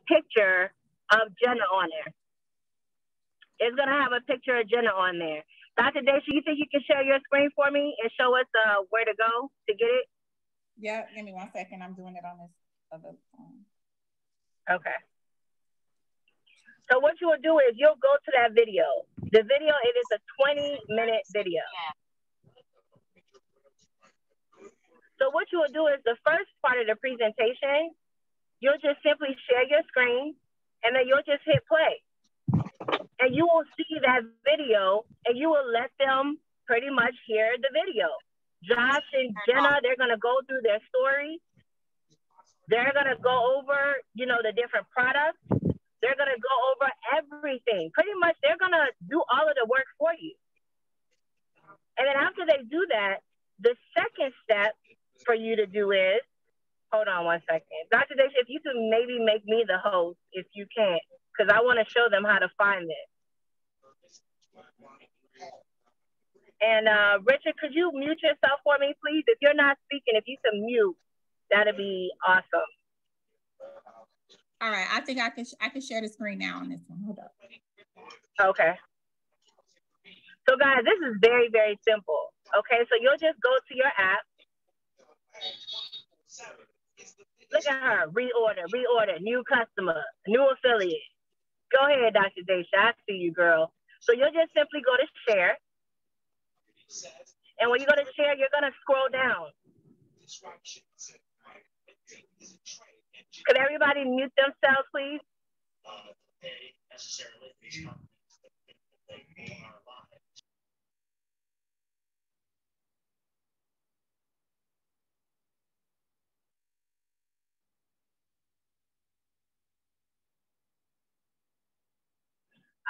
picture of Jenna on there. It's going to have a picture of Jenna on there. Dr. Dashia, you think you can share your screen for me and show us where to go to get it? Yeah, give me 1 second. I'm doing it on this other phone. Okay. So what you will do is you'll go to that video. The video, it is a 20-minute video. So what you will do is the first part of the presentation, you'll just simply share your screen, and then you'll just hit play. And you will see that video, and you will let them pretty much hear the video. Josh and Jenna, they're going to go through their story. They're going to go over, you know, the different products. They're going to go over everything. Pretty much, they're going to do all of the work for you. And then after they do that, the second step for you to do is, hold on 1 second. Dr. Dashia, if you could maybe make me the host, if you can, because I want to show them how to find this. And Richard, could you mute yourself for me, please? If you're not speaking, if you can mute, that'd be awesome. All right, I think I can share the screen now on this one. Hold up. Okay. So guys, this is very, very simple. Okay, so you'll just go to your app. Look at her, reorder, new customer, new affiliate. Go ahead, Dr. Dashia, I see you, girl. So you'll just simply go to share. And when you go to share, you're gonna scroll down. Could everybody mute themselves, please?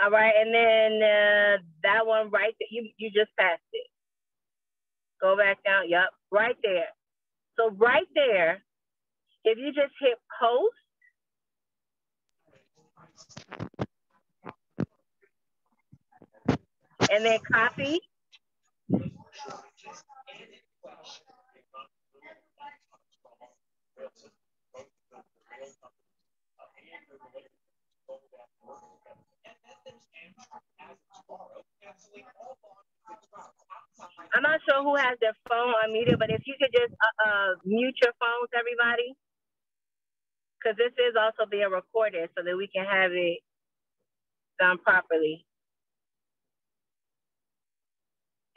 All right, and then that one right there, you just passed it. Go back down, yep, right there. So right there, if you just hit post, and then copy, I'm not sure who has their phone unmuted, but if you could just mute your phones, everybody, because this is also being recorded so that we can have it done properly.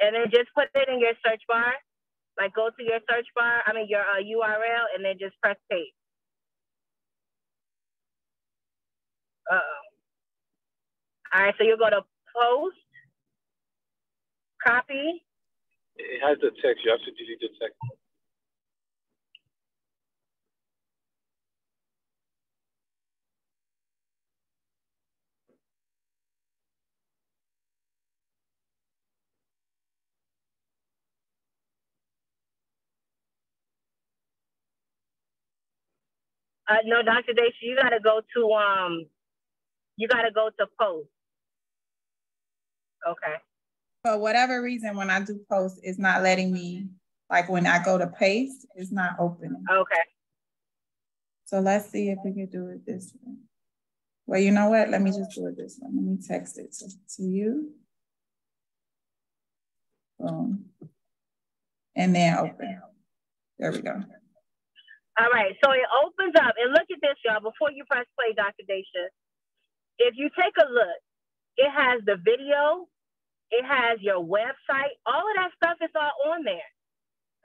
And then just put it in your search bar, like go to your search bar, your URL, and then just press paste. All right, so you'll go to post, copy. It has the text. You have to delete the text. No, Dr. Dashia, you gotta go to post. Okay. For whatever reason, when I do post, it's not letting me, like when I go to paste, it's not opening. Okay. So let's see if we can do it this way. Well, you know what? Let me just do it this way. Let me text it to you. Boom. And then open. There we go. All right, so it opens up, and look at this, y'all, before you press play, Dr. Dashia. If you take a look, it has the video, it has your website, all of that stuff is all on there,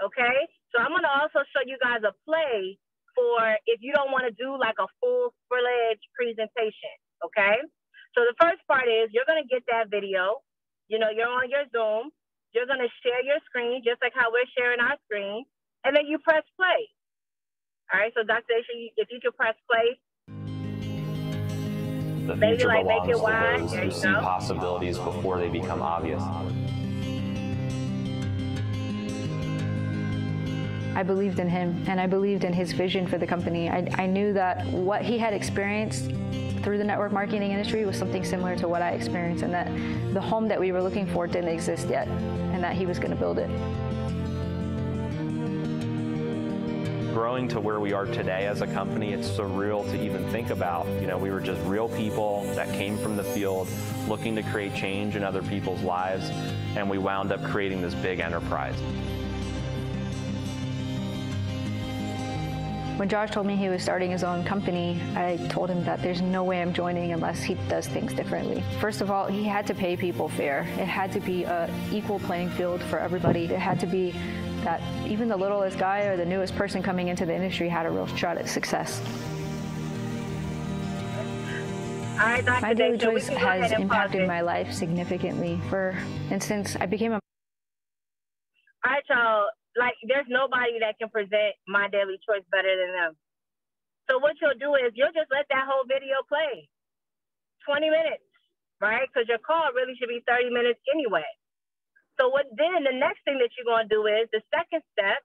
okay? So I'm gonna also show you guys a play for if you don't wanna do like a full-fledged presentation, okay? So the first part is you're gonna get that video, you're on your Zoom, you're gonna share your screen, just like how we're sharing our screen, and then you press play. All right, so Dr. Dashia, if you could press play. The future belongs to those who see possibilities before they become obvious. I believed in him, and I believed in his vision for the company. I knew that what he had experienced through the network marketing industry was something similar to what I experienced, and that the home that we were looking for didn't exist yet, and that he was going to build it. growing to where we are today as a company, it's surreal to even think about. You know, we were just real people that came from the field looking to create change in other people's lives, and we wound up creating this big enterprise. When Josh told me he was starting his own company, I told him that there's no way I'm joining unless he does things differently. First of all, he had to pay people fair. It had to be an equal playing field for everybody. It had to be that even the littlest guy or the newest person coming into the industry had a real shot at success. All right, Dr. My daily Dashia, choice has impacted my life significantly. For instance, I became a... All right, y'all. Like, there's nobody that can present My Daily Choice better than them. So what you'll do is you'll just let that whole video play. 20 minutes, right? Because your call really should be 30 minutes anyway. So then the next thing that you're going to do is, the second step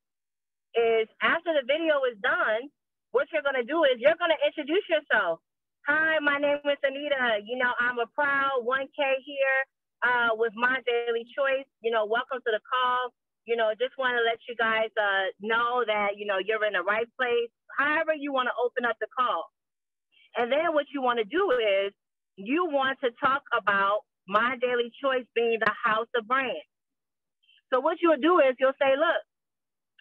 is, after the video is done, what you're going to do is you're going to introduce yourself. Hi, my name is Anita. You know, I'm a proud 1K here with My Daily Choice. You know, welcome to the call. You know, just want to let you guys know that, you know, you're in the right place. However you want to open up the call. And then what you want to do is you want to talk about My Daily Choice being the house of brands. So what you'll do is you'll say, look,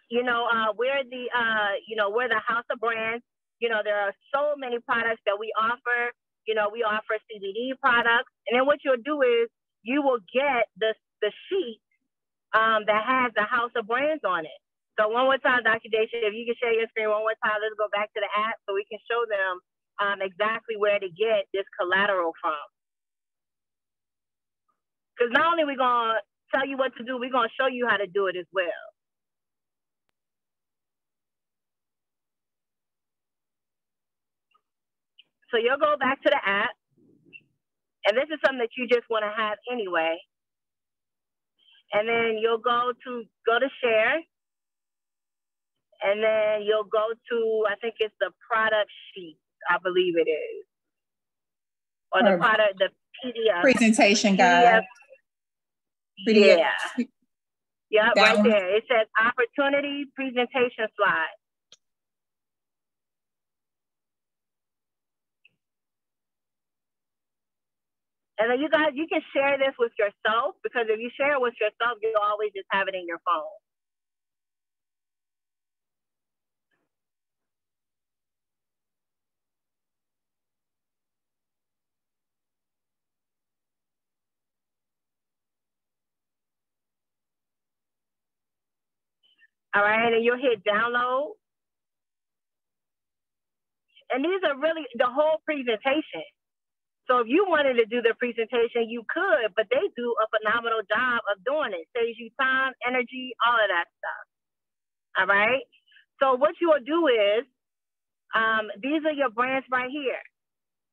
you know, we're the house of brands. You know, there are so many products that we offer. You know, we offer CBD products. And then what you'll do is you will get the sheet that has the house of brands on it. So one more time, Dr. Dashia, if you can share your screen one more time, let's go back to the app so we can show them exactly where to get this collateral from. Because not only are we going to tell you what to do, we're going to show you how to do it as well. So you'll go back to the app, and this is something that you just want to have anyway. And then you'll go to share, and then you'll go to, I think it's the product sheet, I believe it is, or the product, the PDF presentation guide. Yeah, yeah, right there. It says opportunity presentation slide. And then you guys, you can share this with yourself, because if you share it with yourself, you'll always just have it in your phone. All right, and you'll hit download. And these are really the whole presentation. So if you wanted to do the presentation, you could, but they do a phenomenal job of doing it. Saves you time, energy, all of that stuff. All right. So what you will do is, these are your brands right here.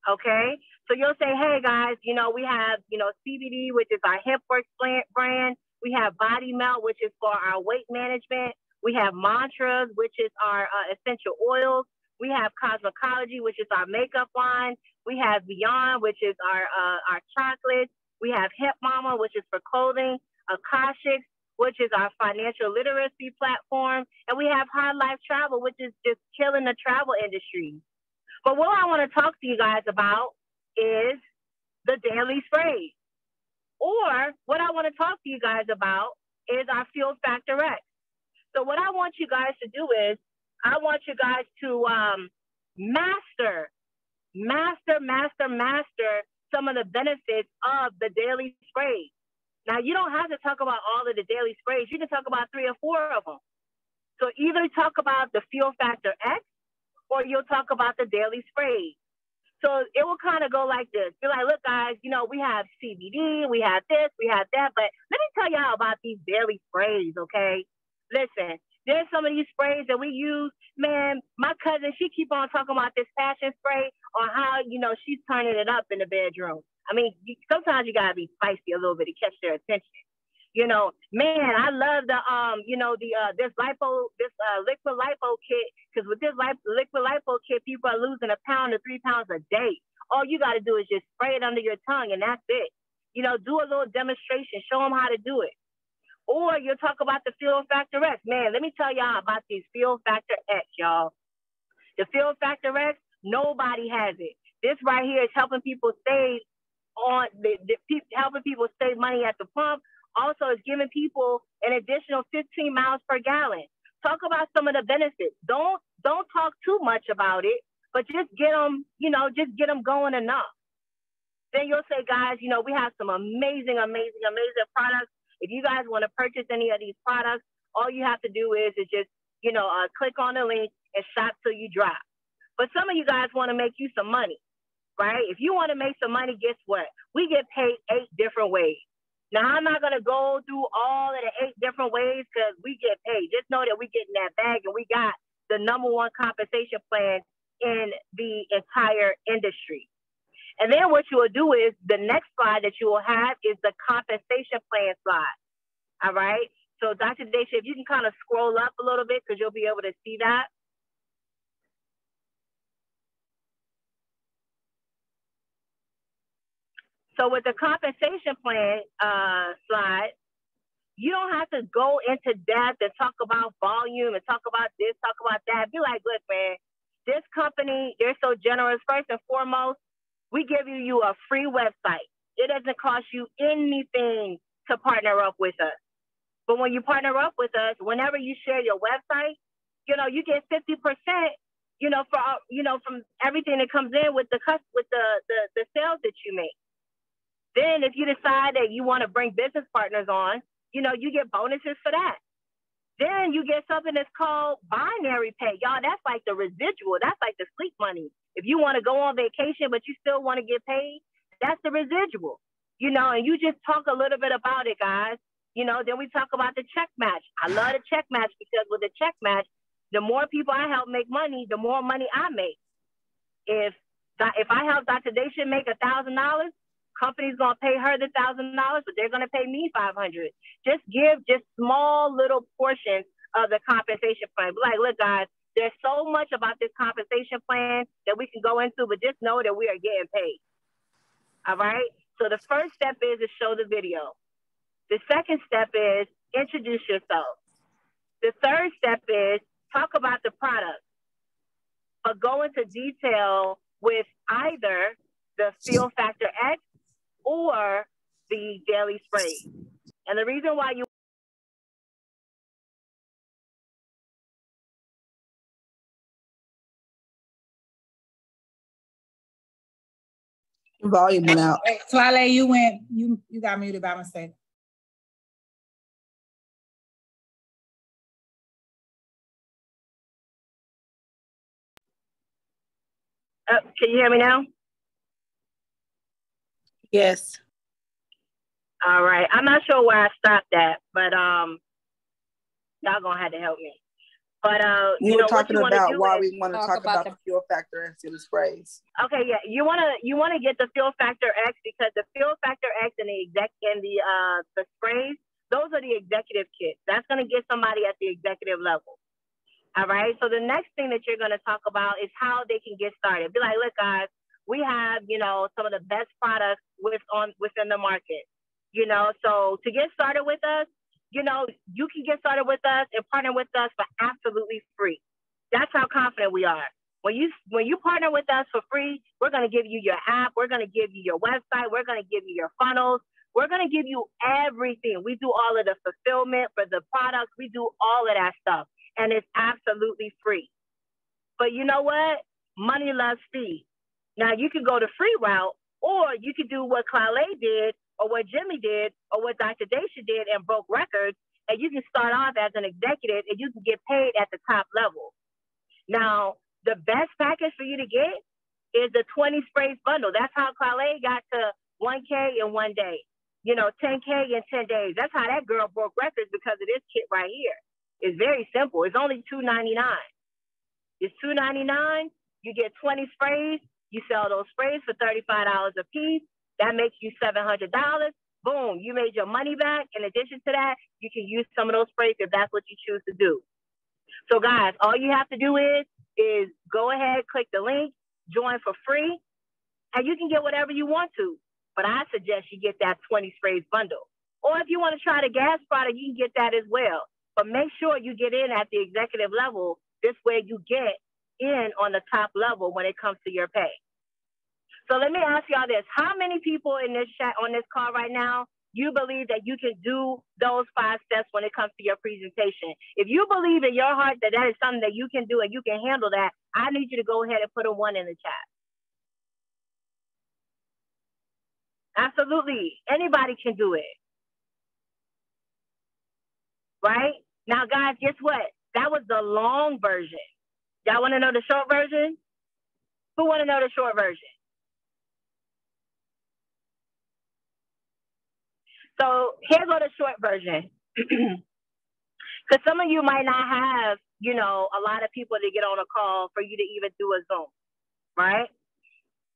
Okay. So you'll say, hey guys, you know, we have, you know, CBD, which is our Hepburn brand. We have Body Melt, which is for our weight management. We have Mantras, which is our essential oils. We have Cosmecology, which is our makeup line. We have Beyond, which is our chocolates. We have Hip Mama, which is for clothing. Akashics, which is our financial literacy platform. And we have High Life Travel, which is just killing the travel industry. But what I want to talk to you guys about is the daily sprays. Or what I want to talk to you guys about is our Fuel Factor X. So what I want you guys to do is, I want you guys to master some of the benefits of the daily sprays. Now, you don't have to talk about all of the daily sprays. You can talk about 3 or 4 of them. So either talk about the Fuel Factor X, or you'll talk about the daily sprays. So it will kind of go like this. You're like, look, guys, you know, we have CBD, we have this, we have that, but let me tell y'all about these daily sprays, okay? Listen, there's some of these sprays that we use. Man, my cousin, she keep on talking about this passion spray, or how, you know, she's turning it up in the bedroom. I mean, sometimes you gotta be spicy a little bit to catch their attention. You know, man, I love the this liquid lipo kit, because with this liquid lipo kit, people are losing 1 pound to 3 pounds a day. All you got to do is just spray it under your tongue, and that's it. You know, do a little demonstration, show them how to do it. Or you'll talk about the Field Factor X. Man, let me tell y'all about these Field Factor X, y'all. The Field Factor X, nobody has it. This right here is helping people save on helping people save money at the pump. Also, it's giving people an additional 15 miles per gallon. Talk about some of the benefits. Don't talk too much about it, but just get them, just get them going enough. Then you'll say, guys, we have some amazing, amazing, amazing products. If you guys want to purchase any of these products, all you have to do is just, click on the link and shop till you drop. But some of you guys want to make you some money, right? If you want to make some money, guess what? We get paid 8 different ways. Now, I'm not going to go through all of the 8 different ways because we get paid. Just know that we get in that bag and we got the #1 compensation plan in the entire industry. And then what you will do is the next slide that you will have is the compensation plan slide. All right. So Dr. Dashia, if you can kind of scroll up a little bit because you'll be able to see that. So with the compensation plan slide, you don't have to go into depth and talk about volume and talk about this, talk about that. Be like, look, man, this company, they're so generous. First and foremost, we give you a free website. It doesn't cost you anything to partner up with us. But when you partner up with us, whenever you share your website, you get 50%, from everything that comes in with the sales that you make. Then if you decide that you want to bring business partners on, you get bonuses for that. Then you get something that's called binary pay. Y'all, that's like the residual. That's like the sleep money. If you want to go on vacation, but you still want to get paid, that's the residual, and you just talk a little bit about it, guys. Then we talk about the check match. I love the check match because with the check match, the more people I help make money, the more money I make. If I help Dr. Dashia make $1,000, company's going to pay her the $1,000, but they're going to pay me $500. Just give small little portions of the compensation plan. Be like, look, guys, there's so much about this compensation plan that we can go into, but just know that we are getting paid. All right? So the first step is to show the video. The second step is introduce yourself. The third step is talk about the product, but go into detail with either the Field Factor X or the daily spray. And the reason why you volume went out. Wait, Klaleh, you got muted by mistake. can you hear me now? Yes. All right. I'm not sure where I stopped at, but y'all gonna have to help me. But you were talking about why we want to talk talk about about the Field Factor X and the sprays. Okay, yeah. You wanna get the Field Factor X because the Field Factor X and the sprays, those are the executive kits. That's gonna get somebody at the executive level. All right. So the next thing that you're gonna talk about is how they can get started. Be like, look, guys, we have some of the best products within the market. So to get started with us, you can get started with us and partner with us for absolutely free. That's how confident we are. When you partner with us for free, we're going to give you your app. We're going to give you your website. We're going to give you your funnels. We're going to give you everything. We do all of the fulfillment for the products. We do all of that stuff. And it's absolutely free. But you know what? Money loves speed. Now, you can go the free route, or you could do what Klaleh did, or what Jimmy did, or what Dr. Dashia did and broke records, and you can start off as an executive and you can get paid at the top level. Now, the best package for you to get is the 20 sprays bundle. That's how Klaleh got to 1K in 1 day, 10K in 10 days. That's how that girl broke records because of this kit right here. It's very simple. It's only $2.99. It's $2.99. You get 20 sprays. You sell those sprays for $35 a piece. That makes you $700. Boom, you made your money back. In addition to that, you can use some of those sprays if that's what you choose to do. So guys, all you have to do is go ahead, click the link, join for free, and you can get whatever you want to. But I suggest you get that 20 sprays bundle. Or if you want to try the gas product, you can get that as well. But make sure you get in at the executive level. This way you get in on the top level when it comes to your pay. So let me ask y'all this. How many people in this chat on this call right now, you believe that you can do those 5 steps when it comes to your presentation? If you believe in your heart that that is something that you can do and you can handle that, I need you to go ahead and put a 1 in the chat. Absolutely. Anybody can do it. Right? Now, guys, guess what? That was the long version. Y'all want to know the short version? Who want to know the short version? So here's what the short version. Because some of you might not have, you know, a lot of people to get on a call for you to even do a Zoom, right?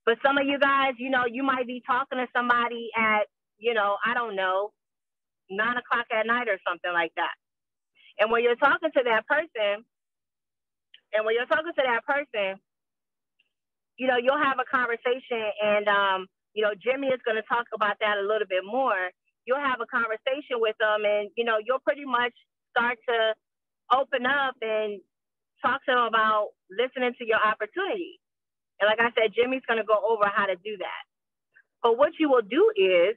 But some of you guys, you know, you might be talking to somebody at, you know, I don't know, 9 o'clock at night or something like that. And when you're talking to that person, you know, you'll have a conversation and, you know, Jimmy is going to talk about that a little bit more. You'll have a conversation with them and, you know, you'll pretty much start to open up and talk to them about listening to your opportunity. And like I said, Jimmy's going to go over how to do that. But what you will do is,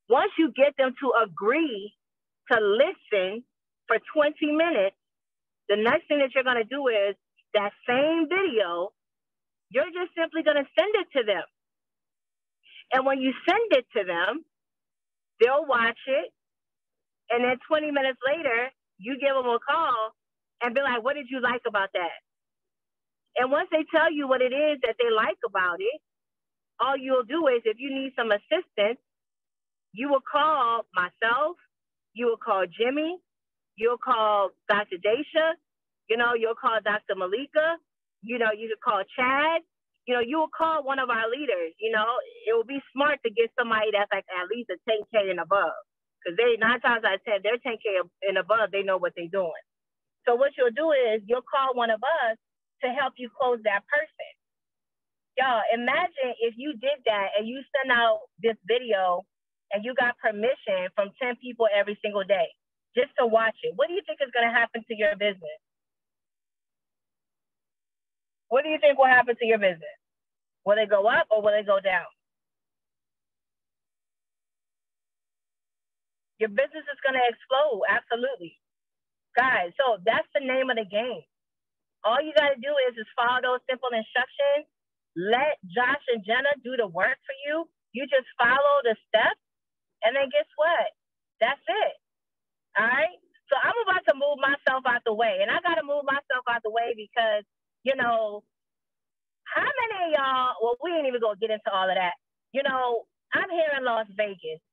once you get them to agree to listen for 20 minutes, the next thing that you're going to do is that same video, you're just simply going to send it to them. And when you send it to them, they'll watch it. And then 20 minutes later, you give them a call and be like, what did you like about that? And once they tell you what it is that they like about it, all you'll do is, if you need some assistance, you will call myself, you will call Jimmy, you'll call Dr. Dashia, you know, you'll call Dr. Malika, you know, you could call Chad, you know, you will call one of our leaders. You know, it will be smart to get somebody that's like at least a 10K and above, because they 9 times out of 10, they're 10K and above, they know what they're doing. So what you'll do is you'll call one of us to help you close that person. Y'all, imagine if you did that and you send out this video and you got permission from 10 people every single day just to watch it. What do you think is going to happen to your business? What do you think will happen to your business? Will it go up or will it go down? Your business is going to explode, absolutely. Guys, so that's the name of the game. All you got to do is follow those simple instructions. Let Josh and Jenna do the work for you. You just follow the steps, and then guess what? That's it. All right? So I'm about to move myself out the way, and I got to move myself out the way because, you know, how many of y'all, well, we ain't even going to get into all of that. You know, I'm here in Las Vegas,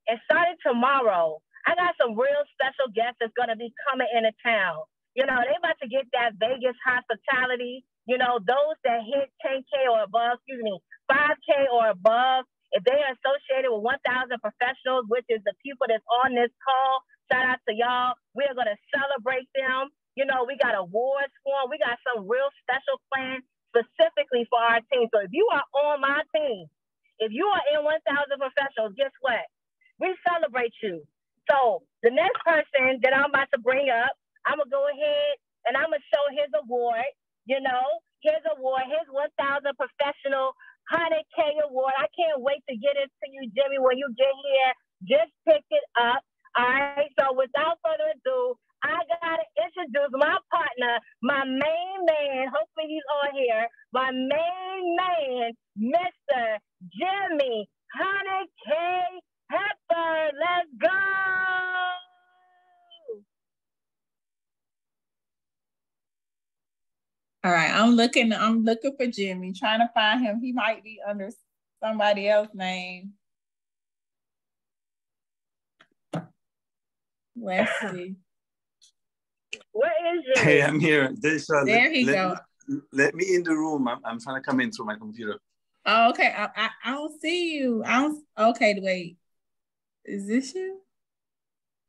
and starting tomorrow, I got some real special guests that's going to be coming into town. You know, they about to get that Vegas hospitality. You know, those that hit 10K or above, 5K or above, if they are associated with 1,000 professionals, which is the people that's on this call, shout out to y'all. We are going to celebrate them. You know, we got awards for them. We got some real special plans specifically for our team. So if you are on my team, if you are in 1,000 professionals, guess what? We celebrate you. So the next person that I'm about to bring up, I'm going to go ahead and I'm going to show his award. You know, his award, his 1,000 professional 100K award. I can't wait to get it to you, Jimmy, when you get here. Just pick it up. All right. So without further ado, I got to introduce my partner, my main man. Hopefully he's on here. My main man, Mr. Jimmy 100K Hepburn. Let's go. All right, I'm looking for Jimmy, trying to find him. He might be under somebody else's name. Let's see. Where is Jimmy? Hey, I'm here. There he go. Let me in the room. I'm trying to come in through my computer. Oh, okay. I don't see you. Okay, wait. Is this you?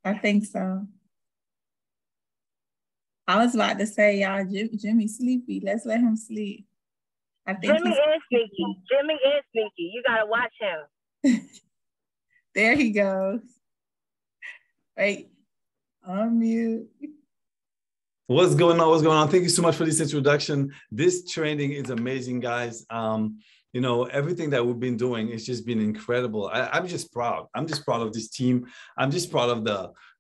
I think so. I was about to say, y'all, Jimmy's sleepy. Let's let him sleep. I think Jimmy is sneaky. Jimmy is sneaky. You gotta watch him. There he goes. Wait, unmute. What's going on? What's going on? Thank you so much for this introduction. This training is amazing, guys. You know, everything that we've been doing has just been incredible. I'm just proud. I'm just proud of this team. I'm just proud of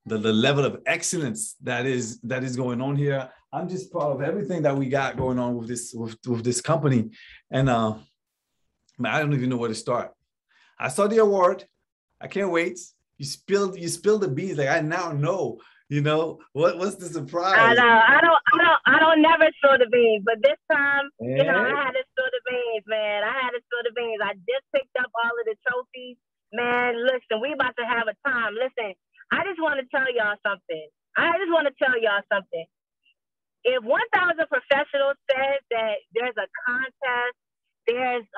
the level of excellence that is going on here. I'm just proud of everything that we got going on with this company. And man, I don't even know where to start. I saw the award. I can't wait. You spilled the beans. Like, I now know. You know, what's the surprise? I know. I don't never spill the beans, but this time, you know, I had to spill the beans, man. I had to spill the beans. I just picked up all of the trophies. Man, listen, we about to have a time. Listen, I just want to tell y'all something. If 1,000 professionals says that there's a contest, there's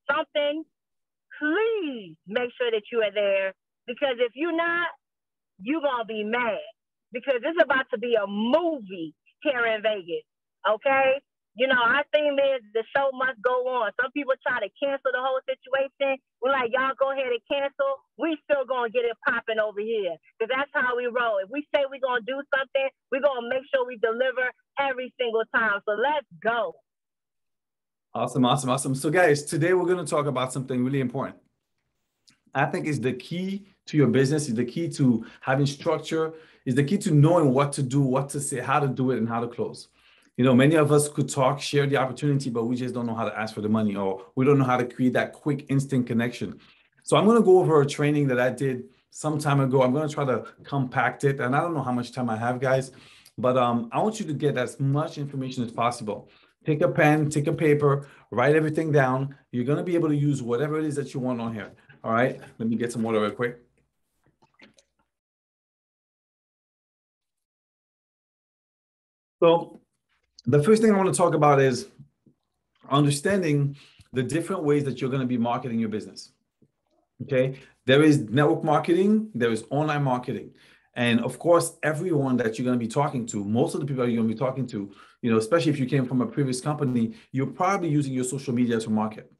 something, please make sure that you are there. Because if you're not, you're going to be mad. Because it's about to be a movie here in Vegas, okay? You know, our theme is the show must go on. Some people try to cancel the whole situation. We're like, y'all go ahead and cancel. We still going to get it popping over here because that's how we roll. If we say we're going to do something, we're going to make sure we deliver every single time. So let's go. Awesome. So, guys, today we're going to talk about something really important. I think is the key to your business, is the key to having structure, is the key to knowing what to do, what to say, how to do it, and how to close. You know, many of us could talk, share the opportunity, but we just don't know how to ask for the money, or we don't know how to create that quick, instant connection. So I'm going to go over a training that I did some time ago. I'm going to try to compact it, and I don't know how much time I have, guys, but I want you to get as much information as possible. Take a pen, take a paper, write everything down. You're going to be able to use whatever it is that you want on here. All right, let me get some water real quick. So the first thing I want to talk about is understanding the different ways that you're going to be marketing your business. Okay, there is network marketing, there is online marketing. And of course, everyone that you're going to be talking to, most of the people you're going to be talking to, you know, especially if you came from a previous company, you're probably using your social media to market.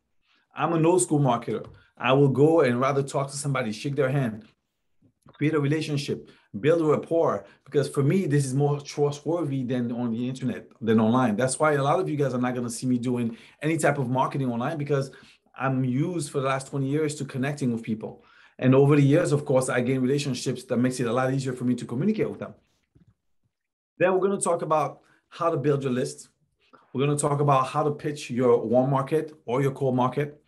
I'm an old school marketer. I will go and rather talk to somebody, shake their hand, create a relationship, build a rapport, because for me, this is more trustworthy than on the internet, than online. That's why a lot of you guys are not going to see me doing any type of marketing online, because I'm used for the last 20 years to connecting with people. And over the years, of course, I gain relationships that makes it a lot easier for me to communicate with them. Then we're going to talk about how to build your list. We're going to talk about how to pitch your warm market or your cold market.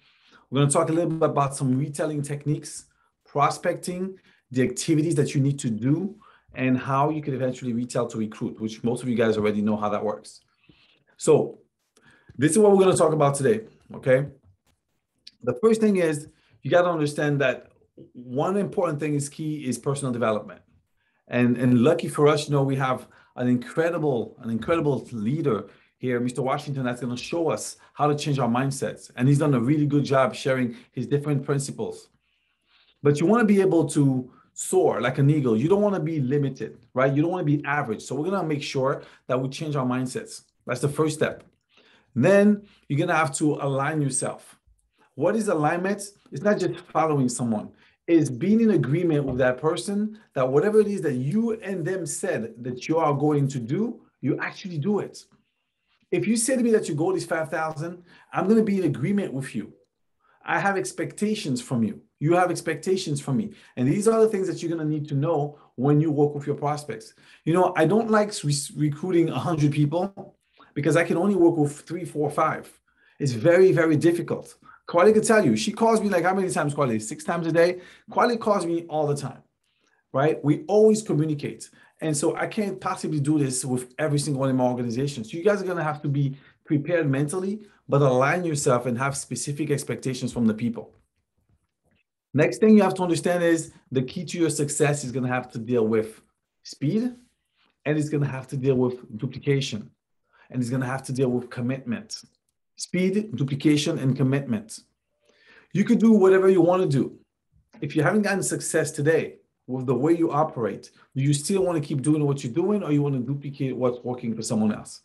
We're going to talk a little bit about some retailing techniques, prospecting, the activities that you need to do, and how you can eventually retail to recruit, which most of you guys already know how that works. So this is what we're going to talk about today, okay? The first thing is you got to understand that one important thing is key is personal development. And lucky for us, you know, we have an incredible leader here, Mr. Washington, that's going to show us how to change our mindsets. And he's done a really good job sharing his different principles. But you want to be able to soar like an eagle. You don't want to be limited, right? You don't want to be average. So we're going to make sure that we change our mindsets. That's the first step. Then you're going to have to align yourself. What is alignment? It's not just following someone. It's being in agreement with that person that whatever it is that you and them said that you are going to do, you actually do it. If you say to me that your goal is 5,000, I'm going to be in agreement with you. I have expectations from you. You have expectations from me. And these are the things that you're going to need to know when you work with your prospects. You know, I don't like recruiting 100 people because I can only work with 3, 4, 5. It's very, very difficult. Klaleh can tell you, she calls me like how many times, Klaleh? 6 times a day? Klaleh calls me all the time, right? We always communicate. And so I can't possibly do this with every single one of my organizations. So you guys are going to have to be prepared mentally, but align yourself and have specific expectations from the people. Next thing you have to understand is the key to your success is going to have to deal with speed, and it's going to have to deal with duplication, and it's going to have to deal with commitment. Speed, duplication, and commitment. You could do whatever you want to do. If you haven't gotten success today with the way you operate, do you still want to keep doing what you're doing, or you want to duplicate what's working for someone else?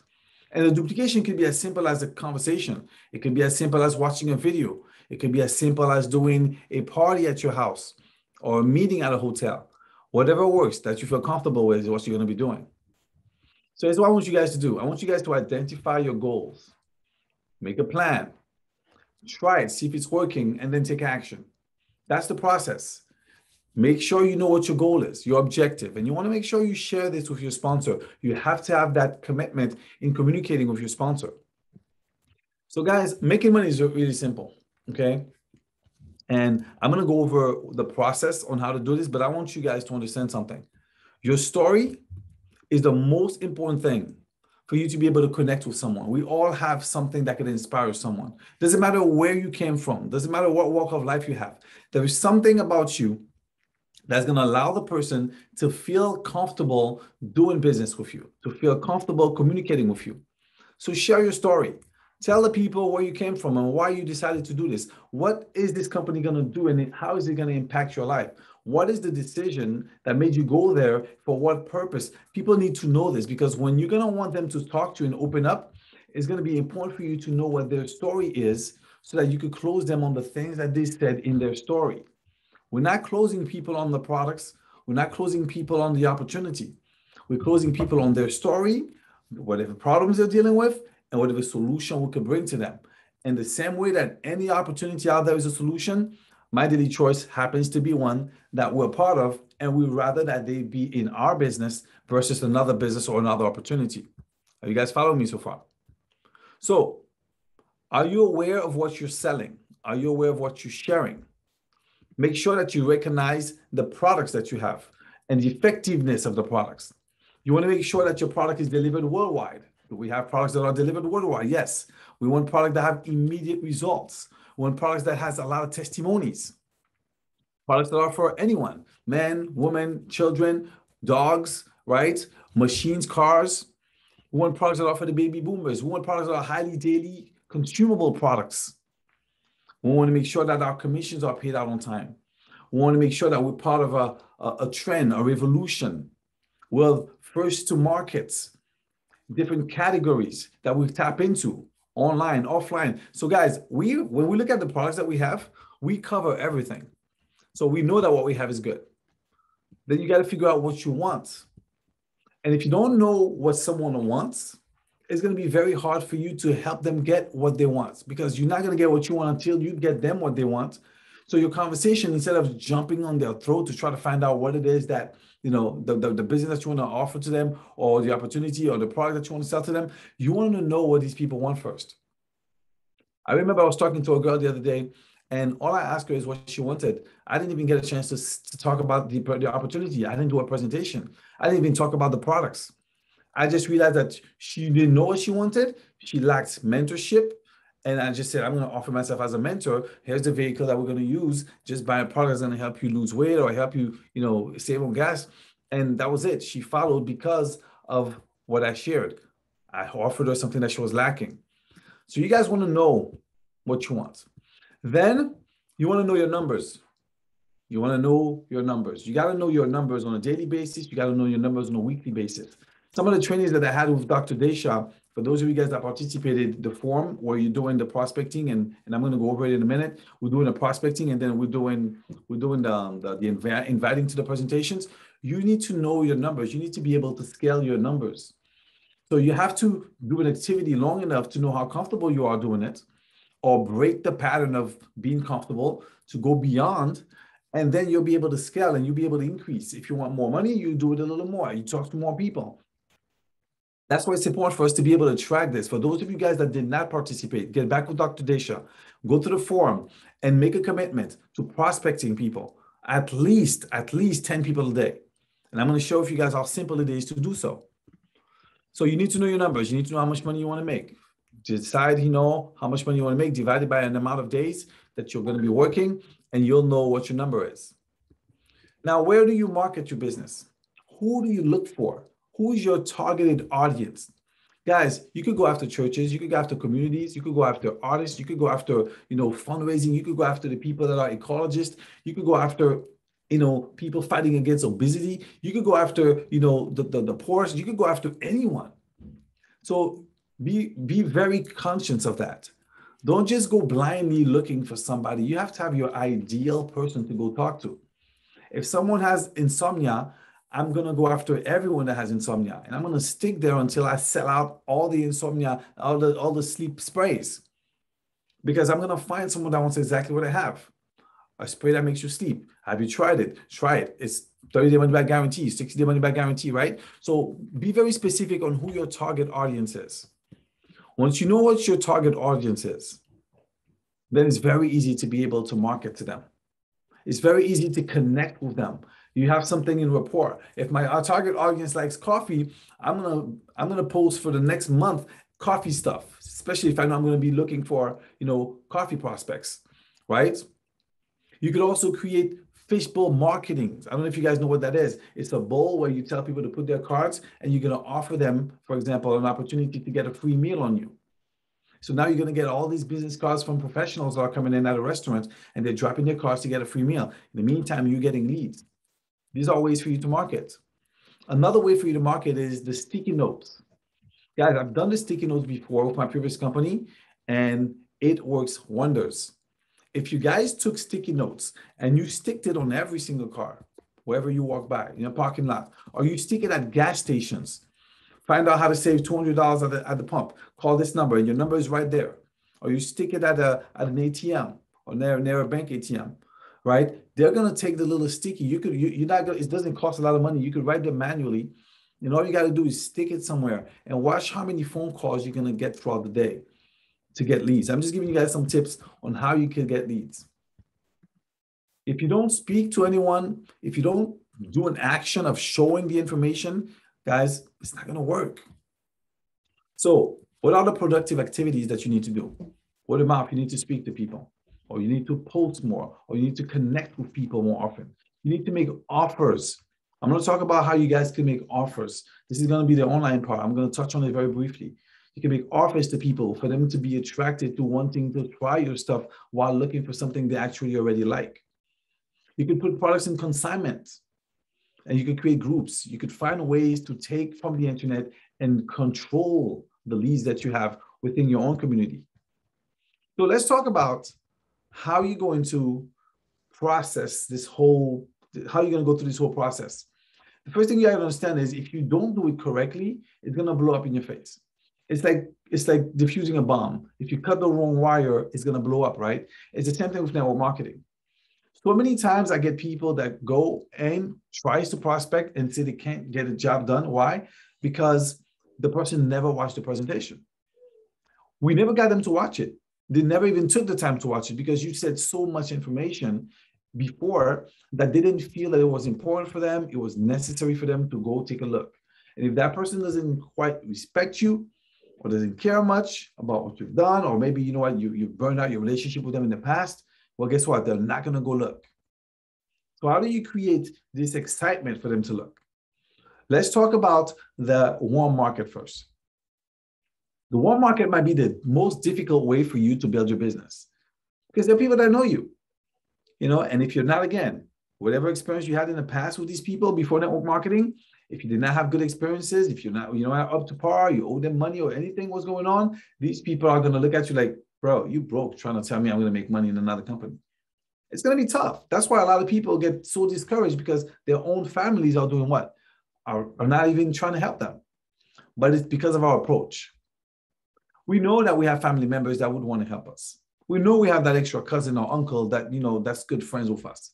And the duplication can be as simple as a conversation. It can be as simple as watching a video. It can be as simple as doing a party at your house or a meeting at a hotel. Whatever works that you feel comfortable with is what you're going to be doing. So here's what I want you guys to do. I want you guys to identify your goals, make a plan, try it, see if it's working, and then take action. That's the process. Make sure you know what your goal is, your objective, and you want to make sure you share this with your sponsor. You have to have that commitment in communicating with your sponsor. So guys, making money is really simple, okay? And I'm going to go over the process on how to do this, but I want you guys to understand something. Your story is the most important thing for you to be able to connect with someone. We all have something that can inspire someone. Doesn't matter where you came from. Doesn't matter what walk of life you have. There is something about you that's going to allow the person to feel comfortable doing business with you, to feel comfortable communicating with you. So share your story. Tell the people where you came from and why you decided to do this. What is this company going to do and how is it going to impact your life? What is the decision that made you go there? For what purpose? People need to know this, because when you're going to want them to talk to you and open up, it's going to be important for you to know what their story is so that you could close them on the things that they said in their story. We're not closing people on the products. We're not closing people on the opportunity. We're closing people on their story, whatever problems they're dealing with, and whatever solution we could bring to them. In the same way that any opportunity out there is a solution, My Daily Choice happens to be one that we're part of, and we'd rather that they be in our business versus another business or another opportunity. Are you guys following me so far? So, are you aware of what you're selling? Are you aware of what you're sharing? Make sure that you recognize the products that you have and the effectiveness of the products. You want to make sure that your product is delivered worldwide. Do we have products that are delivered worldwide? Yes. We want products that have immediate results. We want products that has a lot of testimonies. Products that are for anyone, men, women, children, dogs, right? Machines, cars. We want products that are for the baby boomers. We want products that are highly daily consumable products. We want to make sure that our commissions are paid out on time. We want to make sure that we're part of a trend, a revolution. We're first to markets, different categories that we tap into, online, offline. So guys, when we look at the products that we have, we cover everything. So we know that what we have is good. Then you got to figure out what you want. And if you don't know what someone wants, it's going to be very hard for you to help them get what they want, because you're not going to get what you want until you get them what they want. So your conversation, instead of jumping on their throat to try to find out what it is that, you know, the business that you want to offer to them, or the opportunity or the product that you want to sell to them, you want to know what these people want first. I remember I was talking to a girl the other day, and all I asked her is what she wanted. I didn't even get a chance to talk about the opportunity. I didn't do a presentation. I didn't even talk about the products. I just realized that she didn't know what she wanted. She lacked mentorship. And I just said, I'm going to offer myself as a mentor. Here's the vehicle that we're going to use. Just buy a product that's going to help you lose weight or help you, you know, save on gas. And that was it. She followed because of what I shared. I offered her something that she was lacking. So you guys want to know what you want. Then you want to know your numbers. You want to know your numbers. You got to know your numbers on a daily basis. You got to know your numbers on a weekly basis. Some of the trainings that I had with Dr. Dashia, for those of you guys that participated, the forum where you're doing the prospecting, and I'm going to go over it in a minute. We're doing the prospecting, and then we're doing the inviting to the presentations. You need to know your numbers. You need to be able to scale your numbers. So you have to do an activity long enough to know how comfortable you are doing it, or break the pattern of being comfortable to go beyond. And then you'll be able to scale and you'll be able to increase. If you want more money, you do it a little more. You talk to more people. That's why it's important for us to be able to track this. For those of you guys that did not participate, get back with Dr. Dashia, go to the forum and make a commitment to prospecting people, at least 10 people a day. And I'm going to show you guys how simple it is to do so. So you need to know your numbers. You need to know how much money you want to make. Decide, how much money you want to make, divided by an amount of days that you're going to be working, and you'll know what your number is. Now, where do you market your business? Who do you look for? Who is your targeted audience? Guys, you could go after churches, you could go after communities, you could go after artists, you could go after, fundraising, you could go after the people that are ecologists, you could go after, people fighting against obesity, you could go after, the poorest, you could go after anyone. So be very conscious of that. Don't just go blindly looking for somebody. You have to have your ideal person to go talk to. If someone has insomnia, I'm going to go after everyone that has insomnia, and I'm going to stick there until I sell out all the insomnia, all the sleep sprays, because I'm going to find someone that wants exactly what I have. A spray that makes you sleep. Have you tried it? Try it. It's 30-day money back guarantee, 60-day money back guarantee, right? So be very specific on who your target audience is. Once you know what your target audience is, then it's very easy to be able to market to them. It's very easy to connect with them. You have something in rapport. If our target audience likes coffee, I'm gonna post for the next month coffee stuff, especially if I know I'm gonna be looking for, coffee prospects, right? You could also create fishbowl marketing. I don't know if you guys know what that is. It's a bowl where you tell people to put their cards, and you're gonna offer them, for example, an opportunity to get a free meal on you. So now you're going to get all these business cards from professionals that are coming in at a restaurant, and they're dropping their cards to get a free meal. In the meantime, you're getting leads. These are ways for you to market. Another way for you to market is the sticky notes. Guys, I've done the sticky notes before with my previous company, and it works wonders. If you guys took sticky notes and you sticked it on every single car, wherever you walk by, in a parking lot, or you stick it at gas stations, find out how to save $200 at the pump. Call this number, and your number is right there. Or you stick it at an ATM or near a bank ATM, right? They're gonna take the little sticky. You're not gonna. It doesn't cost a lot of money. You could write them manually, and all you got to do is stick it somewhere and watch how many phone calls you're gonna get throughout the day to get leads. I'm just giving you guys some tips on how you can get leads. If you don't speak to anyone, if you don't do an action of showing the information, guys, it's not going to work. So what are the productive activities that you need to do? Word of mouth, you need to speak to people, or you need to post more, or you need to connect with people more often. You need to make offers. I'm going to talk about how you guys can make offers. This is going to be the online part. I'm going to touch on it very briefly. You can make offers to people for them to be attracted to wanting to try your stuff while looking for something they actually already like. You can put products in consignment. And you could create groups. You could find ways to take from the internet and control the leads that you have within your own community. So let's talk about how you're going to process this whole, how you're going to go through this whole process. The first thing you have to understand is if you don't do it correctly, it's going to blow up in your face. It's like diffusing a bomb. If you cut the wrong wire, it's going to blow up, right? It's the same thing with network marketing. So many times I get people that go and tries to prospect and say they can't get a job done. Why? Because the person never watched the presentation. We never got them to watch it. They never even took the time to watch it because you said so much information before that they didn't feel that it was important for them. It was necessary for them to go take a look. And if that person doesn't quite respect you or doesn't care much about what you've done, or maybe, you know what, you've burned out your relationship with them in the past, well, guess what? They're not going to go look. So how do you create this excitement for them to look? Let's talk about the warm market first. The warm market might be the most difficult way for you to build your business because there are people that know you, and if you're not, again, whatever experience you had in the past with these people before network marketing, if you did not have good experiences, if you're not, up to par, you owe them money or anything was going on, these people are going to look at you like, bro, you broke trying to tell me I'm going to make money in another company. It's going to be tough. That's why a lot of people get so discouraged because their own families are doing what? Are not even trying to help them. But it's because of our approach. We know that we have family members that would want to help us. We know we have that extra cousin or uncle that, that's good friends with us.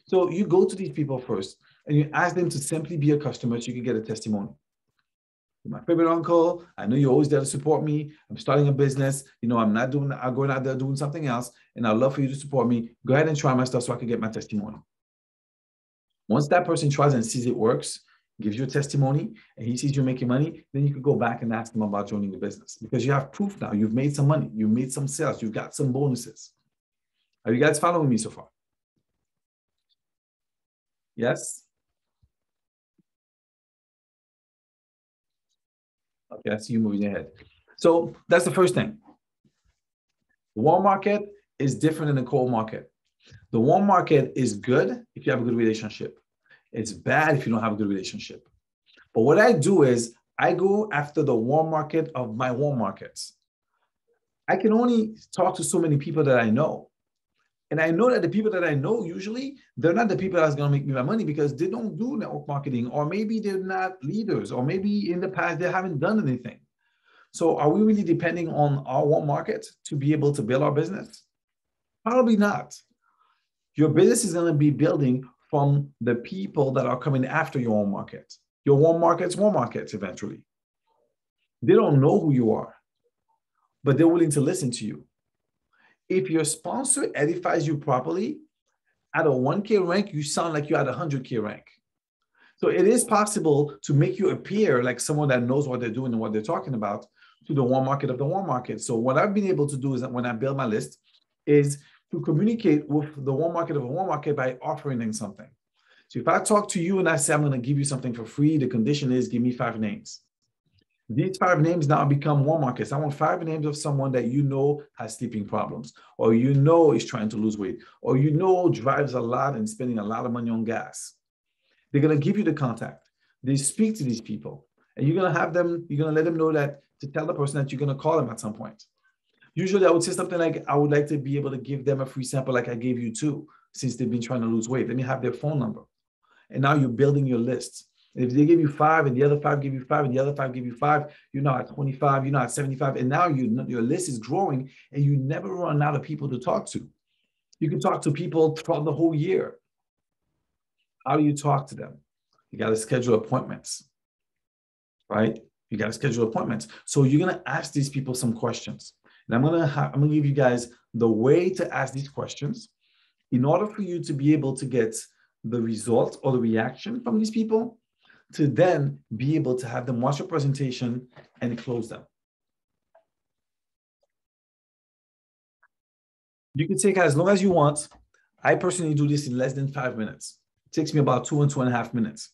So you go to these people first and you ask them to simply be a customer so you can get a testimony. My favorite uncle, I know you're always there to support me. I'm starting a business. I'm going out there doing something else, and I'd love for you to support me. Go ahead and try my stuff so I can get my testimony. Once that person tries and sees it works, gives you a testimony, and he sees you making money, then you could go back and ask him about joining the business because you have proof now. You've made some money. You've made some sales. You've got some bonuses. Are you guys following me so far? Yes? Okay, I see you moving your head. So that's the first thing. The warm market is different than the cold market. The warm market is good if you have a good relationship. It's bad if you don't have a good relationship. But what I do is I go after the warm market of my warm markets. I can only talk to so many people that I know. And I know that the people that I know, usually, they're not the people that's going to make me my money because they don't do network marketing, or maybe they're not leaders, or maybe in the past they haven't done anything. So are we really depending on our warm market to be able to build our business? Probably not. Your business is going to be building from the people that are coming after your warm market. Your warm markets eventually. They don't know who you are, but they're willing to listen to you. If your sponsor edifies you properly, at a 1K rank, you sound like you're at a 100K rank. So it is possible to make you appear like someone that knows what they're doing and what they're talking about to the warm market of the warm market. So what I've been able to do is that when I build my list is to communicate with the warm market of a warm market by offering them something. So if I talk to you and I say, I'm going to give you something for free, the condition is give me 5 names. These 5 names now become warm markets. I want 5 names of someone that you know has sleeping problems, or you know is trying to lose weight, or you know drives a lot and spending a lot of money on gas. They're going to give you the contact. They speak to these people, and you're going to have them, you're going to let them know that to tell the person that you're going to call them at some point. Usually I would say something like, I would like to be able to give them a free sample like I gave you 2, since they've been trying to lose weight. Let me have their phone number. And now you're building your list. If they give you 5 and the other 5 give you 5 and the other 5 give you 5, you're now at 25, you're now at 75. And now your list is growing and you never run out of people to talk to. You can talk to people throughout the whole year. How do you talk to them? You got to schedule appointments, right? You got to schedule appointments. So you're going to ask these people some questions. And I'm going to give you guys the way to ask these questions in order for you to be able to get the result or the reaction from these people, to then be able to have them watch your presentation and close them. You can take as long as you want. I personally do this in less than 5 minutes. It takes me about 2 and 2.5 minutes.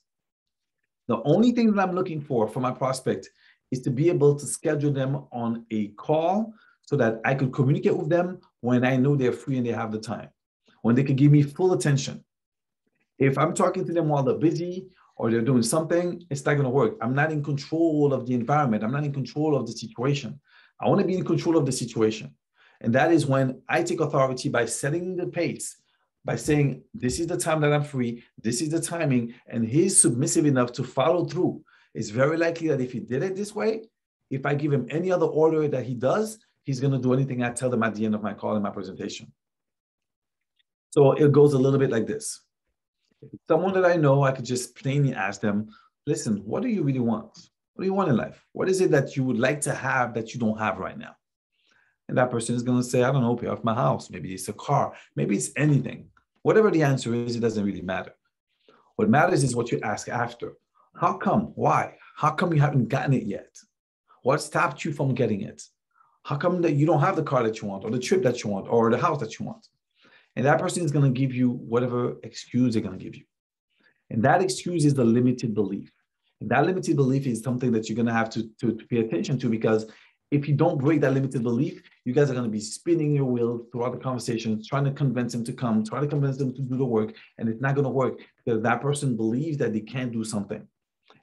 The only thing that I'm looking for my prospect is to be able to schedule them on a call so that I could communicate with them when I know they're free and they have the time, when they could give me full attention. If I'm talking to them while they're busy or they're doing something, it's not going to work. I'm not in control of the environment. I'm not in control of the situation. I want to be in control of the situation. And that is when I take authority by setting the pace, by saying, this is the time that I'm free, this is the timing, and he's submissive enough to follow through. It's very likely that if he did it this way, if I give him any other order that he does, he's going to do anything I tell them at the end of my call and my presentation. So it goes a little bit like this. If it's someone that I know, I could just plainly ask them, listen, what do you really want? What do you want in life? What is it that you would like to have that you don't have right now? And that person is going to say, I don't know, pay off my house. Maybe it's a car. Maybe it's anything. Whatever the answer is, it doesn't really matter. What matters is what you ask after. How come? Why? How come you haven't gotten it yet? What stopped you from getting it? How come that you don't have the car that you want, or the trip that you want, or the house that you want? And that person is going to give you whatever excuse they're going to give you. And that excuse is the limited belief. And that limited belief is something that you're going to have to pay attention to, because if you don't break that limited belief, you guys are going to be spinning your wheel throughout the conversation, trying to convince them to come, trying to convince them to do the work, and it's not going to work because that person believes that they can't do something,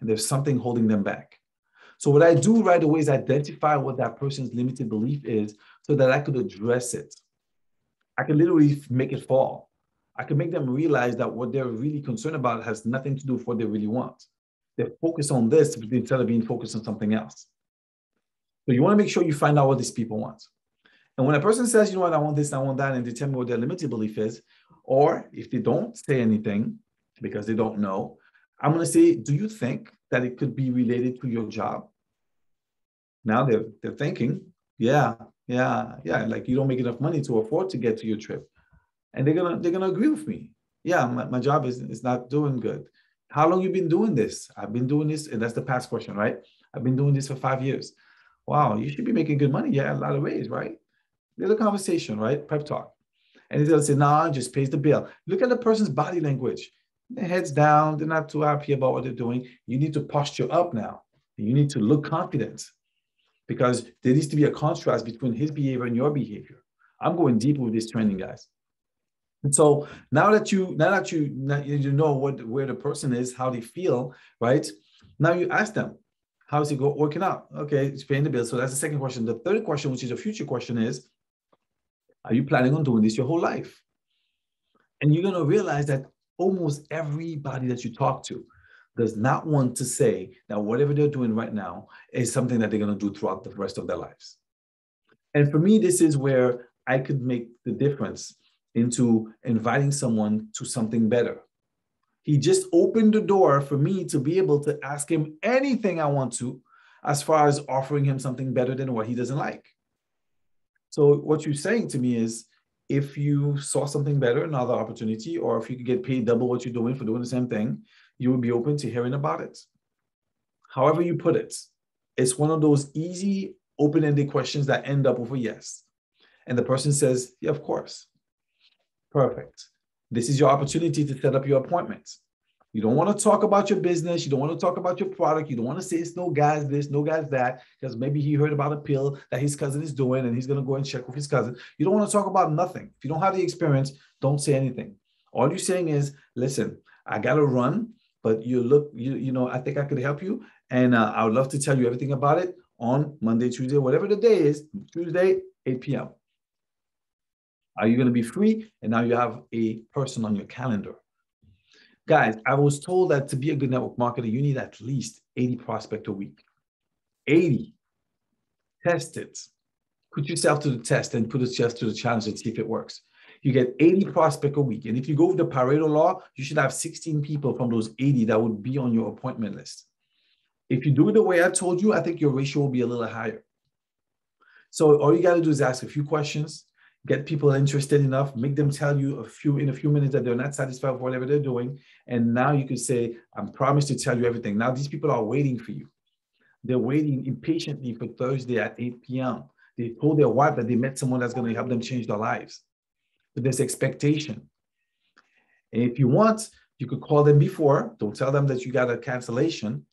and there's something holding them back. So what I do right away is identify what that person's limited belief is so that I could address it. I can literally make it fall. I can make them realize that what they're really concerned about has nothing to do with what they really want. They're focused on this instead of being focused on something else. So you want to make sure you find out what these people want. And when a person says, you know what, I want this, I want that, and they tell me what their limited belief is, or if they don't say anything because they don't know, I'm going to say, do you think that it could be related to your job? Now they're thinking, yeah, like you don't make enough money to afford to get to your trip. And they're gonna agree with me. Yeah, my job is not doing good. How long you been doing this? I've been doing this, and that's the past question, right? I've been doing this for 5 years. Wow, you should be making good money. Yeah, a lot of ways, right? There's a conversation, right? Pep talk. And they'll say, nah, just pays the bill. Look at the person's body language. Their head's down. They're not too happy about what they're doing. You need to posture up now. You need to look confident, because there needs to be a contrast between his behavior and your behavior. I'm going deep with this training, guys. And so now that you know where the person is, how they feel, right? Now you ask them, how's it working out? Okay, it's paying the bill. So that's the second question. The third question, which is a future question, is, are you planning on doing this your whole life? And you're going to realize that almost everybody that you talk to does not want to say that whatever they're doing right now is something that they're going to do throughout the rest of their lives. And for me, this is where I could make the difference into inviting someone to something better. He just opened the door for me to be able to ask him anything I want to, as far as offering him something better than what he doesn't like. So what you're saying to me is, if you saw something better, another opportunity, or if you could get paid double what you're doing for doing the same thing, you would be open to hearing about it. However you put it, it's one of those easy, open-ended questions that end up with a yes. And the person says, yeah, of course. Perfect. This is your opportunity to set up your appointment. You don't want to talk about your business. You don't want to talk about your product. You don't want to say it's no guys this, no guys that, because maybe he heard about a pill that his cousin is doing and he's going to go and check with his cousin. You don't want to talk about nothing. If you don't have the experience, don't say anything. All you're saying is, listen, I got to run, but I think I could help you. And I would love to tell you everything about it on Monday, Tuesday, whatever the day is, Tuesday, 8 p.m. Are you going to be free? And now you have a person on your calendar. Guys, I was told that to be a good network marketer, you need at least 80 prospects a week. 80. Test it. Put yourself to the test and put yourself to the challenge and see if it works. You get 80 prospects a week. And if you go with the Pareto law, you should have 16 people from those 80 that would be on your appointment list. If you do it the way I told you, I think your ratio will be a little higher. So all you got to do is ask a few questions, get people interested enough, make them tell you in a few minutes that they're not satisfied with whatever they're doing. And now you can say, I promise to tell you everything. Now these people are waiting for you. They're waiting impatiently for Thursday at 8 p.m. They told their wife that they met someone that's going to help them change their lives. But there's expectation. And if you want, you could call them before. Don't tell them that you got a cancellation.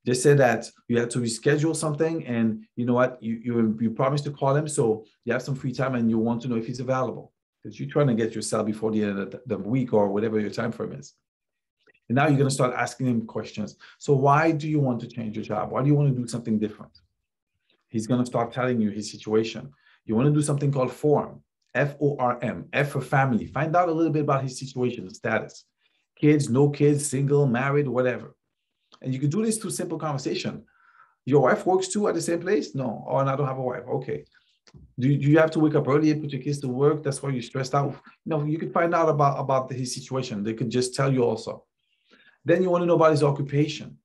Just say that you have to reschedule something, and you know what, you promised to call him, so you have some free time and you want to know if he's available, because you're trying to get yourself before the end of the week or whatever your time frame is. And now you're going to start asking him questions. So why do you want to change your job? Why do you want to do something different? He's going to start telling you his situation. You want to do something called FORM, F-O-R-M, F for family. Find out a little bit about his situation, status. Kids, no kids, single, married, whatever. And you can do this through simple conversation. Your wife works too at the same place? No. Oh, and I don't have a wife. Okay. Do you have to wake up early and put your kids to work? That's why you're stressed out. You could find out about his situation. They could just tell you also. Then you want to know about his occupation.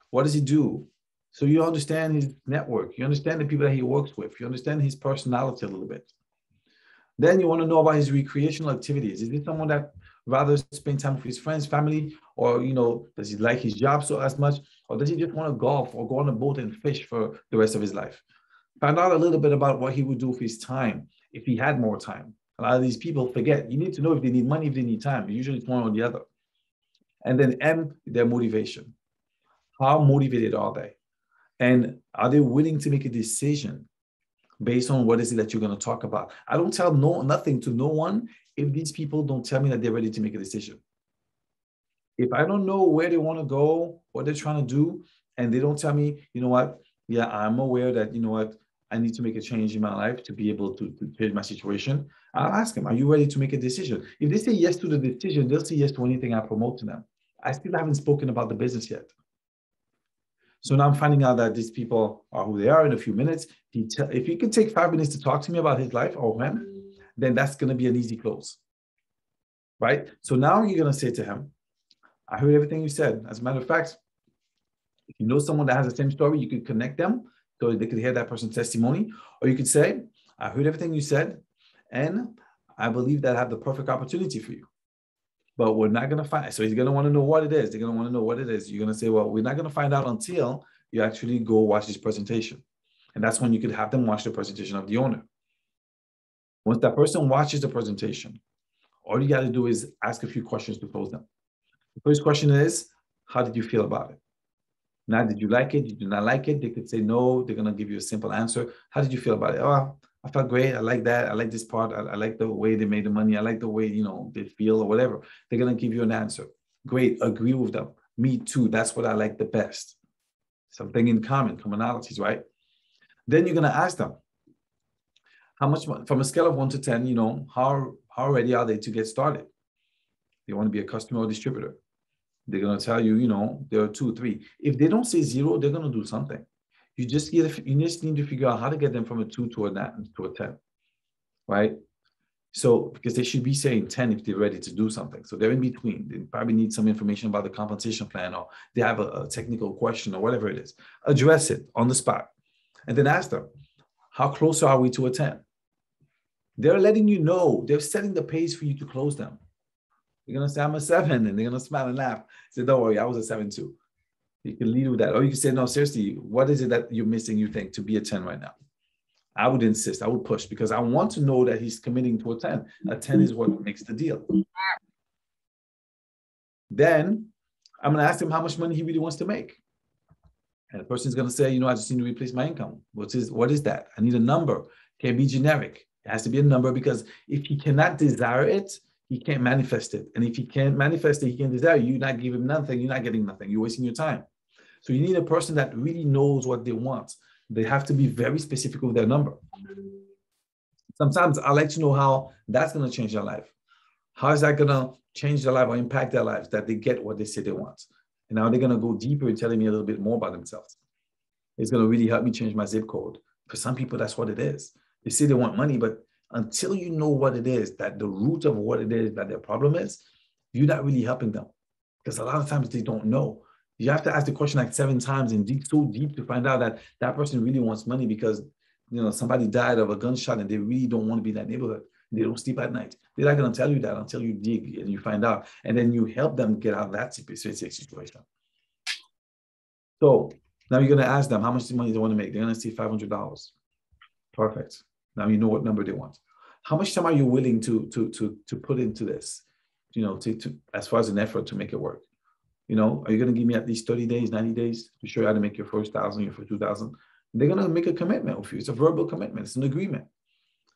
What does he do? So you understand his network. You understand the people that he works with. You understand his personality a little bit. Then you want to know about his recreational activities. Is he someone that rather spend time with his friends, family, or does he like his job so as much, or does he just want to golf or go on a boat and fish for the rest of his life? Find out a little bit about what he would do with his time if he had more time. A lot of these people forget. You need to know if they need money, if they need time. Usually it's one or the other. And then M, their motivation. How motivated are they? And are they willing to make a decision based on what is it that you're going to talk about? I don't tell nothing to no one if these people don't tell me that they're ready to make a decision. If I don't know where they want to go, what they're trying to do, and they don't tell me, you know what, yeah, I'm aware that, you know what, I need to make a change in my life to be able to change my situation, I'll ask them, are you ready to make a decision? If they say yes to the decision, they'll say yes to anything I promote to them. I still haven't spoken about the business yet. So now I'm finding out that these people are who they are in a few minutes. If you can take 5 minutes to talk to me about his life or him, then that's going to be an easy close, right? So now you're going to say to him, I heard everything you said. As a matter of fact, if you know someone that has the same story, you could connect them so they could hear that person's testimony. Or you could say, I heard everything you said, and I believe that I have the perfect opportunity for you. But we're not going to find, so he's going to want to know what it is. They're going to want to know what it is. You're going to say, well, we're not going to find out until you actually go watch this presentation. And that's when you could have them watch the presentation of the owner. Once that person watches the presentation, all you got to do is ask a few questions to pose them. The first question is, how did you feel about it? Now, did you like it? Did you not like it? They could say no. They're going to give you a simple answer. How did you feel about it? Oh, I felt great. I like that. I like this part. I like the way they made the money. I like the way, they feel or whatever. They're going to give you an answer. Great. Agree with them. Me too. That's what I like the best. Something in common, commonalities, right? Then you're going to ask them, how much, from a scale of 1 to 10, how How ready are they to get started? They want to be a customer or distributor. They're going to tell you, you know, there are 2, 3. If they don't say 0, they're going to do something. You just need to figure out how to get them from a 2 to a 10, right? So, because they should be saying 10 if they're ready to do something. So they're in between. They probably need some information about the compensation plan, or they have a technical question or whatever it is. Address it on the spot. And then ask them, how close are we to a 10? They're letting you know, they're setting the pace for you to close them. You're going to say, I'm a 7, and they're going to smile and laugh. Say, don't worry, I was a 7 too. You can lead with that. Or you can say, no, seriously, what is it that you're missing, you think, to be a 10 right now? I would insist, I would push, because I want to know that he's committing to a 10. A 10 is what makes the deal. Then I'm going to ask him how much money he really wants to make. And the person's going to say, you know, I just need to replace my income. What is that? I need a number. It can't be generic. It has to be a number, because if he cannot desire it, he can't manifest it. And if he can't manifest it, he can't desire it. You not give him nothing, you're not getting nothing. You're wasting your time. So you need a person that really knows what they want. They have to be very specific with their number. Sometimes I like to know how that's going to change their life. How is that going to change their life or impact their lives, that they get what they say they want? And now they're going to go deeper in telling me a little bit more about themselves. It's going to really help me change my zip code. For some people, that's what it is. They say they want money, but until you know what it is, that the root of what it is that their problem is, you're not really helping them. Because a lot of times they don't know. You have to ask the question like 7 times and dig so deep to find out that that person really wants money because, you know, somebody died of a gunshot and they really don't want to be in that neighborhood. They don't sleep at night. They're not going to tell you that until you dig and you find out. And then you help them get out of that specific situation. So now you're going to ask them how much money they want to make. They're going to say $500. Perfect. Now you know what number they want. How much time are you willing to put into this? You know, to as far as an effort to make it work. You know, are you going to give me at least 30 days, 90 days to show you how to make your first 1,000, your first 2,000? They're going to make a commitment with you. It's a verbal commitment. It's an agreement.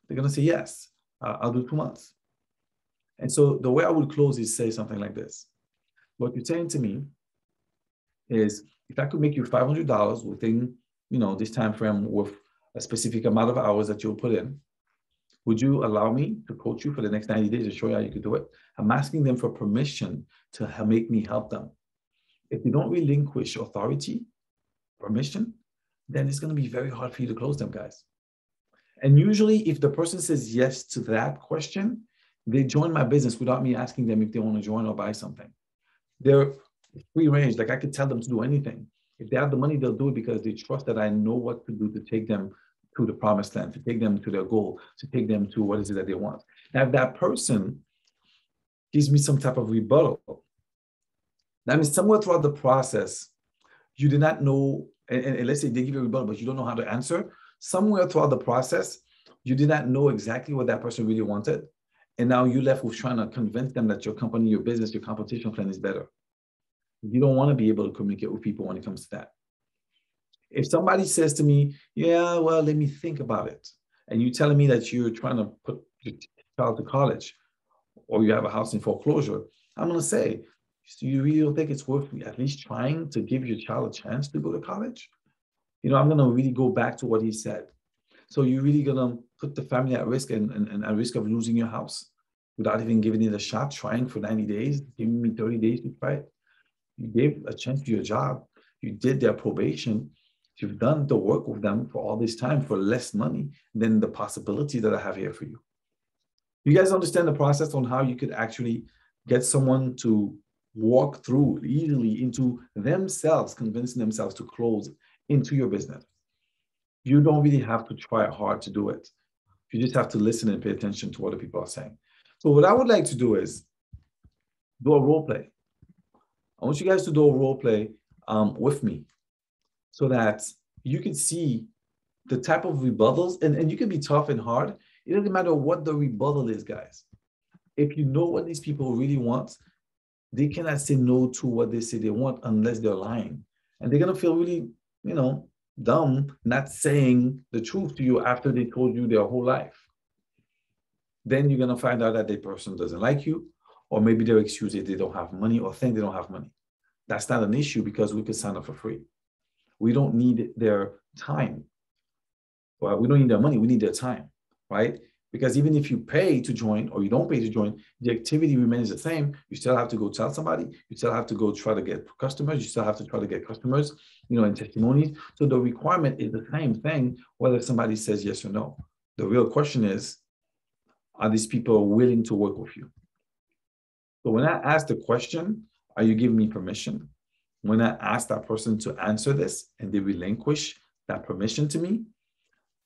They're going to say, yes, I'll do 2 months. And so the way I would close is say something like this. What you're saying to me is, if I could make you $500 within, you know, this time frame with a specific amount of hours that you'll put in, would you allow me to coach you for the next 90 days and show you how you could do it? I'm asking them for permission to make me help them. If you don't relinquish authority, permission, then it's going to be very hard for you to close them, guys. And usually if the person says yes to that question, they join my business without me asking them if they want to join or buy something. They're free range. Like I could tell them to do anything. If they have the money, they'll do it because they trust that I know what to do to take them to the promised land, to take them to their goal, to take them to what is it that they want. Now, if that person gives me some type of rebuttal, that means somewhere throughout the process, you did not know, and let's say they give you a rebuttal, but you don't know how to answer. Somewhere throughout the process, you did not know exactly what that person really wanted. And now you're left with trying to convince them that your company, your business, your competition plan is better. You don't want to be able to communicate with people when it comes to that. If somebody says to me, yeah, well, let me think about it, and you're telling me that you're trying to put your child to college, or you have a house in foreclosure, I'm going to say, so you really don't think it's worth at least trying to give your child a chance to go to college? You know, I'm going to really go back to what he said. So you're really going to put the family at risk and at risk of losing your house without even giving it a shot, trying for 90 days, giving me 30 days to try it. You gave a chance to your job. You did their probation. You've done the work with them for all this time for less money than the possibility that I have here for you. You guys understand the process on how you could actually get someone to walk through easily into themselves, convincing themselves to close into your business. You don't really have to try hard to do it. You just have to listen and pay attention to what the people are saying. So what I would like to do is do a role play. I want you guys to do a role play with me so that you can see the type of rebuttals, and you can be tough and hard. It doesn't matter what the rebuttal is, guys. If you know what these people really want, they cannot say no to what they say they want unless they're lying. And they're going to feel really, you know, dumb not saying the truth to you after they told you their whole life. Then you're going to find out that the person doesn't like you, or maybe their excuse is they don't have money or think they don't have money. That's not an issue because we could sign up for free. We don't need their time. Well, we don't need their money. We need their time, right? Because even if you pay to join or you don't pay to join, the activity remains the same. You still have to go tell somebody. You still have to go try to get customers. You still have to try to get customers, and testimonies. So the requirement is the same thing, whether somebody says yes or no. The real question is, are these people willing to work with you? So when I ask the question, are you giving me permission? When I ask that person to answer this and they relinquish that permission to me,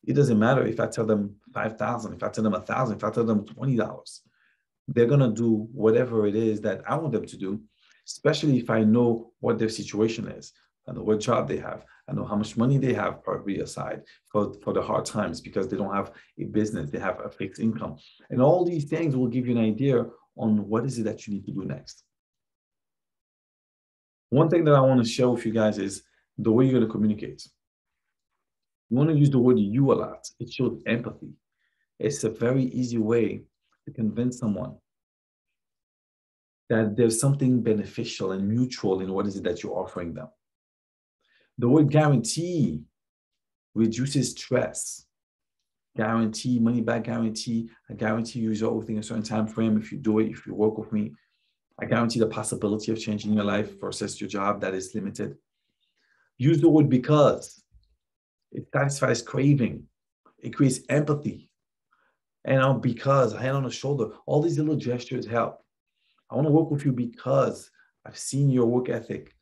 it doesn't matter if I tell them 5,000, if I tell them 1,000, if I tell them $20, they're going to do whatever it is that I want them to do, especially if I know what their situation is. I know what job they have. I know how much money they have probably aside for the hard times because they don't have a business. They have a fixed income. And all these things will give you an idea on what is it that you need to do next. One thing that I want to share with you guys is the way you're going to communicate. You want to use the word you a lot. It shows empathy. It's a very easy way to convince someone that there's something beneficial and mutual in what is it that you're offering them. The word guarantee reduces stress. Guarantee, money back guarantee. I guarantee you result within a certain time frame if you do it, if you work with me. I guarantee the possibility of changing your life versus your job that is limited. Use the word because. It satisfies craving. It creates empathy. And because, hand on the shoulder, all these little gestures help. I want to work with you because I've seen your work ethic.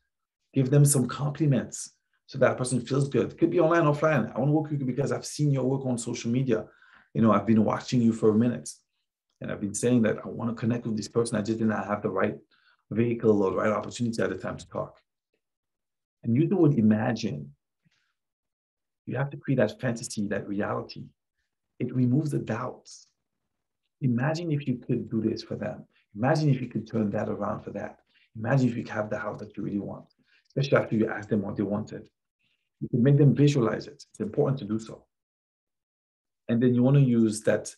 Give them some compliments so that person feels good. It could be online or offline. I want to work with you because I've seen your work on social media. I've been watching you for minutes. And I've been saying that I want to connect with this person. I just did not have the right vehicle or the right opportunity at the time to talk. And use the word imagine. You have to create that fantasy, that reality. It removes the doubts. Imagine if you could do this for them. Imagine if you could turn that around for that. Imagine if you could have the house that you really want, especially after you ask them what they wanted. You can make them visualize it. It's important to do so. And then you want to use that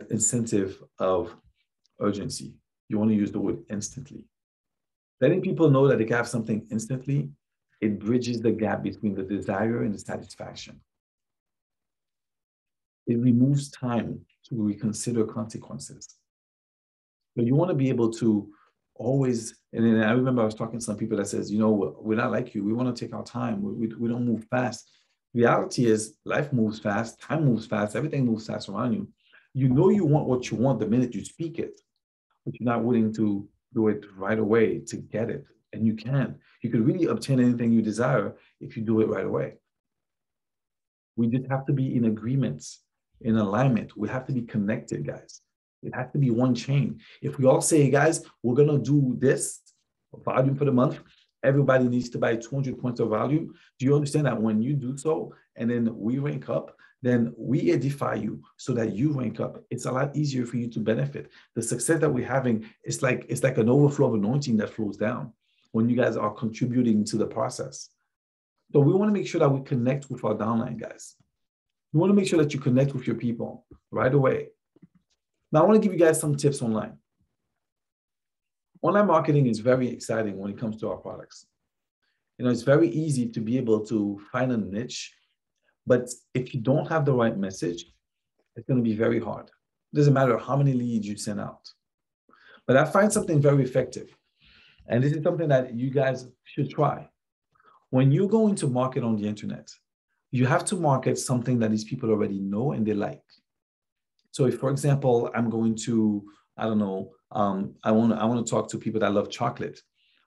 incentive of urgency. You want to use the word instantly. Letting people know that they can have something instantly, it bridges the gap between the desire and the satisfaction. It removes time to reconsider consequences. So you want to be able to always, and then I remember I was talking to some people that says, we're not like you. We want to take our time. We don't move fast. Reality is life moves fast. Time moves fast. Everything moves fast around you. You want what you want the minute you speak it, but you're not willing to do it right away to get it. And you can. You could really obtain anything you desire if you do it right away. We just have to be in agreements, in alignment. We have to be connected, guys. It has to be one chain. If we all say, guys, we're going to do this volume for the month, everybody needs to buy 200 points of value. Do you understand that when you do so, and then we rank up, then we edify you so that you rank up. It's a lot easier for you to benefit. The success that we're having, it's like an overflow of anointing that flows down when you guys are contributing to the process. So we want to make sure that we connect with our downline, guys. We want to make sure that you connect with your people right away. Now, I want to give you guys some tips online. Online marketing is very exciting when it comes to our products. It's very easy to be able to find a niche, but if you don't have the right message, it's going to be very hard. It doesn't matter how many leads you send out. But I find something very effective. And this is something that you guys should try. When you go into market on the internet, you have to market something that these people already know and they like. So if, for example, I'm going to, I want to talk to people that love chocolate,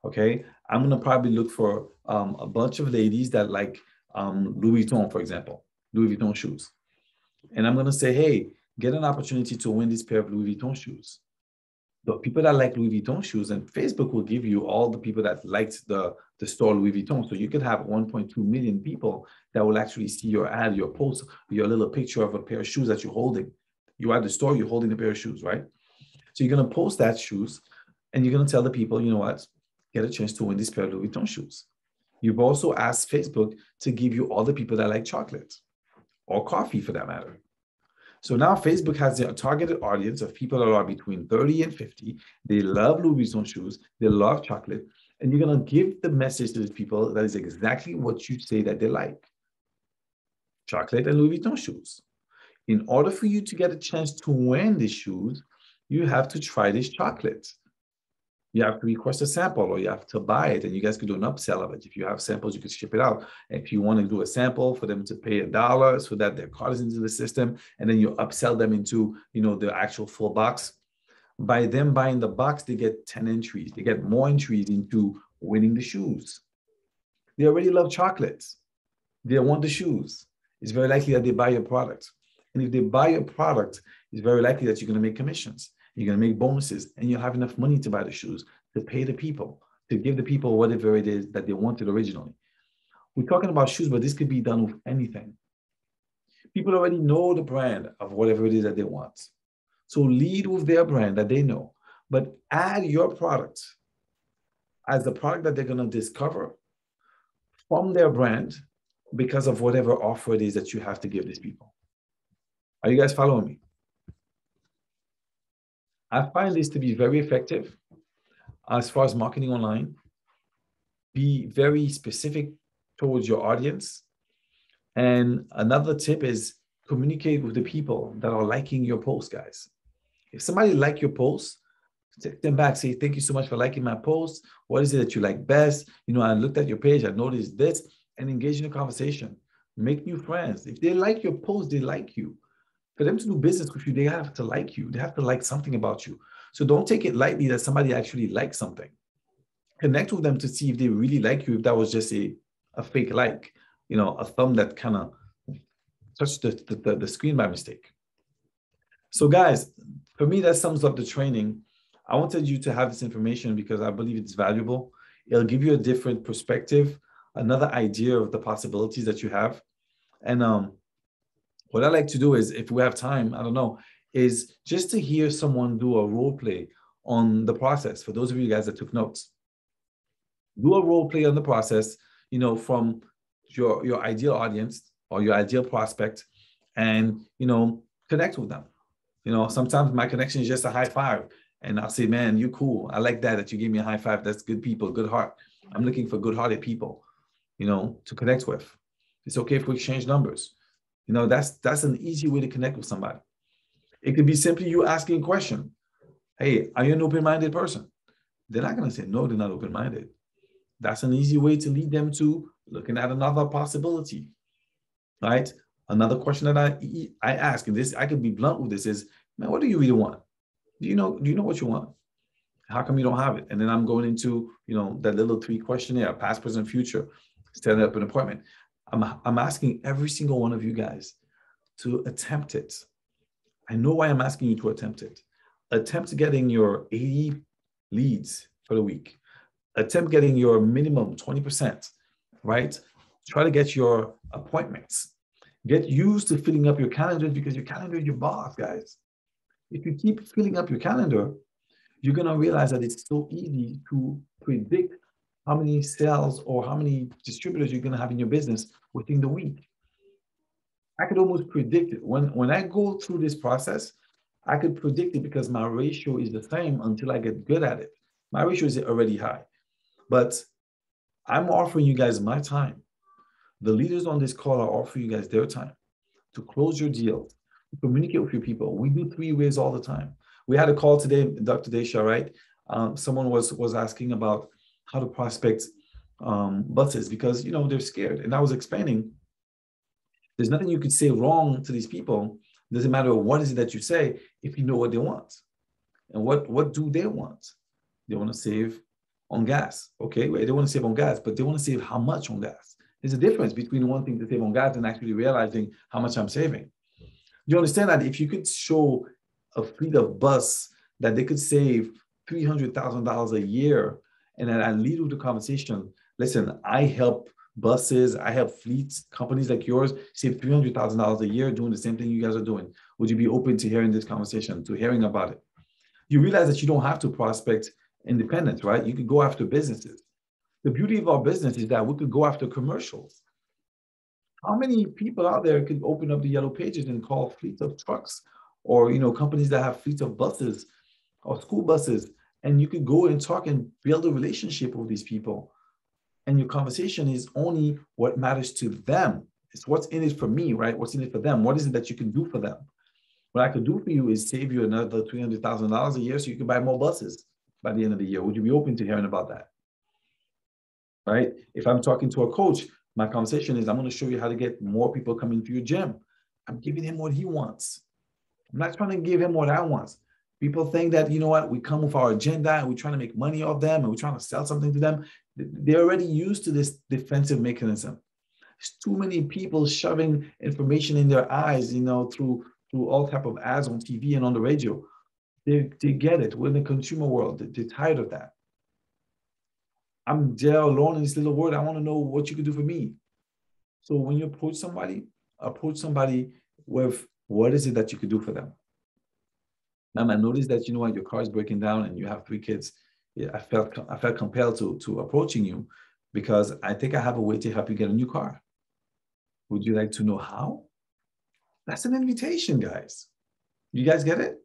okay? I'm going to probably look for a bunch of ladies that like Louis Vuitton, for example, Louis Vuitton shoes. And I'm going to say, hey, get an opportunity to win this pair of Louis Vuitton shoes. The people that like Louis Vuitton shoes, and Facebook will give you all the people that liked the store Louis Vuitton. So you could have 1.2 million people that will actually see your ad, your post, your little picture of a pair of shoes that you're holding. You are at the store, you're holding a pair of shoes, right? So you're going to post that shoes and you're going to tell the people, you know what, get a chance to win this pair of Louis Vuitton shoes. You've also asked Facebook to give you all the people that like chocolate or coffee for that matter. So now Facebook has a targeted audience of people that are between 30 and 50. They love Louis Vuitton shoes. They love chocolate. And you're going to give the message to these people that is exactly what you say that they like. Chocolate and Louis Vuitton shoes. In order for you to get a chance to win these shoes, you have to try this chocolate. You have to request a sample, or you have to buy it, and you guys can do an upsell of it. If you have samples, you can ship it out. If you want to do a sample for them to pay $1 so that their card is into the system, and then you upsell them into, the actual full box. By them buying the box, they get 10 entries. They get more entries into winning the shoes. They already love chocolates. They want the shoes. It's very likely that they buy your product. And if they buy your product, it's very likely that you're going to make commissions. You're going to make bonuses, and you'll have enough money to buy the shoes, to pay the people, to give the people whatever it is that they wanted originally. We're talking about shoes, but this could be done with anything. People already know the brand of whatever it is that they want. So lead with their brand that they know, but add your product as the product that they're going to discover from their brand because of whatever offer it is that you have to give these people. Are you guys following me? I find this to be very effective as far as marketing online. Be very specific towards your audience. And another tip is communicate with the people that are liking your post, guys. If somebody likes your post, take them back, say, thank you so much for liking my post. What is it that you like best? I looked at your page, I noticed this, and engage in a conversation. Make new friends. If they like your post, they like you. For them to do business with you, they have to like you. They have to like something about you. So don't take it lightly that somebody actually likes something. Connect with them to see if they really like you, if that was just a fake like, a thumb that kind of touched the screen by mistake. So guys, for me, that sums up the training. I wanted you to have this information because I believe it's valuable. It'll give you a different perspective, another idea of the possibilities that you have. And what I like to do is, if we have time, I don't know, is just to hear someone do a role play on the process. For those of you guys that took notes, do a role play on the process, from your ideal audience or your ideal prospect, and, connect with them. Sometimes my connection is just a high five, and I'll say, man, you're cool. I like that you gave me a high five. That's good people, good heart. I'm looking for good-hearted people, to connect with. It's okay if we exchange numbers. That's an easy way to connect with somebody. It could be simply you asking a question. Hey, are you an open-minded person? They're not going to say, no, they're not open-minded. That's an easy way to lead them to looking at another possibility, right? Another question that I ask, and this, I can be blunt with this, is, man, what do you really want? Do you know what you want? How come you don't have it? And then I'm going into, that little 3 questionnaire, past, present, future, setting up an appointment. I'm asking every single one of you guys to attempt it. I know why I'm asking you to attempt it. Attempt getting your 80 leads for the week. Attempt getting your minimum 20%, right? Try to get your appointments. Get used to filling up your calendars, because your calendar is your boss, guys. If you keep filling up your calendar, you're going to realize that it's so easy to predict how many sales or how many distributors you're going to have in your business within the week. I could almost predict it. When I go through this process, I could predict it because my ratio is the same until I get good at it. My ratio is already high, but I'm offering you guys my time. The leaders on this call are offering you guys their time to close your deal, to communicate with your people. We do 3 ways all the time. We had a call today, Dr. Dashia, right? Someone was asking about how to prospect buses because, they're scared. And I was explaining, there's nothing you could say wrong to these people. It doesn't matter what is it that you say if you know what they want. And what do they want? They want to save on gas. Okay, they want to save on gas, but they want to save how much on gas? There's a difference between wanting to save on gas and actually realizing how much I'm saving. You understand that if you could show a fleet of bus that they could save $300,000 a year, and then I lead with the conversation, listen, I help buses, I help fleets, companies like yours save $300,000 a year doing the same thing you guys are doing. Would you be open to hearing this conversation, to hearing about it? You realize that you don't have to prospect independents, right? You could go after businesses. The beauty of our business is that we could go after commercials. How many people out there could open up the yellow pages and call fleets of trucks or, companies that have fleets of buses or school buses, and you could go and talk and build a relationship with these people. And your conversation is only what matters to them. It's what's in it for me, right? What's in it for them? What is it that you can do for them? What I could do for you is save you another $300,000 a year so you can buy more buses by the end of the year. Would you be open to hearing about that? Right? If I'm talking to a coach, my conversation is I'm going to show you how to get more people coming to your gym. I'm giving him what he wants. I'm not trying to give him what I want. People think that, you know what, we come with our agenda and we're trying to make money off them and we're trying to sell something to them. They're already used to this defensive mechanism. There's too many people shoving information in their eyes, you know, through all type of ads on TV and on the radio. They get it. We're in the consumer world. They're tired of that. I'm there alone in this little world. I want to know what you can do for me. So when you approach somebody with what is it that you could do for them? Now, I noticed that, you know what, your car is breaking down and you have 3 kids. Yeah, I felt compelled to approaching you because I think I have a way to help you get a new car. Would you like to know how? That's an invitation, guys. You guys get it?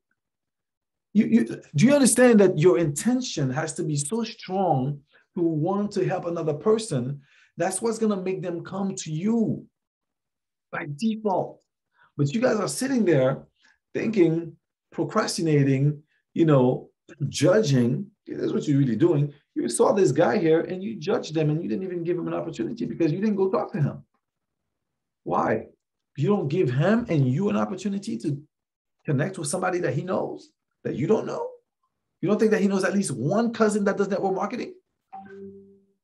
Do you understand that your intention has to be so strong to want to help another person? That's what's going to make them come to you by default. But you guys are sitting there thinking, procrastinating, you know, judging. That's what you're really doing. You saw this guy here and you judged them and you didn't even give him an opportunity because you didn't go talk to him. Why? You don't give him and you an opportunity to connect with somebody that he knows that you don't know? You don't think that he knows at least one cousin that does network marketing?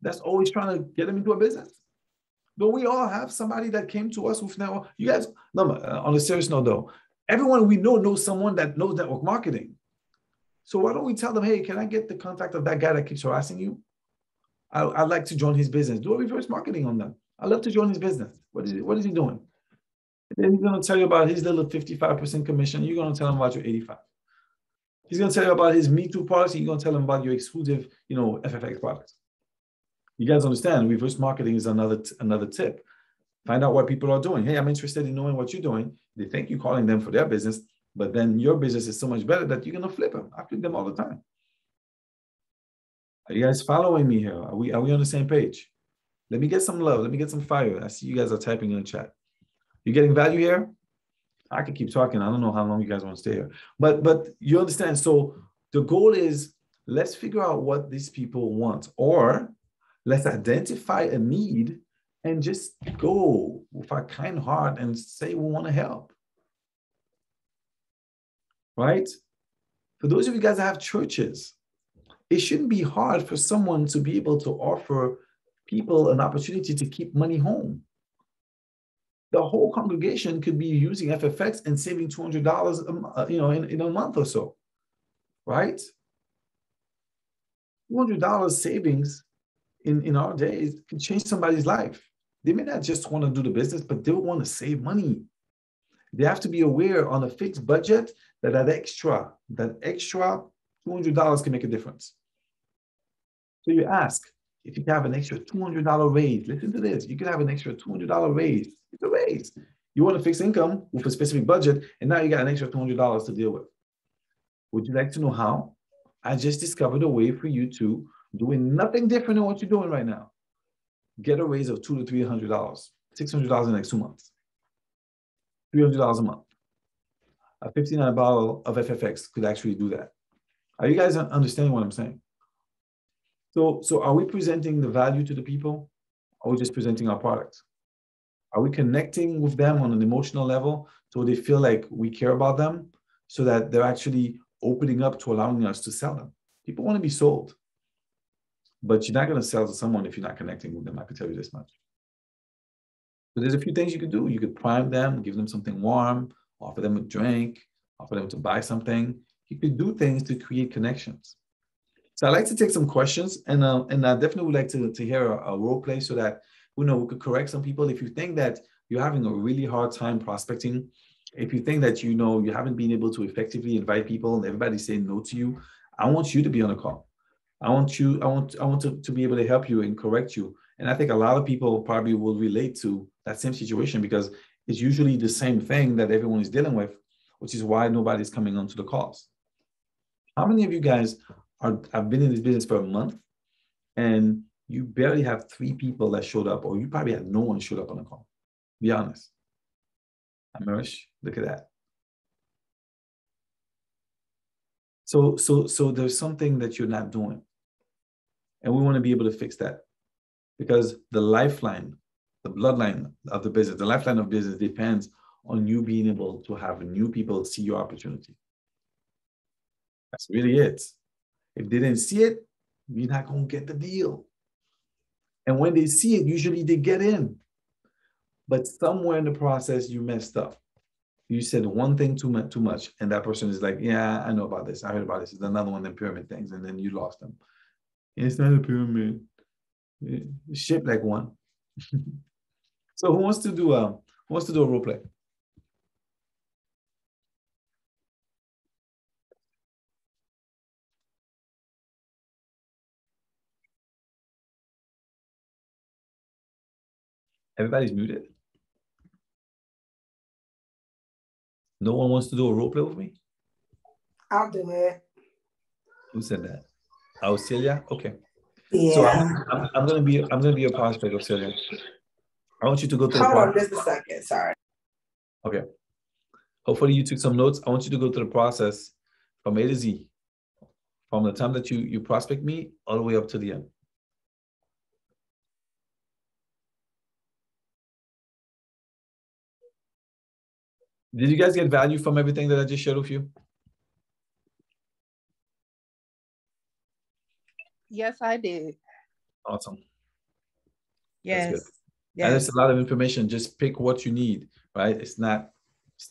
That's always trying to get him into a business. Don't we all have somebody that came to us with network? You guys, no, on a serious note though, everyone we know knows someone that knows network marketing. So why don't we tell them, hey, can I get the contact of that guy that keeps harassing you? I'd like to join his business. Do a reverse marketing on them. I'd love to join his business. What is he doing? And then he's going to tell you about his little 55% commission. You're going to tell him about your 85. He's going to tell you about his Me Too products. And you're going to tell him about your exclusive, you know, FFX products. You guys understand, reverse marketing is another tip. Find out what people are doing. Hey, I'm interested in knowing what you're doing. They think you're calling them for their business, but then your business is so much better that you're going to flip them. I flip them all the time. Are you guys following me here? Are we on the same page? Let me get some love. Let me get some fire. I see you guys are typing in the chat. You getting value here? I could keep talking. I don't know how long you guys want to stay here. But you understand. So the goal is let's figure out what these people want, or let's identify a need and just go with our kind heart and say we want to help. Right? For those of you guys that have churches, it shouldn't be hard for someone to be able to offer people an opportunity to keep money home. The whole congregation could be using FFX and saving $200, you know, in a month or so, right? $200 savings in our days can change somebody's life. They may not just want to do the business, but they want to save money. They have to be aware on a fixed budget that extra $200 can make a difference. So you ask, if you can have an extra $200 raise, listen to this, you could have an extra $200 raise. It's a raise. You want a fixed income with a specific budget, and now you got an extra $200 to deal with. Would you like to know how? I just discovered a way for you to, doing nothing different than what you're doing right now, get a raise of $200 to $300, $600 in the next 2 months, $300 a month. A $59 bottle of FFX could actually do that. Are you guys understanding what I'm saying? So are we presenting the value to the people? Or are we just presenting our product? Are we connecting with them on an emotional level so they feel like we care about them, so that they're actually opening up to allowing us to sell them? People want to be sold, but you're not going to sell to someone if you're not connecting with them. I can tell you this much. So there's a few things you could do. You could prime them, give them something warm, offer them a drink, offer them to buy something. You could do things to create connections. So I'd like to take some questions, and I definitely would like to hear a role play so that we could correct some people. If you think that you're having a really hard time prospecting, if you think that you haven't been able to effectively invite people and everybody's saying no to you, I want you to be on a call. I want to be able to help you and correct you. And I think a lot of people probably will relate to that same situation because it's usually the same thing that everyone is dealing with, which is why nobody's coming onto the calls. How many of you guys have been in this business for a month and you barely have 3 people that showed up, or you probably had no one showed up on the call? Be honest. Amirish, look at that. So there's something that you're not doing. And we want to be able to fix that. Because the lifeline, the bloodline of the business, the lifeline of business depends on you being able to have new people see your opportunity. That's really it. If they didn't see it, you're not going to get the deal. And when they see it, usually they get in. But somewhere in the process, you messed up. You said one thing too much, and that person is like, yeah, I know about this. I heard about this. It's another one of them pyramid things, and then you lost them. It's not a pyramid. It's shaped like one. So who wants to do a role play? Everybody's muted. No one wants to do a role play with me? I'll do it. Who said that? Celia? Okay. Yeah. So I'm gonna be a prospect of Celia. I want you to go through the Hold on process. just a second. Sorry. Okay. Hopefully you took some notes. I want you to go through the process from A to Z, from the time that you prospect me all the way up to the end. Did you guys get value from everything that I just shared with you? Yes, I did. Awesome. Yes. That's good. Yes. And it's a lot of information. Just pick what you need, right? It's not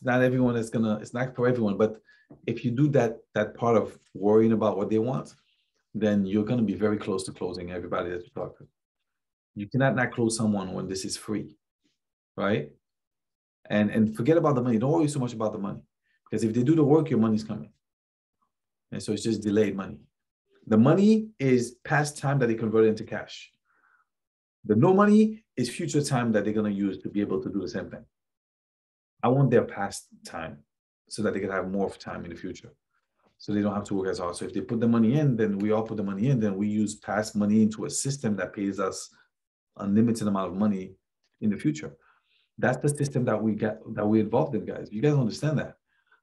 everyone that's it's not for everyone, but if you do that part of worrying about what they want, then you're gonna be very close to closing everybody that you talk to. You cannot not close someone when this is free, right? And forget about the money. Don't worry so much about the money, because if they do the work, your money's coming. And so it's just delayed money. The money is past time that they convert into cash. The no money is future time that they're going to use to be able to do the same thing. I want their past time so that they can have more time in the future, so they don't have to work as hard. So if they put the money in, then we all put the money in, then we use past money into a system that pays us a unlimited amount of money in the future. That's the system that we're involved in, guys. You guys understand that?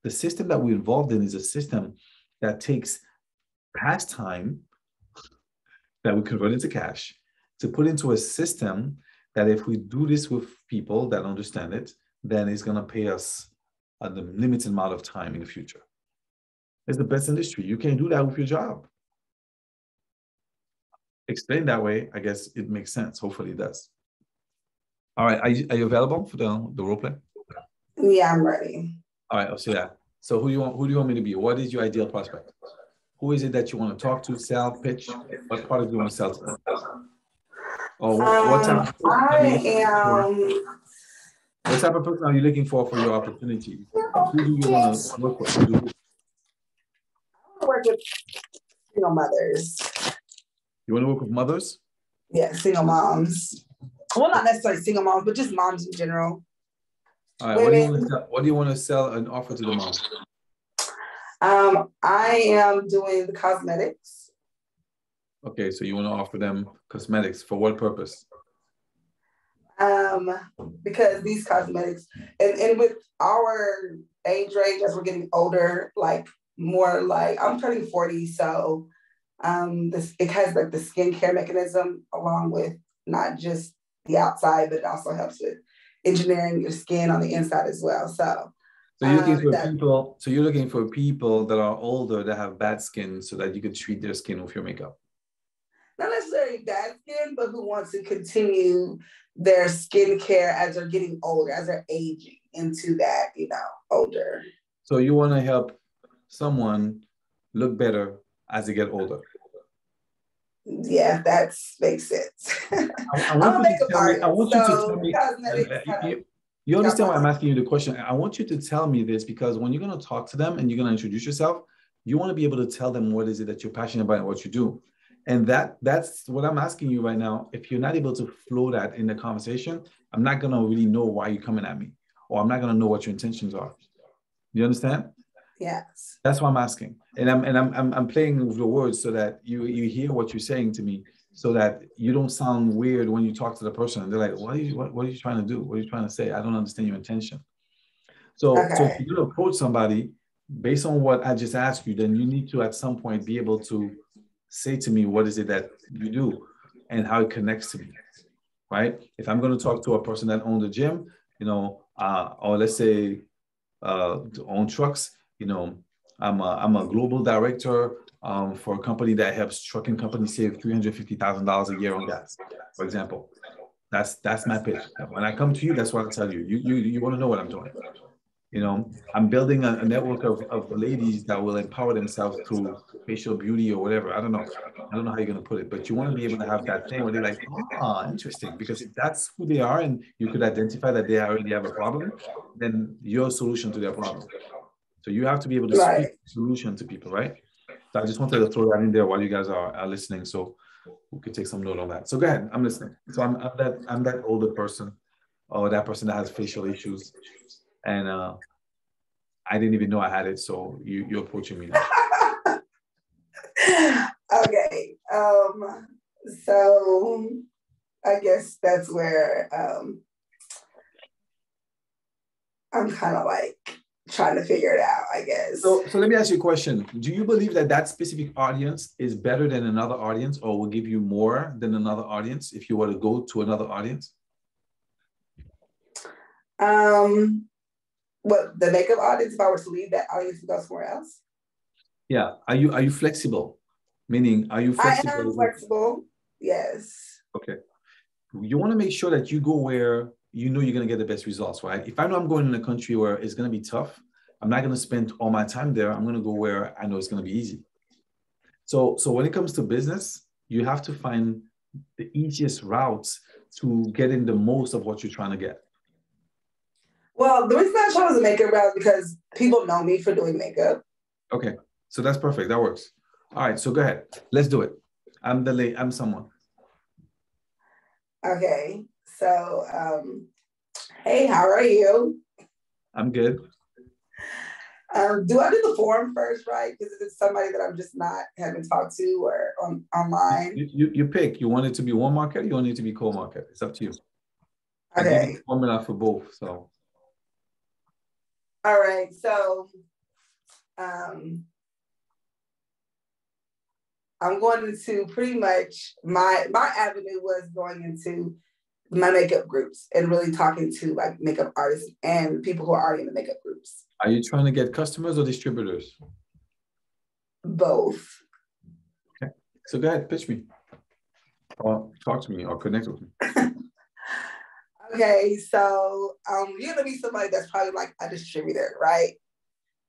The system that we're involved in is a system that takes past time that we convert into cash to put into a system that if we do this with people that understand it, then it's going to pay us a limited amount of time in the future. It's the best industry. You can't do that with your job. Explained that way, I guess it makes sense. Hopefully it does. All right, are you available for the role play? Yeah, I'm ready. All right, I'll see that. So who do you want me to be? What is your ideal prospect? Who is it that you want to talk to, sell, pitch? What product do you want to sell to them? Or what type of what type of person are you looking for your opportunity? Who do you want to work with? I want to work with single mothers. You want to work with mothers? Yeah, single moms. Well, not necessarily single moms, but just moms in general. All right, what do you want to sell and offer to the moms? I am doing the cosmetics. Okay, so you want to offer them cosmetics for what purpose? Because these cosmetics, and with our age range as we're getting older, like more like I'm turning 40, so it has like the skincare mechanism along with not just the outside, but it also helps with engineering your skin on the inside as well. So you're looking for people that are older that have bad skin so that you could treat their skin with your makeup. Not necessarily bad skin, but who wants to continue their skincare as they're getting older, as they're aging into that, older. So you want to help someone look better as they get older. Yeah, that makes sense. I want you to tell me. You understand why I'm asking you the question? I want you to tell me this because when you're going to talk to them and you're going to introduce yourself, you want to be able to tell them what is it that you're passionate about and what you do. And that's what I'm asking you right now. If you're not able to flow that in the conversation, I'm not going to really know why you're coming at me, or I'm not going to know what your intentions are. You understand? Yes. That's why I'm asking. And I'm playing with the words so that you hear what you're saying to me so that you don't sound weird when you talk to the person and they're like, what are you trying to do? What are you trying to say? I don't understand your intention. So if you're going to approach somebody based on what I just asked you, then you need to at some point be able to say to me, what is it that you do and how it connects to me, right? If I'm going to talk to a person that owns a gym, you know, or let's say own trucks, you know, I'm a global director for a company that helps trucking companies save $350,000 a year on gas, for example. That's my pitch. When I come to you, that's what I tell you. You want to know what I'm doing. You know, I'm building a network of ladies that will empower themselves through facial beauty or whatever. I don't know how you're going to put it, but you want to be able to have that thing where they're like, oh, interesting. Because if that's who they are and you could identify that they already have a problem, then you're a solution to their problem. So you have to be able to speak solution to people, right? So I just wanted to throw that in there while you guys are listening, so we could take some note on that. So go ahead, I'm listening. So I'm that older person, or that person that has facial issues, and I didn't even know I had it. So you're approaching me now. Okay. So I guess that's where I'm kind of like trying to figure it out, I guess. So let me ask you a question. Do you believe that specific audience is better than another audience, or will give you more than another audience if you were to go to another audience? What, the makeup audience, if I were to leave that audience and go somewhere else? Yeah. Are you flexible? Meaning, are you flexible? I am flexible, yes. Okay. You want to make sure that you go where you know you're going to get the best results, right? If I know I'm going in a country where it's going to be tough, I'm not going to spend all my time there. I'm going to go where I know it's going to be easy. So when it comes to business, you have to find the easiest routes to getting the most of what you're trying to get. Well, the reason I chose the makeup route is because people know me for doing makeup. Okay, so that's perfect. That works. All right, so go ahead. Let's do it. I'm someone. Okay, so hey, how are you? I'm good. Do I do the form first, right? Because it's somebody that I'm just not having talked to or online. You pick. You want it to be warm market, you want it to be cold market. It's up to you. Okay. I give you the formula for both. So. All right. So I'm going into pretty much my avenue was going into my makeup groups and really talking to like makeup artists and people who are already in the makeup groups. Are you trying to get customers or distributors? Both. Okay. So go ahead, pitch me. Or talk to me or connect with me. Okay, so you're gonna be somebody that's probably like a distributor, right?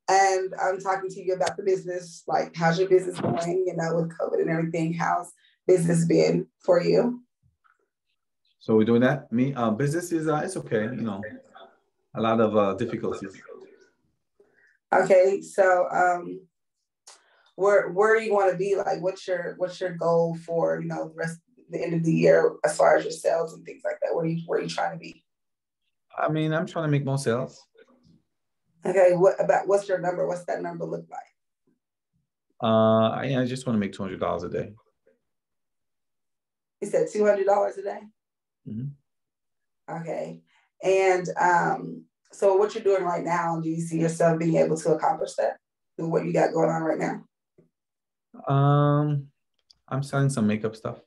And I'm talking to you about the business, like how's your business going, you know, with COVID and everything, how's business been for you? So we're doing that. Business is it's okay, you know, a lot of difficulties. Okay, so where do you want to be? Like, what's your goal for, you know, the end of the year as far as your sales and things like that? Where are you trying to be? I mean, I'm trying to make more sales. Okay, what's your number? What's that number look like? I just want to make $200 a day. You said $200 a day? Mm-hmm. Okay. And so what you're doing right now, do you see yourself being able to accomplish that with what you got going on right now? I'm selling some makeup stuff.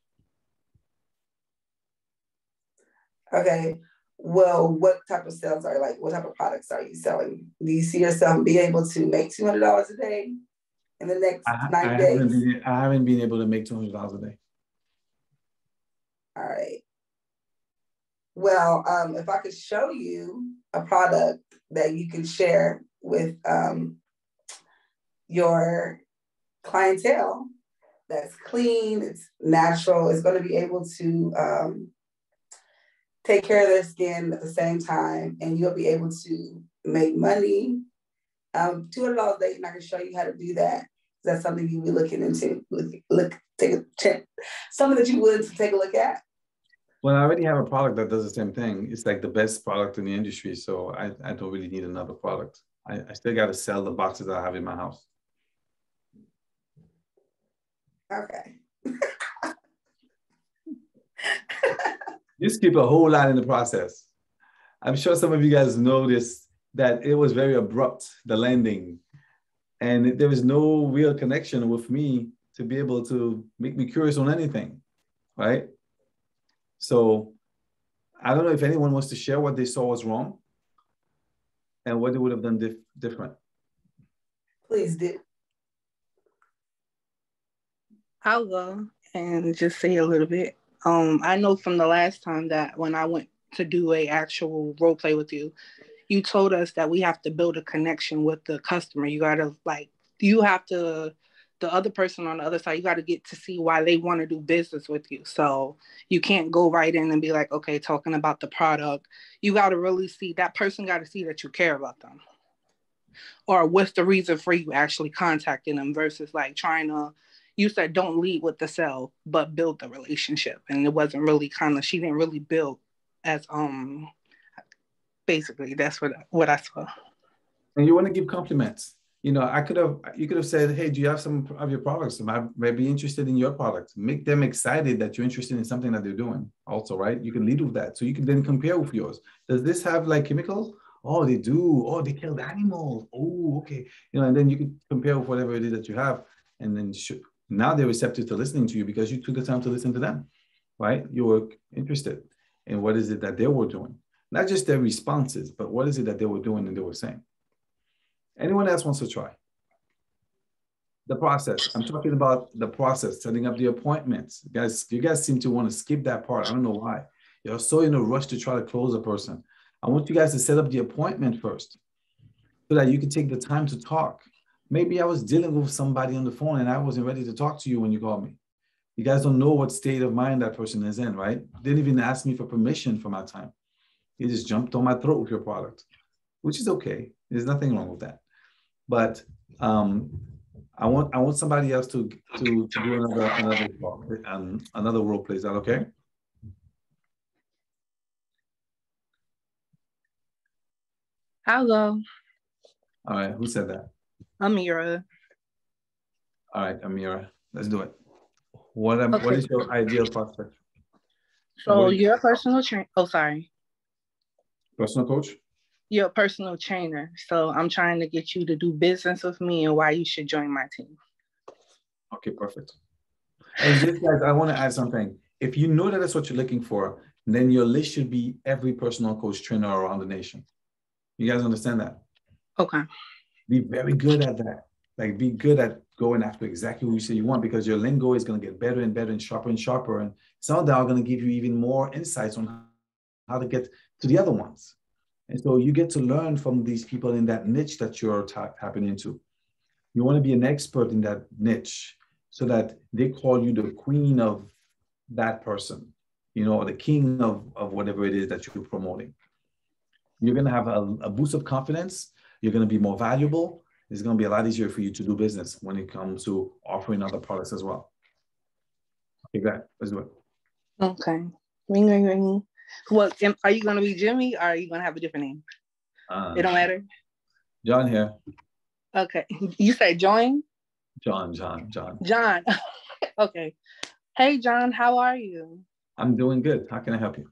Okay. Well, what type of sales are like? What type of products are you selling? Do you see yourself being able to make $200 a day in the next 9 days? I haven't been able to make $200 a day. All right. Well, if I could show you a product that you can share with your clientele that's clean, it's natural, it's going to be able to take care of their skin at the same time, and you'll be able to make money. $200 a day, and I can show you how to do that. That's something you'll be looking into. Something that you're willing to take a look at. Well, I already have a product that does the same thing. It's like the best product in the industry, so I don't really need another product. I still got to sell the boxes I have in my house. Okay. You skip a whole lot in the process. I'm sure some of you guys noticed that it was very abrupt, the landing. And there was no real connection with me to be able to make me curious on anything, right? So I don't know if anyone wants to share what they saw was wrong and what they would have done different. Please do. I'll go and just say a little bit. I know from the last time that when I went to do a actual role play with you, you told us that we have to build a connection with the customer. You gotta the other person on the other side, you gotta get to see why they want to do business with you. So you can't go right in and be like, okay, talking about the product. You gotta really see, that person gotta see that you care about them. Or what's the reason for you actually contacting them versus like trying to, you said don't lead with the sell, but build the relationship. And it wasn't really she didn't really build as, basically that's what I saw. And you want to give compliments. You know, you could have said, hey, do you have some of your products? I might be interested in your product. Make them excited that you're interested in something that they're doing also, right? You can lead with that. So you can then compare with yours. Does this have like chemicals? Oh, they do. Oh, they killed animals. Oh, okay. You know, and then you can compare with whatever it is that you have. And then now they're receptive to listening to you because you took the time to listen to them, right? You were interested in what is it that they were doing. Not just their responses, but what is it that they were doing and they were saying. Anyone else wants to try? The process. I'm talking about the process, setting up the appointments. You guys seem to want to skip that part. I don't know why. You're so in a rush to try to close a person. I want you guys to set up the appointment first so that you can take the time to talk. Maybe I was dealing with somebody on the phone and I wasn't ready to talk to you when you called me. You guys don't know what state of mind that person is in, right? Didn't even ask me for permission for my time. You just jumped on my throat with your product, which is okay. There's nothing wrong with that. But I want somebody else to do another role play. Is that okay? I'll go. All right. Who said that? Amira. All right, Amira. Let's do it. What is your ideal prospect? So you're a personal trainer. Oh, sorry. Personal coach? You're a personal trainer. So I'm trying to get you to do business with me and why you should join my team. Okay, perfect. And just guys, I want to add something. If you know that that's what you're looking for, then your list should be every personal coach trainer around the nation. You guys understand that? Okay. Be very good at that. Like be good at going after exactly what you say you want because your lingo is going to get better and better and sharper. And some of that are going to give you even more insights on how to get to the other ones. And so you get to learn from these people in that niche that you're tapping into. You want to be an expert in that niche so that they call you the queen of that person, you know, or the king of whatever it is that you're promoting. You're going to have a boost of confidence. You're going to be more valuable. It's going to be a lot easier for you to do business when it comes to offering other products as well. Okay, great. Let's do it. Okay. Ring, ring, ring. Well, are you going to be Jimmy or are you going to have a different name? It don't matter? John here. Okay. You said join? John. John. Okay. Hey, John, how are you? I'm doing good. How can I help you?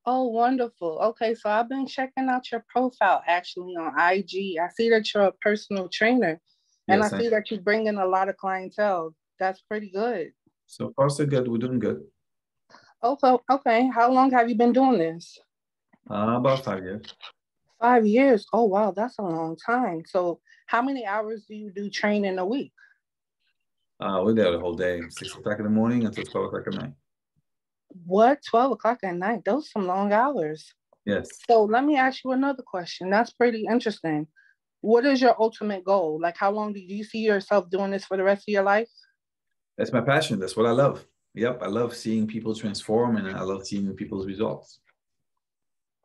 Oh, wonderful. Okay, so I've been checking out your profile actually on IG. I see that you're a personal trainer and yes, I see that you bring in a lot of clientele. That's pretty good. So far, so good. We're doing good. Okay. How long have you been doing this? About 5 years. 5 years? Oh, wow. That's a long time. So how many hours do you do training a week? We're there the whole day, 6 o'clock in the morning until 12 o'clock at night. What? 12 o'clock at night? Those are some long hours. Yes. So let me ask you another question. That's pretty interesting. What is your ultimate goal? Like, how long do you see yourself doing this for the rest of your life? That's my passion. That's what I love. Yep. I love seeing people transform and I love seeing people's results.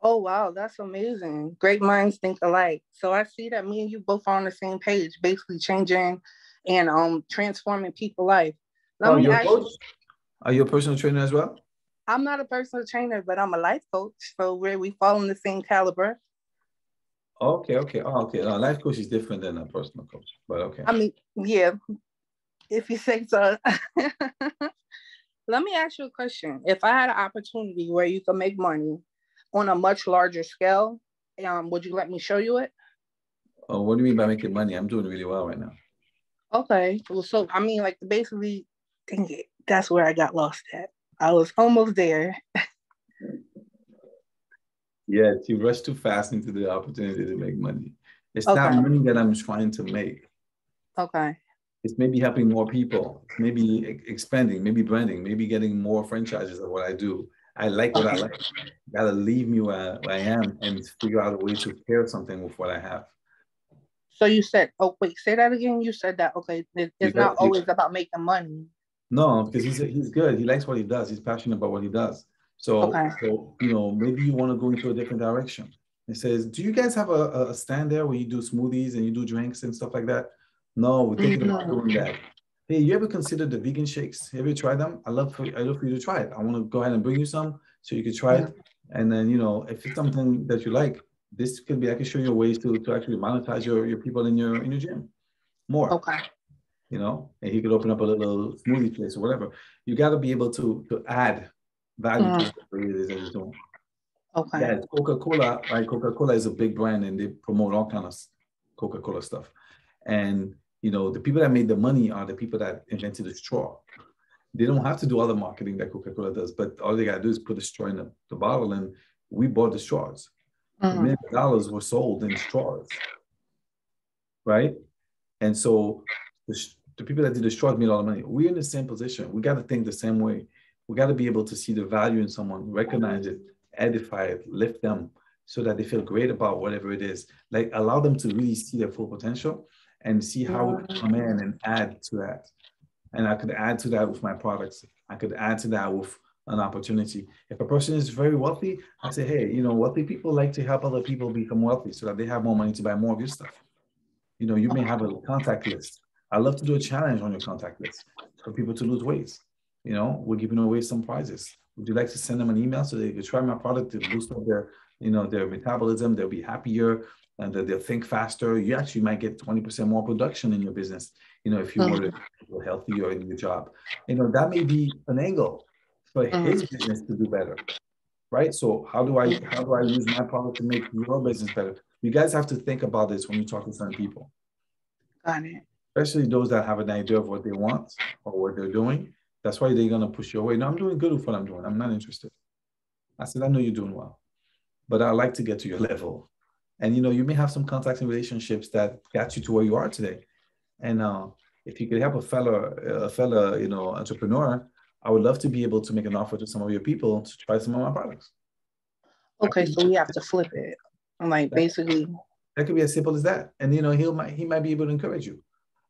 Oh, wow. That's amazing. Great minds think alike. So I see that me and you both are on the same page, basically changing and transforming people's life. Let me ask you. Are you a personal trainer as well? I'm not a personal trainer, but I'm a life coach. So we fall in the same caliber. Okay. Oh, okay. A life coach is different than a personal coach, but okay. I mean, yeah, if you say so. Let me ask you a question. If I had an opportunity where you could make money on a much larger scale, would you let me show you it? Oh, what do you mean by making money? I'm doing really well right now. Okay. Well, so I mean, like basically, dang it, that's where I got lost at. I was almost there. Yeah, you rush too fast into the opportunity to make money. It's Okay. not money that I'm trying to make. Okay. It's maybe helping more people, maybe expanding, maybe branding, maybe getting more franchises of what I do. I like what I like. You gotta leave me where I am and figure out a way to pair something with what I have. So you said, oh wait, say that again. You said that, okay, it's not always about making money. No, because he's good. He likes what he does. He's passionate about what he does. So, Okay. so you know, maybe you want to go into a different direction. It says, do you guys have a stand there where you do smoothies and you do drinks and stuff like that? No, we're thinking about doing that. Hey, you ever consider the vegan shakes? Have you tried them? I'd love for you to try it. I want to go ahead and bring you some so you can try it. And then, you know, if it's something that you like, this could be, I can show you ways to actually monetize your people in your gym more. Okay. You know, and he could open up a little smoothie place or whatever. You got to be able to add value to what it is that he's doing. Okay. Yeah, Coca-Cola, right? Coca-Cola is a big brand and they promote all kinds of Coca-Cola stuff. And, you know, the people that made the money are the people that invented the straw. They don't have to do all the marketing that Coca-Cola does, but all they got to do is put the straw in the bottle, and we bought the straws. Millions of dollars were sold in straws, right? And so the people that did the straws made all the money. We're in the same position. We got to think the same way. We got to be able to see the value in someone, recognize it, edify it, lift them so that they feel great about whatever it is. Like allow them to really see their full potential and see how we can come in and add to that. And I could add to that with my products. I could add to that with an opportunity. If a person is very wealthy, I say, hey, you know, wealthy people like to help other people become wealthy so that they have more money to buy more of your stuff. You know, you may have a contact list. I love to do a challenge on your contact list for people to lose weight. You know, we're giving away some prizes. Would you like to send them an email so they could try my product to boost up their, you know, their metabolism? They'll be happier and they'll think faster. You actually might get 20% more production in your business. You know, if you were healthier in your job, you know, that may be an angle for his business to do better, right? So how do I use my product to make your business better? You guys have to think about this when you talk to certain people. Got it. Especially those that have an idea of what they want or what they're doing. That's why they're going to push you away. No, I'm doing good with what I'm doing. I'm not interested. I said, I know you're doing well, but I'd like to get to your level. And, you know, you may have some contacts and relationships that got you to where you are today. And if you could help a fella, you know, entrepreneur, I would love to be able to make an offer to some of your people to try some of my products. Okay, so we have to flip it. I'm like, basically. That could be as simple as that. And, you know, he might be able to encourage you.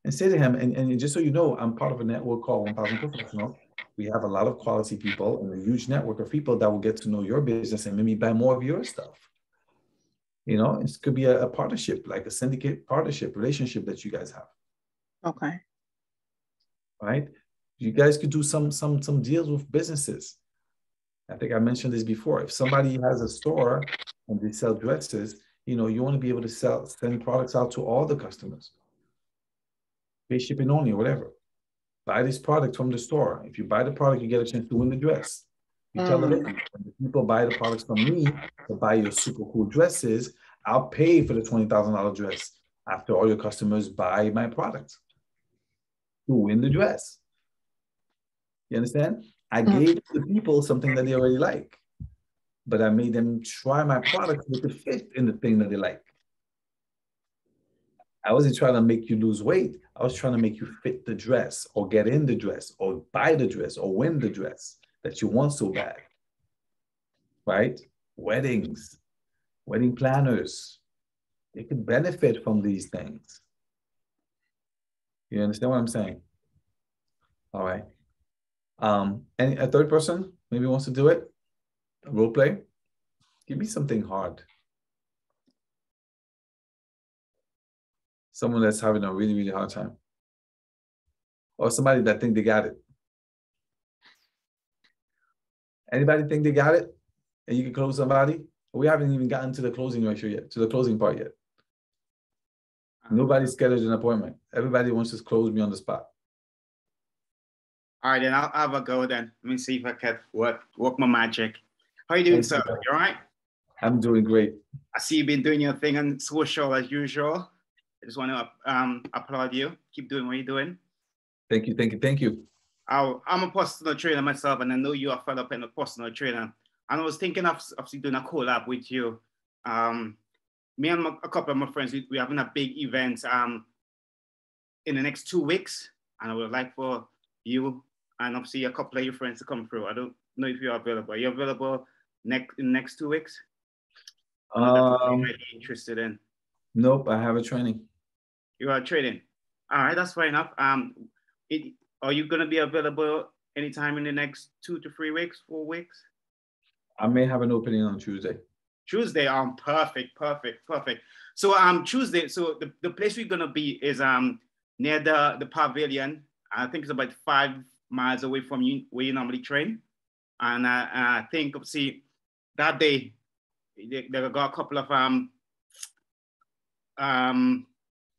And say to him, and just so you know, I'm part of a network called 1000 Professionals. We have a lot of quality people and a huge network of people that will get to know your business and maybe buy more of your stuff. You know, it could be a partnership, like a syndicate partnership relationship that you guys have. Okay. Right? You guys could do some deals with businesses. I think I mentioned this before. If somebody has a store and they sell dresses, you know, you want to be able to send products out to all the customers. Pay shipping only or whatever. Buy this product from the store. If you buy the product, you get a chance to win the dress. You tell them, when the people buy the products from me to buy your super cool dresses, I'll pay for the $20,000 dress after all your customers buy my product to win the dress. You understand? I gave the people something that they already like, but I made them try my product so they could fit in the thing that they like. I wasn't trying to make you lose weight. I was trying to make you fit the dress or get in the dress or buy the dress or win the dress that you want so bad, right? Weddings, wedding planners, they could benefit from these things. You understand what I'm saying? All right. And a third person maybe wants to do it, a role play. Give me something hard. Someone that's having a really, really hard time. Or somebody that think they got it. Anybody think they got it? And you can close somebody? We haven't even gotten to the closing ratio yet, to the closing part yet. Nobody's scheduled an appointment. Everybody wants to close me on the spot. All right, then I'll have a go then. Let me see if I can work my magic. How you doing, sir? You all right? I'm doing great. I see you've been doing your thing on social as usual. I just want to applaud you. Keep doing what you're doing. Thank you, thank you, thank you. I'm a personal trainer myself, and I know you are fed up in a personal trainer. And I was thinking of doing a collab with you. Me and a couple of my friends, we're having a big event in the next 2 weeks, and I would like for you and obviously a couple of your friends to come through. I don't know if you're available. Are you available in the next 2 weeks? That's what I'm really interested in. Nope, I have a training. You are trading. All right, that's fair enough. Are you going to be available anytime in the next 2 to 3 weeks, 4 weeks? I may have an opening on Tuesday. Tuesday, perfect. So Tuesday, so the place we're gonna be is near the pavilion. I think it's about 5 miles away from you where you normally train. And I think obviously that day they got a couple of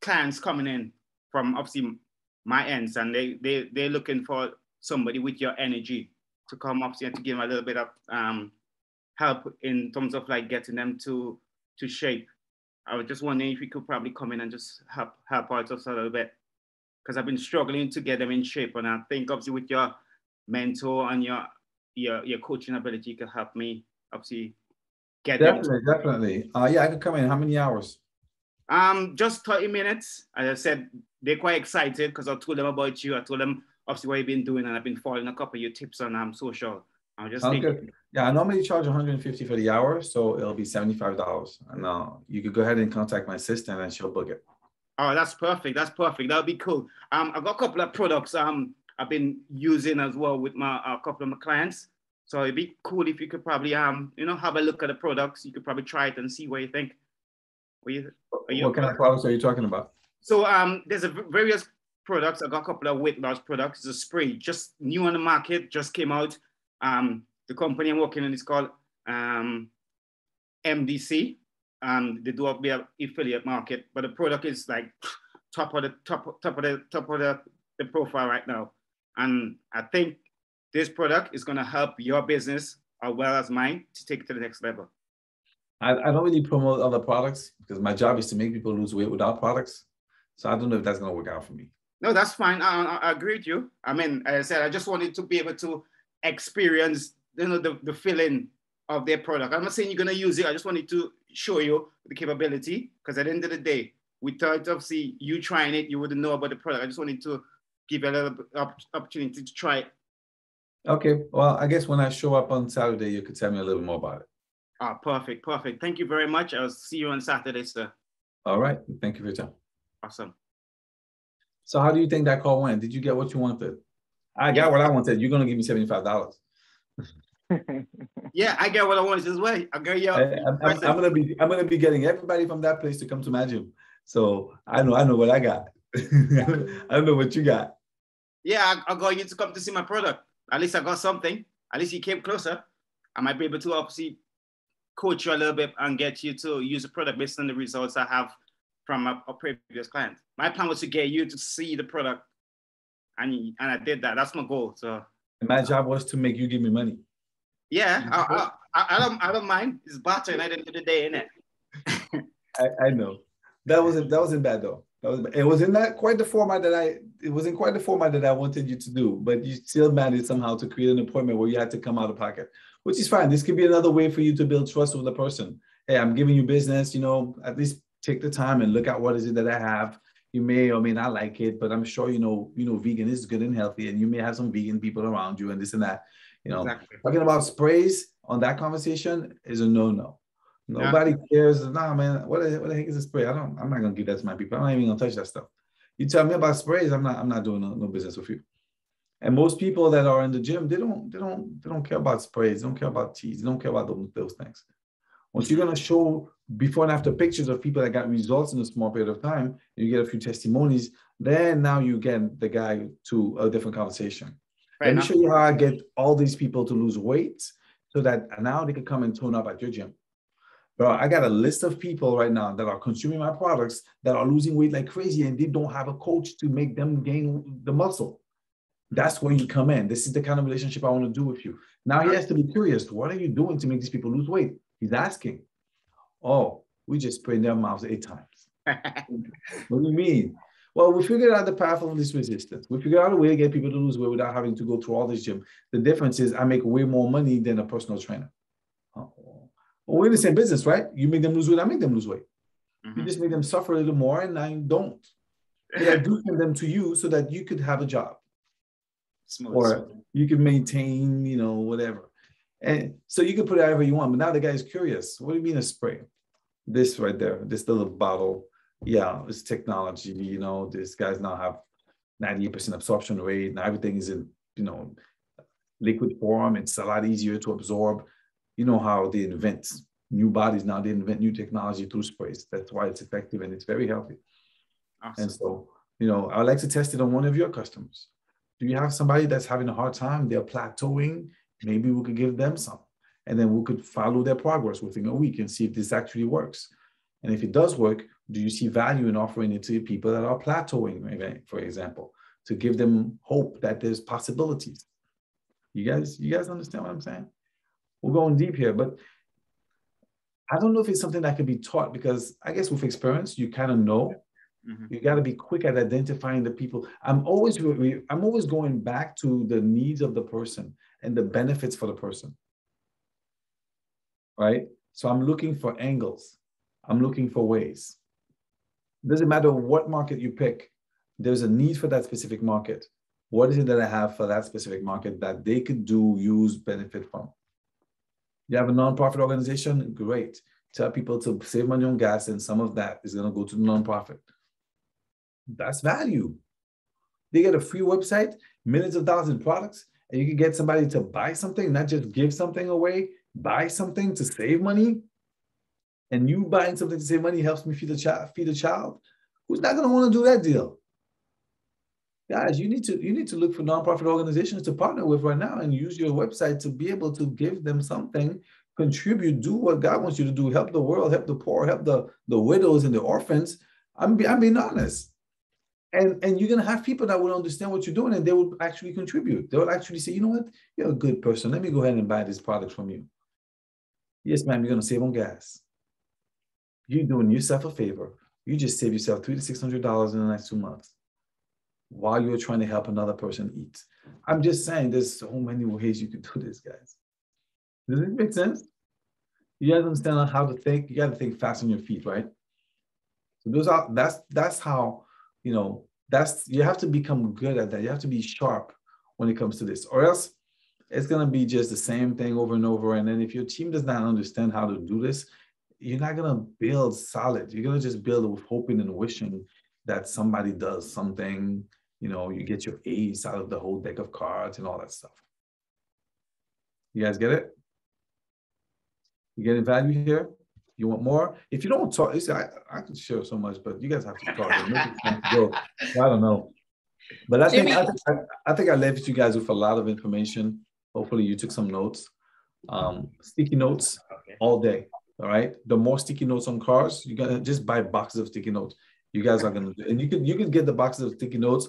clients coming in from obviously my ends, and they're looking for somebody with your energy to come up and to give them a little bit of help in terms of like getting them to shape. I was just wondering if you could probably come in and just help out just a little bit, because I've been struggling to get them in shape, and I think obviously with your mentor and your coaching ability, you can help me obviously get definitely. Yeah, I can come in. How many hours? Just 30 minutes. As I said, they're quite excited because I told them about you. I told them obviously what you've been doing, and I've been following a couple of your tips on social. I just think, good. Yeah, I normally charge $150 for the hour, so it'll be $75. And you could go ahead and contact my assistant, and she'll book it. Oh, that's perfect. That'll be cool. I've got a couple of products I've been using as well with a couple of my clients. So it'd be cool if you could probably have a look at the products. You could probably try it and see what you think. What kind of products are you talking about? So there's various products. I got a couple of weight loss products. It's a spray, just new on the market, just came out. The company I'm working on is called MDC. They do be an affiliate market, but the product is like top of the profile right now. And I think this product is going to help your business as well as mine to take it to the next level. I don't really promote other products because my job is to make people lose weight without products. So I don't know if that's going to work out for me. No, that's fine. I agree with you. I mean, as I said, I just wanted to be able to experience the feeling of their product. I'm not saying you're going to use it. I just wanted to show you the capability, because at the end of the day, without obviously you trying it, you wouldn't know about the product. I just wanted to give you a little opportunity to try it. Okay. Well, I guess when I show up on Saturday, you could tell me a little more about it. Oh, perfect. Thank you very much. I'll see you on Saturday, sir. All right. Thank you for your time. Awesome. So how do you think that call went? Did you get what you wanted? I got what I wanted. You're going to give me $75. Yeah, I get what I wanted as well. I'm gonna be getting everybody from that place to come to my gym. So I know what I got. I don't know what you got. Yeah, I got you to come to see my product. At least I got something. At least you came closer. I might be able to obviously coach you a little bit and get you to use the product based on the results I have from a previous client. My plan was to get you to see the product, and I did that. That's my goal. So my job was to make you give me money. Yeah, I don't mind. It's barter at the end of the day, isn't it? I know. That wasn't bad though. It wasn't quite the format that I wanted you to do, but you still managed somehow to create an appointment where you had to come out of pocket, which is fine. This could be another way for you to build trust with the person. Hey, I'm giving you business, at least take the time and look at what is it that I have. You may or may not like it, but I'm sure vegan is good and healthy, and you may have some vegan people around you and this and that. Exactly. Talking about sprays on that conversation is a no-no. Nobody cares. Nah, man, what the heck is a spray? I'm not gonna give that to my people. I'm not even gonna touch that stuff. You tell me about sprays, I'm not doing no business with you. And most people that are in the gym, they don't care about sprays, they don't care about teas, they don't care about those things. Once you're gonna show before and after pictures of people that got results in a small period of time, you get a few testimonies, then now you get the guy to a different conversation. Let me show you how I get all these people to lose weight so that now they can come and tone up at your gym. Bro, I got a list of people right now that are consuming my products that are losing weight like crazy, and they don't have a coach to make them gain the muscle. That's where you come in. This is the kind of relationship I want to do with you. Now he has to be curious. What are you doing to make these people lose weight? He's asking. Oh, we just spray in their mouths 8 times. What do you mean? Well, we figured out the path of least resistance. We figured out a way to get people to lose weight without having to go through all this gym. The difference is I make way more money than a personal trainer. Well, we're in the same business, right? You make them lose weight, I make them lose weight. You just make them suffer a little more, and I don't. But I do send them to you so that you could have a job. Or you can maintain, you know, whatever. And so you can put it however you want. But now the guy's curious. What do you mean a spray? This right there, this little bottle. Yeah, it's technology. You know, these guys now have 98% absorption rate. Now everything is in, you know, liquid form. It's a lot easier to absorb. You know how they invent new bodies now. They invent new technology through sprays. That's why it's effective and it's very healthy. Awesome. And so, you know, I like to test it on one of your customers. Do you have somebody that's having a hard time? They're plateauing. Maybe we could give them some. And then we could follow their progress within a week and see if this actually works. And if it does work, do you see value in offering it to people that are plateauing, for example, to give them hope that there's possibilities? You guys understand what I'm saying? We're going deep here, but I don't know if it's something that can be taught, because I guess with experience, you kind of know. You got to be quick at identifying the people. I'm always going back to the needs of the person and the benefits for the person, right? So I'm looking for angles. I'm looking for ways. It doesn't matter what market you pick. There's a need for that specific market. What is it that I have for that specific market that they could do, use, benefit from? You have a nonprofit organization? Great. Tell people to save money on gas, and some of that is going to go to the nonprofit. That's value. They get a free website, millions of dollars in products, and you can get somebody to buy something, not just give something away, buy something to save money. And you buying something to save money helps me feed a child. Who's not going to want to do that deal? Guys, you need to look for nonprofit organizations to partner with right now and use your website to be able to give them something, contribute, do what God wants you to do, help the world, help the poor, help the widows and the orphans. I'm being honest. And you're going to have people that will understand what you're doing, and they will actually contribute. They will actually say, you know what? You're a good person. Let me go ahead and buy this product from you. Yes, ma'am, you're going to save on gas. You're doing yourself a favor. You just save yourself $300 to $600 in the next 2 months while you're trying to help another person eat. I'm just saying there's so many ways you can do this, guys. Does it make sense? You guys understand how to think? You got to think fast on your feet, right? So that's how, you know, you have to become good at that. You have to be sharp when it comes to this, or else it's going to be just the same thing over and over. And then if your team does not understand how to do this, you're not going to build solid. You're going to just build with hoping and wishing that somebody does something, you know, you get your ace out of the whole deck of cards and all that stuff. You guys get it? You getting value here? You want more? If you don't talk, I can share so much, but you guys have to talk. I don't know. But I think I left you guys with a lot of information. Hopefully you took some notes. Sticky notes all day. All right. The more sticky notes on cars, you gotta just buy boxes of sticky notes. You guys are gonna do, and you can get the boxes of sticky notes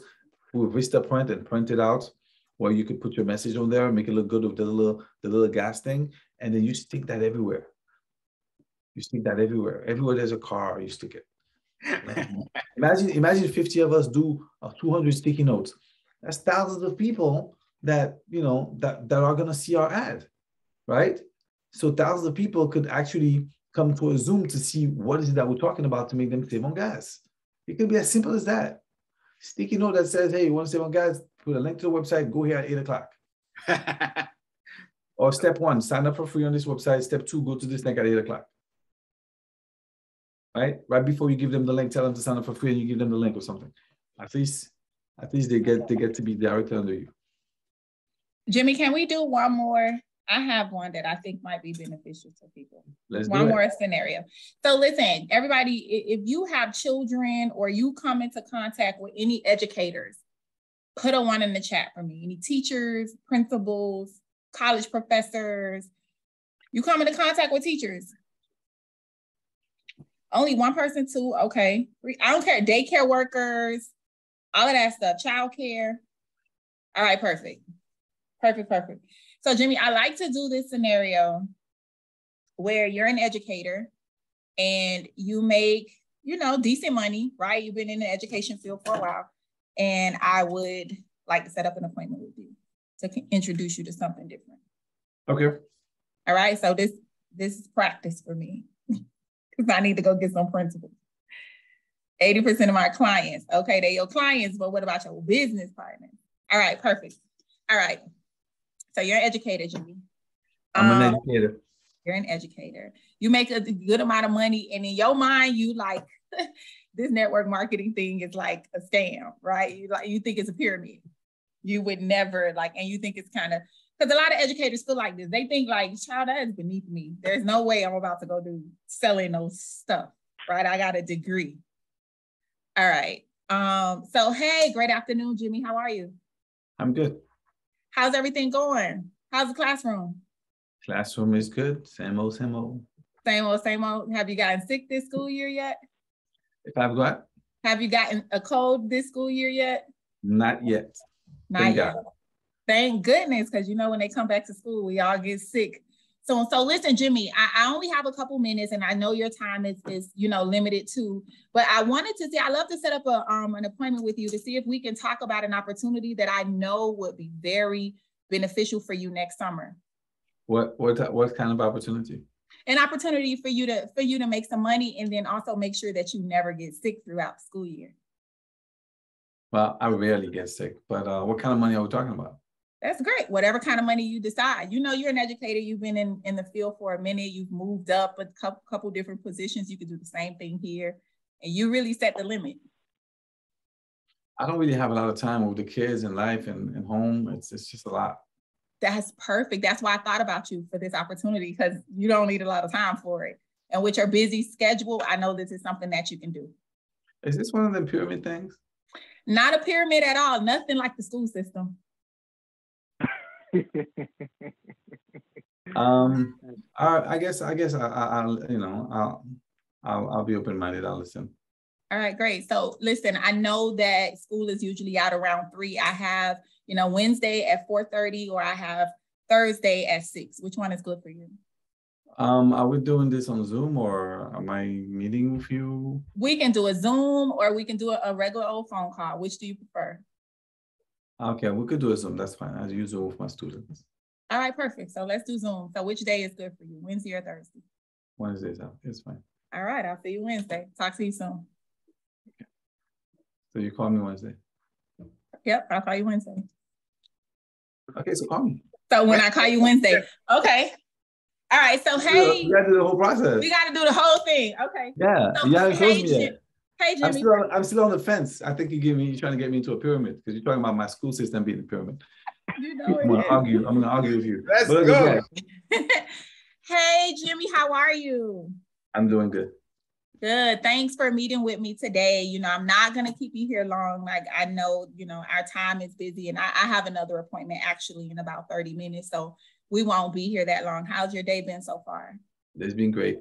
with Vistaprint and print it out, where you could put your message on there, make it look good with the little gas thing, and then you stick that everywhere. You stick that everywhere. Everywhere there's a car, you stick it. Imagine 50 of us do 200 sticky notes. That's thousands of people that, you know, that are gonna see our ad, right? So thousands of people could actually come to a Zoom to see what is it that we're talking about to make them save on gas. It could be as simple as that. Sticky note that says, hey, you want to save on gas? Put a link to the website, go here at 8 o'clock. Or step 1, sign up for free on this website. Step 2, go to this link at 8 o'clock. Right before you give them the link, tell them to sign up for free and you give them the link or something. At least they get to be directly under you. Jimmy, can we do one more? I have one that I think might be beneficial to people. One more scenario. So listen, everybody, if you have children or you come into contact with any educators, put a 1 in the chat for me. Any teachers, principals, college professors, you come into contact with teachers. Only 1 person, 2, okay. I don't care, daycare workers, all of that stuff, childcare. All right, perfect. Perfect. So Jimmy, I like to do this scenario where you're an educator and you make, decent money, right? You've been in the education field for a while. And I would like to set up an appointment with you to introduce you to something different. Okay. All right. So this is practice for me because I need to go get some principles. 80% of my clients, okay, they're your clients, but what about your business partners? All right, perfect. All right. So you're an educator, Jimmy. I'm an educator. You're an educator. You make a good amount of money, and in your mind, you like this network marketing thing is like a scam, right? You think it's a pyramid. You would never and you think it's kind of, because a lot of educators feel like this. They think like, child, that is beneath me. There's no way I'm about to go do selling those stuff, right? I got a degree. All right. So hey, great afternoon, Jimmy. How are you? I'm good. How's everything going? How's the classroom? Classroom is good. Same old. Same old. Have you gotten sick this school year yet? If I've got? Have you gotten a cold this school year yet? Not yet. Not yet. Thank goodness, because when they come back to school, we all get sick. So listen, Jimmy, I only have a couple minutes, and I know your time is limited too. But I wanted to say, I love to set up an appointment with you to see if we can talk about an opportunity that I know would be very beneficial for you next summer. What kind of opportunity? An opportunity for you to make some money, and then also make sure that you never get sick throughout the school year. Well, I rarely get sick, but what kind of money are we talking about? That's great. Whatever kind of money you decide. You're an educator. You've been in the field for a minute. You've moved up a couple different positions. You could do the same thing here, and you really set the limit. I don't really have a lot of time with the kids and life and home. It's just a lot. That's perfect. That's why I thought about you for this opportunity, because you don't need a lot of time for it. And with your busy schedule, I know this is something that you can do. Is this one of the pyramid things? Not a pyramid at all. Nothing like the school system. I guess I'll be open-minded. I'll listen. All right, great. So listen, I know that school is usually out around 3. I have, Wednesday at 4:30, or I have Thursday at 6. Which one is good for you? Are we doing this on Zoom, or am I meeting with you? We can do a Zoom, or we can do a regular old phone call. Which do you prefer? Okay, we could do a Zoom. That's fine. I use Zoom with my students. All right, perfect. So let's do Zoom. So which day is good for you? Wednesday or Thursday? Wednesday, it's fine. All right, I'll see you Wednesday. Talk to you soon. Okay. So you call me Wednesday? Yep, I'll call you Wednesday. Okay, so call me. So when I call you Wednesday, okay. All right, so hey. We gotta do the whole process. We gotta do the whole thing, okay. Yeah, so, you haven't told me yet. Hey, Jimmy. I'm still on the fence. I think you're trying to get me into a pyramid, because you're talking about my school system being a pyramid. I'm gonna argue with you. Let's go. Hey, Jimmy, how are you? I'm doing good. Good. Thanks for meeting with me today. I'm not going to keep you here long. I know, our time is busy, and I have another appointment actually in about 30 minutes. So we won't be here that long. How's your day been so far? It's been great.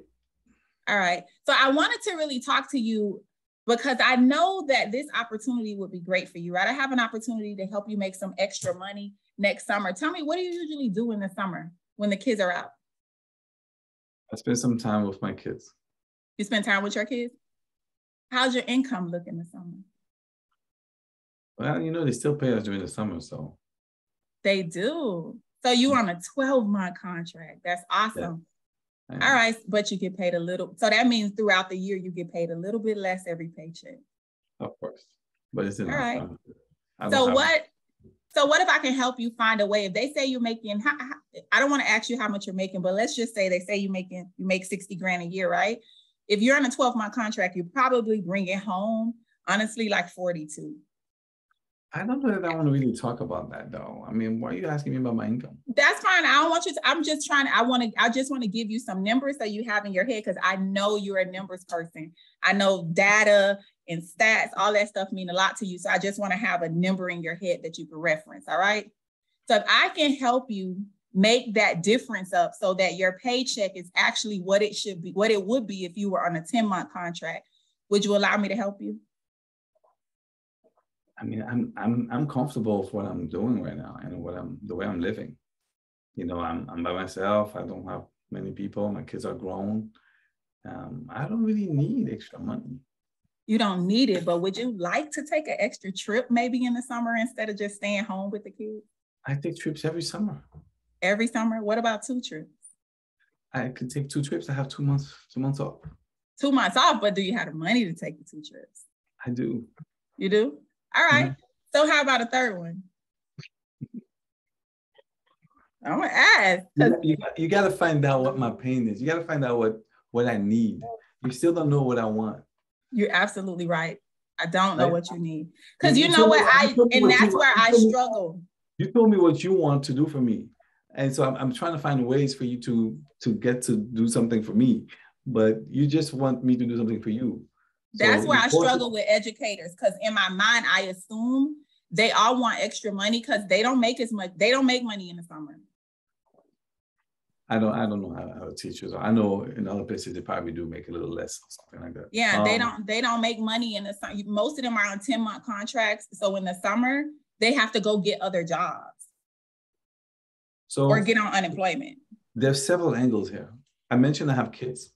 All right. So I wanted to really talk to you because I know that this opportunity would be great for you, right? I have an opportunity to help you make some extra money next summer. Tell me, what do you usually do in the summer when the kids are out? I spend some time with my kids. You spend time with your kids? How's your income look in the summer? Well, they still pay us during the summer, so. They do. So you on a 12-month contract. That's awesome. Yeah. All right, but you get paid a little. So that means throughout the year, you get paid a little bit less every paycheck. Of course, but it's enough. All right. So what if I can help you find a way? If they say you're making, I don't want to ask you how much you're making, but let's just say they say you make 60 grand a year, right? If you're on a 12-month contract, you're probably bringing home, honestly, like 42. I don't know that I want to really talk about that, though. I mean, why are you asking me about my income? That's fine. I don't want you to. I just want to give you some numbers so you have in your head, because I know you're a numbers person. I know data and stats, all that stuff mean a lot to you. So I just want to have a number in your head that you can reference. All right. So if I can help you make that difference up so that your paycheck is actually what it should be, what it would be if you were on a 10-month contract, would you allow me to help you? I mean, I'm comfortable with what I'm doing right now and the way I'm living. You know, I'm by myself. I don't have many people. My kids are grown. I don't really need extra money. You don't need it, but would you like to take an extra trip maybe in the summer instead of just staying home with the kids? I take trips every summer. Every summer? What about 2 trips? I could take 2 trips. I have 2 months off. 2 months off, but do you have the money to take the 2 trips? I do. You do? All right. Mm-hmm. So how about a third one? I'm gonna ask. You got to find out what my pain is. You got to find out what I need. You still don't know what I want. You're absolutely right. I don't know what you need. Because you know what? That's where I struggle. You told me what you want to do for me. And so I'm trying to find ways for you to get to do something for me. But you just want me to do something for you. That's where I struggle with educators. Because in my mind, I assume they all want extra money because they don't make as much. They don't make money in the summer. I don't know how teachers are. I know in other places they probably do make a little less or something like that. Yeah, they don't make money in the summer. Most of them are on 10-month contracts. So in the summer, they have to go get other jobs. Or get on unemployment. There's several angles here. I mentioned I have kids.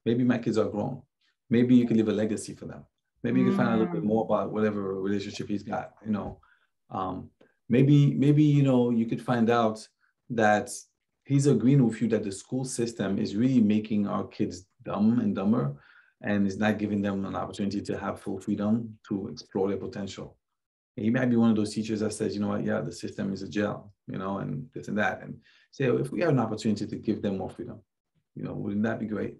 Maybe my kids are grown. Maybe you can leave a legacy for them. Maybe you can find out a little bit more about whatever relationship he's got, you know. Maybe, you know, you could find out that he's agreeing with you that the school system is really making our kids dumb and dumber and is not giving them an opportunity to have full freedom to explore their potential. And he might be one of those teachers that says, you know what, yeah, the system is a jail, you know, and this and that. And say, if we have an opportunity to give them more freedom, you know, wouldn't that be great?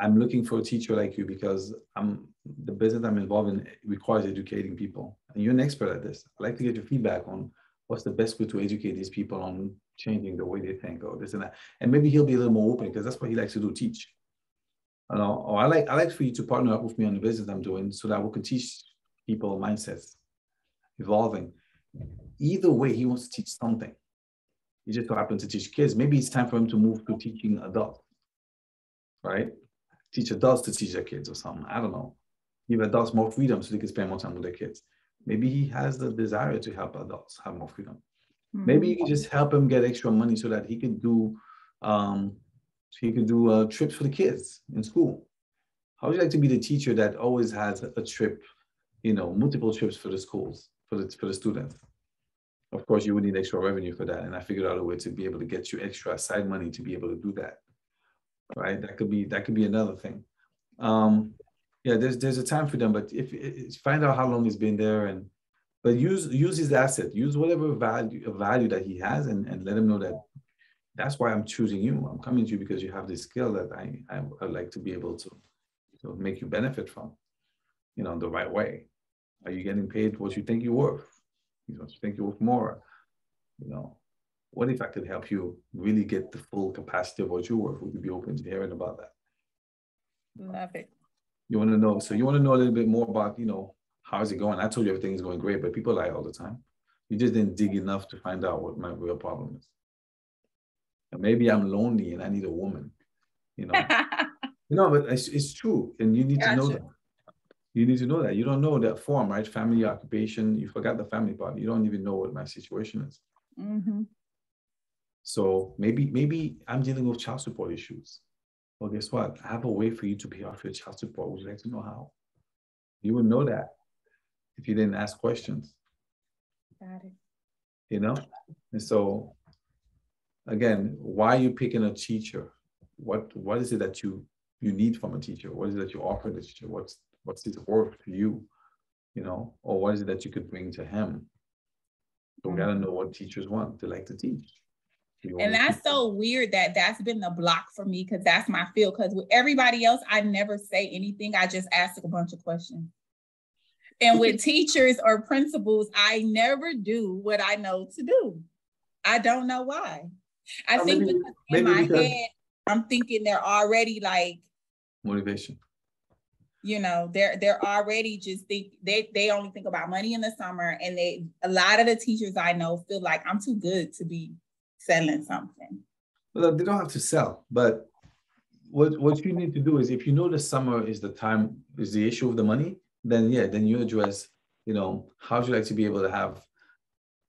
I'm looking for a teacher like you because the business I'm involved in requires educating people. And you're an expert at this. I'd like to get your feedback on what's the best way to educate these people on changing the way they think or this and that. And maybe he'll be a little more open because that's what he likes to do, teach. Or I like for you to partner up with me on the business I'm doing so that we can teach people mindsets, evolving. Either way, he wants to teach something. He just so happens to teach kids. Maybe it's time for him to move to teaching adults, right? Teach adults to teach their kids or something. I don't know. Give adults more freedom so they can spend more time with their kids. Maybe he has the desire to help adults have more freedom. Mm-hmm. Maybe you can just help him get extra money so that he can do trips for the kids in school. How would you like to be the teacher that always has a trip, you know, multiple trips for the schools, for the students? Of course, you would need extra revenue for that. And I figured out a way to be able to get you extra side money to be able to do that. Right? That could be another thing. Yeah, there's a time for them, but if find out how long he's been there but use his asset, use whatever value that he has and let him know that that's why I'm choosing you. I'm coming to you because you have this skill that I like to be able to make you benefit from, you know, the right way. Are you getting paid what you think you're worth? You know, you think you're worth more, you know. What if I could help you really get the full capacity of what you're worth? Would you be open to hearing about that? Love it. You want to know, so you want to know a little bit more about, you know, how's it going? I told you everything is going great, but people lie all the time. You just didn't dig enough to find out what my real problem is. And maybe I'm lonely and I need a woman, you know. You know, but it's true. And you need to know that. You need to know that. You don't know that form, right? Family, occupation. You forgot the family part. You don't even know what my situation is. Mm-hmm. So maybe I'm dealing with child support issues. Well, guess what? I have a way for you to pay off your child support. Would you like to know how? You would know that if you didn't ask questions. Got it. You know? And so, again, why are you picking a teacher? What is it that you need from a teacher? What is it that you offer the teacher? What's his worth to you? You know? Or what is it that you could bring to him? So we gotta know what teachers want. They like to teach. And that's so weird that's been the block for me because that's my field. Because with everybody else, I never say anything. I just ask a bunch of questions. And with teachers or principals, I never do what I know to do. I don't know why. I think because in my head, I'm thinking they're already like motivation. You know, they're already just they only think about money in the summer, and a lot of the teachers I know feel like I'm too good to be selling something. Well, they don't have to sell, but what you need to do is if you know the summer is the issue of the money, then you address you know, how would you like to be able to have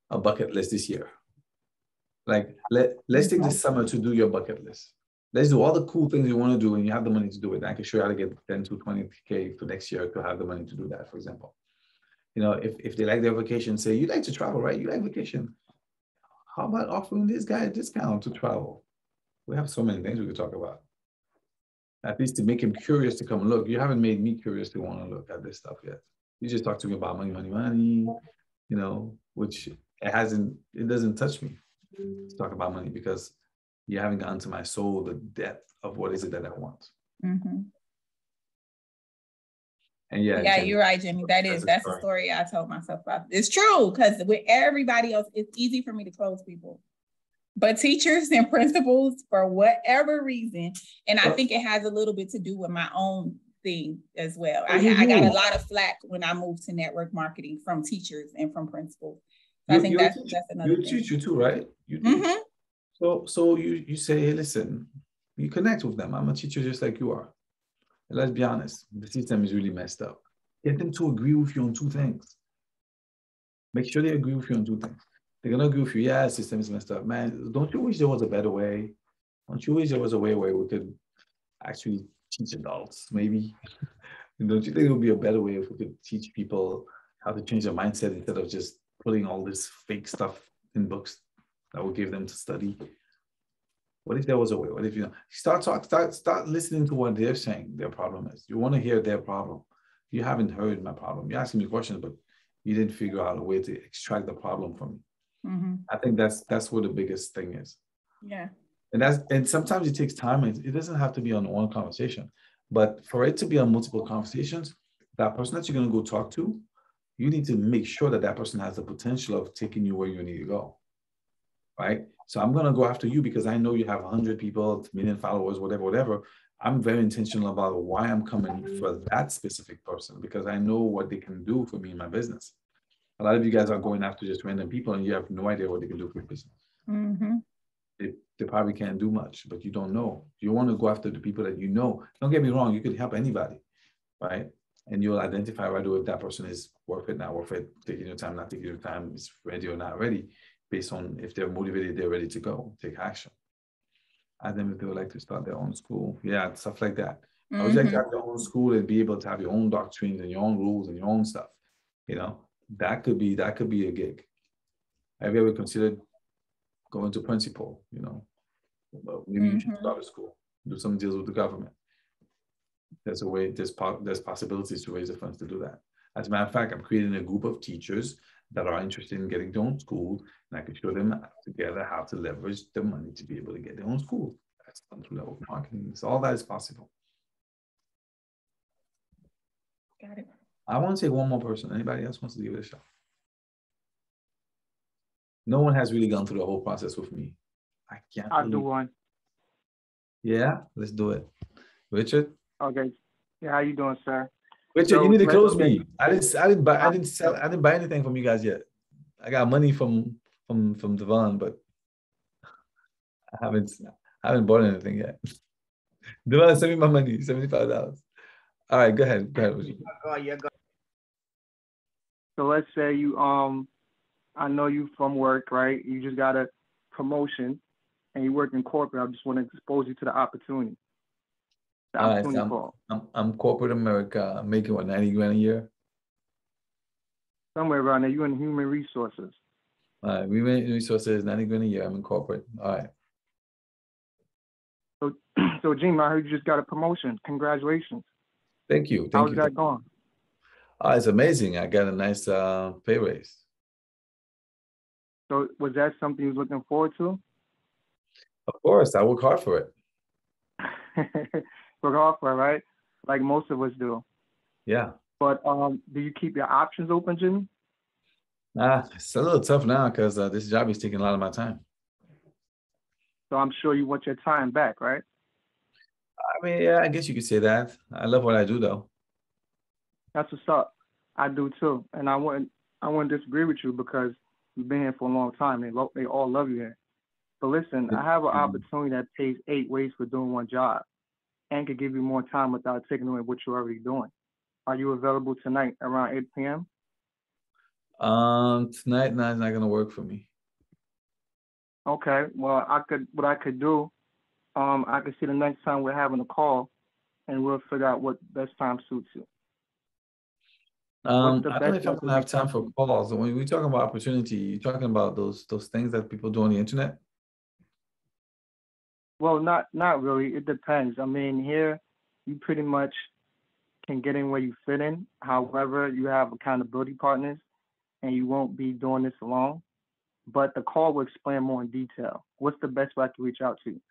a bucket list this year? Like, let's take this summer to do your bucket list. Let's do all the cool things you want to do and you have the money to do it. I can show you how to get 10 to 20K for next year to have the money to do that, for example. You know, if they like their vacation, say, you like to travel, right? You like vacation. How about offering this guy a discount to travel? We have so many things we could talk about. At least to make him curious to come look. You haven't made me curious to want to look at this stuff yet. You just talk to me about money, money, money, you know, which it doesn't touch me to talk about money because you haven't gotten to my soul, the depth of what is it that I want. Mm-hmm. And yeah, Jimmy, you're right, Jimmy. That's the story I told myself about. It's true, because with everybody else, it's easy for me to close people. But teachers and principals, for whatever reason, and I think it has a little bit to do with my own thing as well. I got a lot of flack when I moved to network marketing from teachers and from principals. So I think that's another thing. You're a teacher too, right? You teach. So you say, hey, listen, you connect with them. I'm a teacher just like you are. And let's be honest, the system is really messed up. Get them to agree with you on two things. Make sure they agree with you on two things. They're gonna agree with you, yeah, the system is messed up. Man, don't you wish there was a better way? Don't you wish there was a way where we could actually teach adults, maybe? Don't you think it would be a better way if we could teach people how to change their mindset instead of just putting all this fake stuff in books that would give them to study? What if there was a way? What if start listening to what they're saying their problem is? You want to hear their problem. You haven't heard my problem. You're asking me questions, but you didn't figure out a way to extract the problem from me. Mm-hmm. I think that's what the biggest thing is. Yeah. And sometimes it takes time. It doesn't have to be on one conversation, but for it to be on multiple conversations, that person that you're going to go talk to, you need to make sure that that person has the potential of taking you where you need to go. Right? So I'm going to go after you because I know you have 100 people, a million followers, whatever. I'm very intentional about why I'm coming for that specific person because I know what they can do for me in my business. A lot of you guys are going after just random people and you have no idea what they can do for your business. Mm-hmm. They probably can't do much, but you don't know. You want to go after the people that you know. Don't get me wrong, you could help anybody, right? And you'll identify right away if that person is worth it, not worth it, taking your time, not taking your time, is ready or not ready, based on if they're motivated, they're ready to go, take action. Ask them if they would like to start their own school. Yeah, stuff like that. Mm-hmm. I would like to have your own school and be able to have your own doctrines and your own rules and your own stuff. You know, that could be a gig. Have you ever considered going to principal? You know, maybe you should start a school, do some deals with the government. There's a way, there's possibilities to raise the funds to do that. As a matter of fact, I'm creating a group of teachers that are interested in getting their own school, and I can show them together how to leverage the money to be able to get their own school. That's entry-level marketing. So all that is possible. Got it. I want to take one more person. Anybody else wants to give it a shot? No one has really gone through the whole process with me. I can't. I'll do one. Yeah, let's do it. Richard? Okay. Yeah, how you doing, sir? Richard, so, you need to close me. I didn't buy anything from you guys yet. I got money from Devon, but I haven't bought anything yet. Devon, send me my money, $75. All right, go ahead. So let's say you I know you from work, right? You just got a promotion and you work in corporate. I just want to expose you to the opportunity. I'm corporate America. I'm making what, 90 grand a year? Somewhere around there. You're in human resources. All right, human resources, 90 grand a year. I'm in corporate. All right. So Jim, I heard you just got a promotion. Congratulations. Thank you. How's that going? It's amazing. I got a nice pay raise. So was that something you was looking forward to? Of course, I work hard for it. Work hard for it, right? Like most of us do. Yeah. But do you keep your options open, Jimmy? It's a little tough now because this job is taking a lot of my time. So I'm sure you want your time back, right? I mean, yeah, I guess you could say that. I love what I do, though. That's what's up. I do too, and I wouldn't disagree with you because you've been here for a long time. They all love you here. But listen, I have an opportunity that pays 8 ways for doing one job, and could give you more time without taking away what you're already doing. Are you available tonight around 8 p.m.? Tonight night is not gonna work for me. Okay. Well, what I could do, I could see the next time we're having a call, and we'll figure out what best time suits you. I don't know if I'm gonna have time for calls. When we talking about opportunity, you're talking about those things that people do on the internet. Well, not really. It depends. I mean, here you pretty much can get in where you fit in. However, you have accountability partners, and you won't be doing this alone. But the call will explain more in detail. What's the best way I can reach out to you?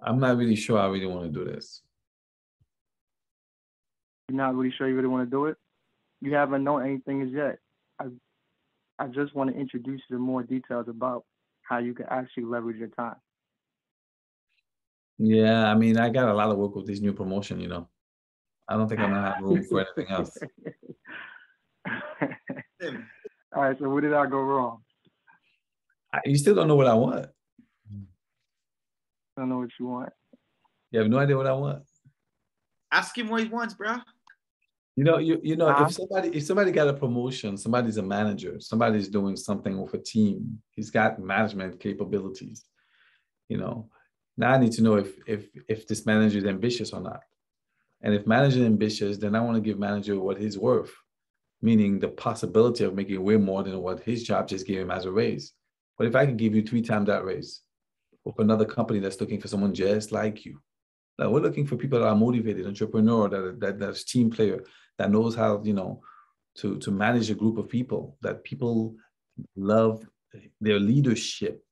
I'm not really sure I really want to do this. You're not really sure you really want to do it? You haven't known anything as yet. I just want to introduce you to more details about how you can actually leverage your time. Yeah, I mean, I got a lot of work with this new promotion, you know. I don't think I'm gonna have room for anything else. All right, so where did I go wrong? You still don't know what I want. I don't know what you want. You have no idea what I want. Ask him what he wants, bro. You know, if somebody got a promotion, somebody's a manager, somebody's doing something with a team, he's got management capabilities. You know, now I need to know if this manager is ambitious or not. And if manager is ambitious, then I want to give manager what he's worth, meaning the possibility of making way more than what his job just gave him as a raise. But if I can give you 3 times that raise with another company that's looking for someone just like you, now we're looking for people that are motivated, entrepreneur, that's team player, that knows how, you know, to manage a group of people, that people love their leadership.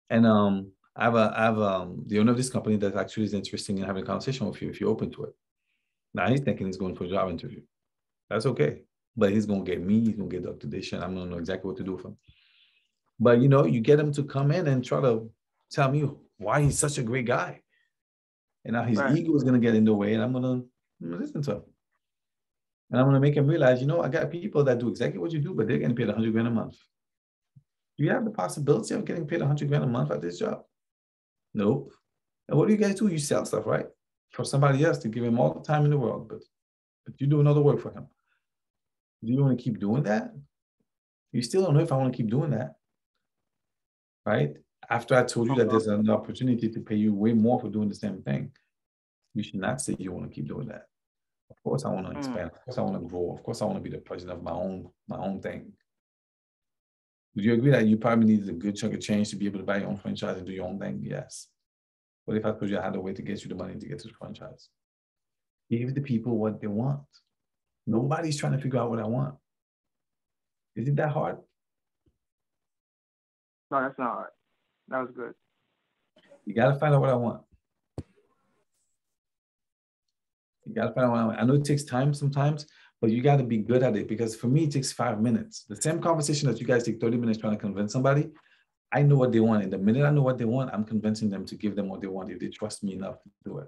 And I have the owner of this company that actually is interested in having a conversation with you if you're open to it. Now he's thinking he's going for a job interview. That's okay. But he's going to get me, he's going to get Dr. Dashia, and I'm going to know exactly what to do with him. But, you know, you get him to come in and try to tell me why he's such a great guy. And now his ego is going to get in the way, and I'm going to listen to him. And I'm going to make him realize, you know, I got people that do exactly what you do, but they're getting paid $100 grand a month. Do you have the possibility of getting paid $100 grand a month at this job? Nope. And what do you guys do? You sell stuff, right? For somebody else to give him all the time in the world, but you do another work for him. Do you want to keep doing that? You still don't know if I want to keep doing that, right? After I told you that there's an opportunity to pay you way more for doing the same thing, you should not say you want to keep doing that. Of course, I want to expand. Of course, I want to grow. Of course, I want to be the president of my own thing. Would you agree that you probably need a good chunk of change to be able to buy your own franchise and do your own thing? Yes. What if I told you I had a way to get you the money to get to the franchise? Give the people what they want. Nobody's trying to figure out what I want. Is it that hard? No, that's not hard. That was good. You got to find out what I want. You got to find out what I want. I know it takes time sometimes, but you got to be good at it, because for me, it takes 5 minutes. The same conversation that you guys take 30 minutes trying to convince somebody, I know what they want. And the minute I know what they want, I'm convincing them to give them what they want if they trust me enough to do it.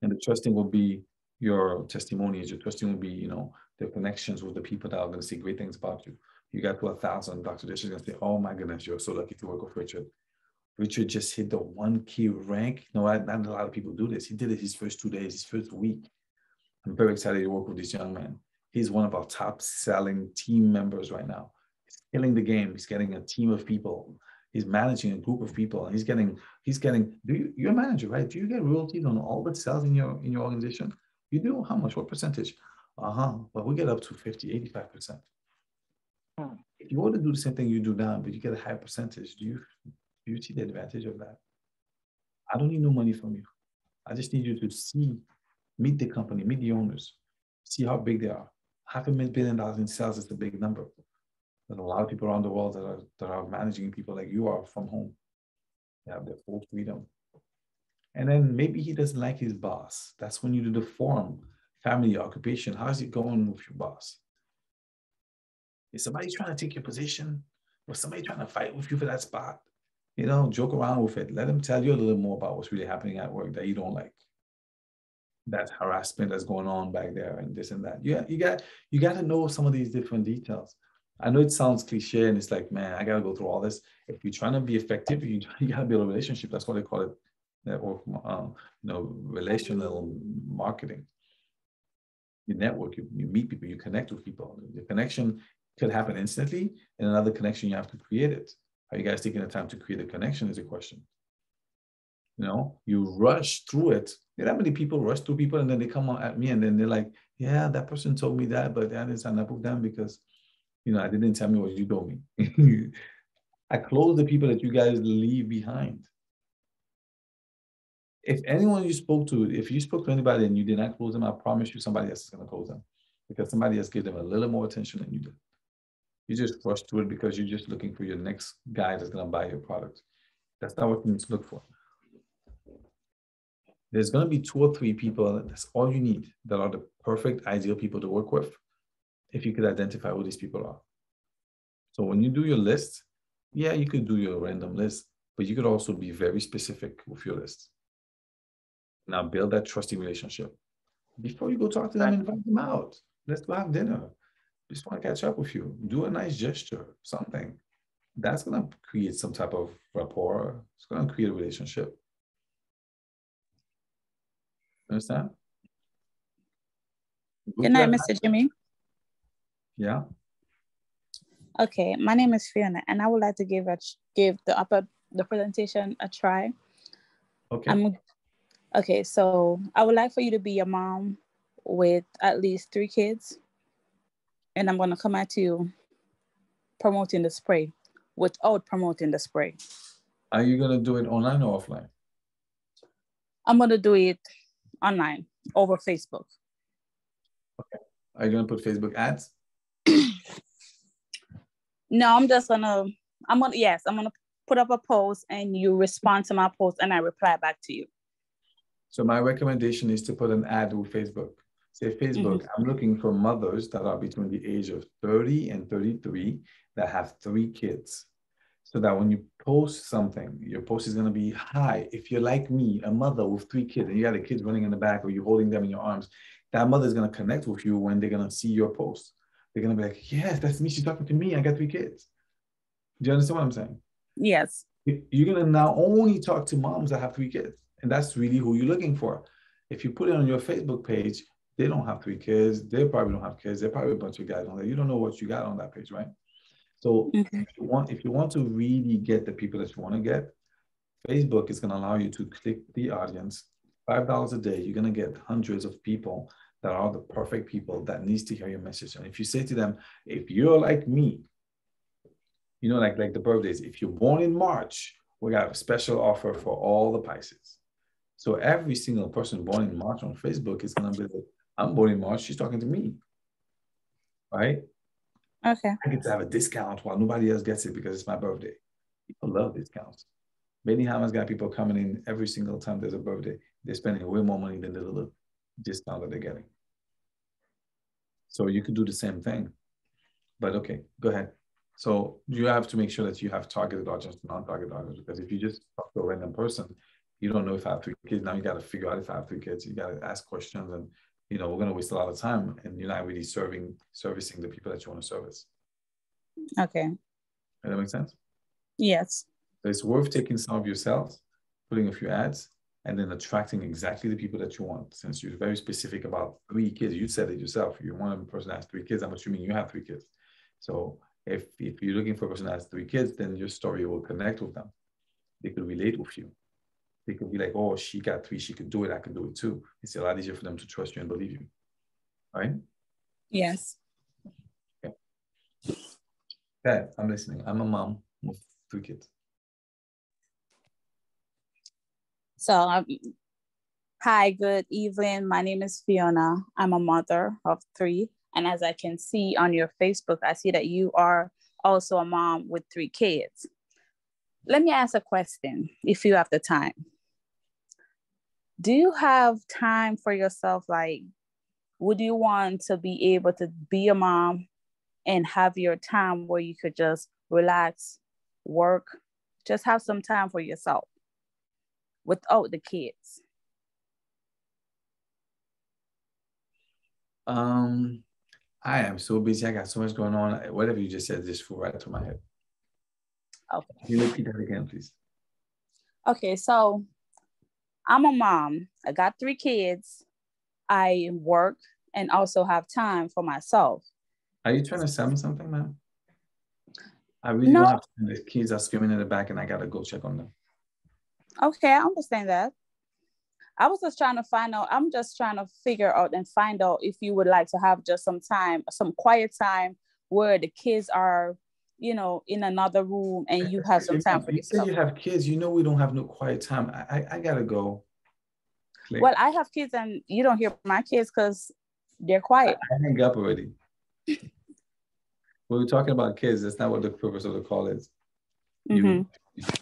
And the trusting will be your testimonies. Your trusting will be, you know, the connections with the people that are going to say great things about you. You got to 1,000, Dr. Dashia is going to say, oh my goodness, you're so lucky to work with Richard. Richard just hit the 1K rank. No, not a lot of people do this. He did it his first 2 days, his first week. I'm very excited to work with this young man. He's one of our top selling team members right now. He's killing the game. He's getting a team of people. He's managing a group of people, and you're a manager, right? Do you get royalties on all the sales in your organization? You do? How much? What percentage? But we get up to 50, 85%. If you want to do the same thing you do now, but you get a high percentage, do you see the advantage of that? I don't need no money from you. I just need you to meet the company, meet the owners, see how big they are. $500 million in sales is a big number. There's a lot of people around the world that are managing people like you are from home. They have their full freedom. And then maybe he doesn't like his boss. That's when you do the forum, family, occupation. How's it going with your boss? Is somebody trying to take your position? Or somebody trying to fight with you for that spot? You know, joke around with it. Let them tell you a little more about what's really happening at work that you don't like. That harassment that's going on back there and this and that. You got to know some of these different details. I know it sounds cliche and it's like, man, I got to go through all this. If you're trying to be effective, you got to build a relationship. That's what they call it, relational marketing. You network, you meet people, you connect with people. The connection could happen instantly, and another connection, you have to create it. Are you guys taking the time to create a connection is a question. You know, you rush through it. You know how many people rush through people and then they come on at me and then they're like, yeah, that person told me that, but I didn't sign up with them because, you know, I didn't tell me what you told me. I close the people that you guys leave behind. If anyone you spoke to, if you spoke to anybody and you did not close them, I promise you somebody else is going to close them because somebody else gave them a little more attention than you did. You just rush through it because you're just looking for your next guy that's going to buy your product. That's not what you need to look for. There's going to be 2 or 3 people, that's all you need, that are the perfect, ideal people to work with, if you could identify who these people are. So when you do your list, yeah, you could do your random list, but you could also be very specific with your list. Now build that trusting relationship. Before you go talk to them, invite them out. Let's go have dinner. Just want to catch up with you. Do a nice gesture, something. That's going to create some type of rapport. It's going to create a relationship. Understand? Good night, Mr. Jimmy. Yeah. Okay, my name is Fiona, and I would like to give the presentation a try. Okay. Okay, so I would like for you to be a mom with at least 3 kids, and I'm going to come at you promoting the spray without promoting the spray. Are you going to do it online or offline? I'm going to do it online over Facebook. Okay. Are you going to put Facebook ads? No, I'm going to put up a post and you respond to my post and I reply back to you. So my recommendation is to put an ad with Facebook. Say, Facebook, I'm looking for mothers that are between the age of 30 and 33 that have 3 kids. So that when you post something, your post is going to be, hi, if you're like me, a mother with 3 kids, and you got the kids running in the back or you're holding them in your arms, that mother is going to connect with you when they're going to see your post. They're going to be like, yes, that's me. She's talking to me. I got 3 kids. Do you understand what I'm saying? Yes. You're going to now only talk to moms that have 3 kids. And that's really who you're looking for. If you put it on your Facebook page, they don't have 3 kids. They probably don't have kids. They're probably a bunch of guys on there. You don't know what you got on that page, right? So if you want to really get the people that you want to get, Facebook is going to allow you to click the audience. $5 a day, you're going to get hundreds of people that are the perfect people that needs to hear your message. And if you say to them, if you're like me, you know, like the birthdays, if you're born in March, we got a special offer for all the Pisces. So every single person born in March on Facebook is going to be like, I'm born in March, she's talking to me, right? Okay. I get to have a discount while nobody else gets it because it's my birthday. People love discounts. Benihana's got people coming in every single time there's a birthday. They're spending way more money than the little discount that they're getting. So you could do the same thing. But okay, go ahead. So you have to make sure that you have targeted audience and non-targeted audience, because if you just talk to a random person, you don't know if I have 3 kids. Now you got to figure out if I have 3 kids. You got to ask questions, and you know we're going to waste a lot of time, and you're not really servicing the people that you want to service. Okay. Does that make sense? Yes. So it's worth taking some of yourself, putting a few ads, and then attracting exactly the people that you want. Since you're very specific about 3 kids, you said it yourself. You want a person that has 3 kids. I'm assuming you have 3 kids. So if you're looking for a person that has 3 kids, then your story will connect with them. They could relate with you. They could be like, oh, she got 3, she could do it, I can do it too. It's a lot easier for them to trust you and believe you. Right? Yes. Okay. Okay, I'm listening. I'm a mom with 3 kids. So, hi, good evening. My name is Fiona. I'm a mother of 3. And as I can see on your Facebook, I see that you are also a mom with 3 kids. Let me ask a question, if you have the time. Do you have time for yourself? Like, would you want to be able to be a mom and have your time where you could just relax, work, just have some time for yourself without the kids? I am so busy. I got so much going on. Whatever you just said just flew right through my head. Okay. Can you repeat that again, please? Okay, so I'm a mom. I got 3 kids. I work and also have time for myself. Are you trying to sell me something, man? I really No. don't have time. The kids are screaming in the back and I gotta go check on them. Okay, I understand that. I was just trying to find out, I'm just trying to figure out and find out if you would like to have just some time, some quiet time where the kids are, you know, in another room and you have some time for yourself. You say you have kids, you know we don't have no quiet time. I gotta go. Click. Well, I have kids and you don't hear my kids because they're quiet. I hang up already. We were talking about kids. That's not what the purpose of the call is. You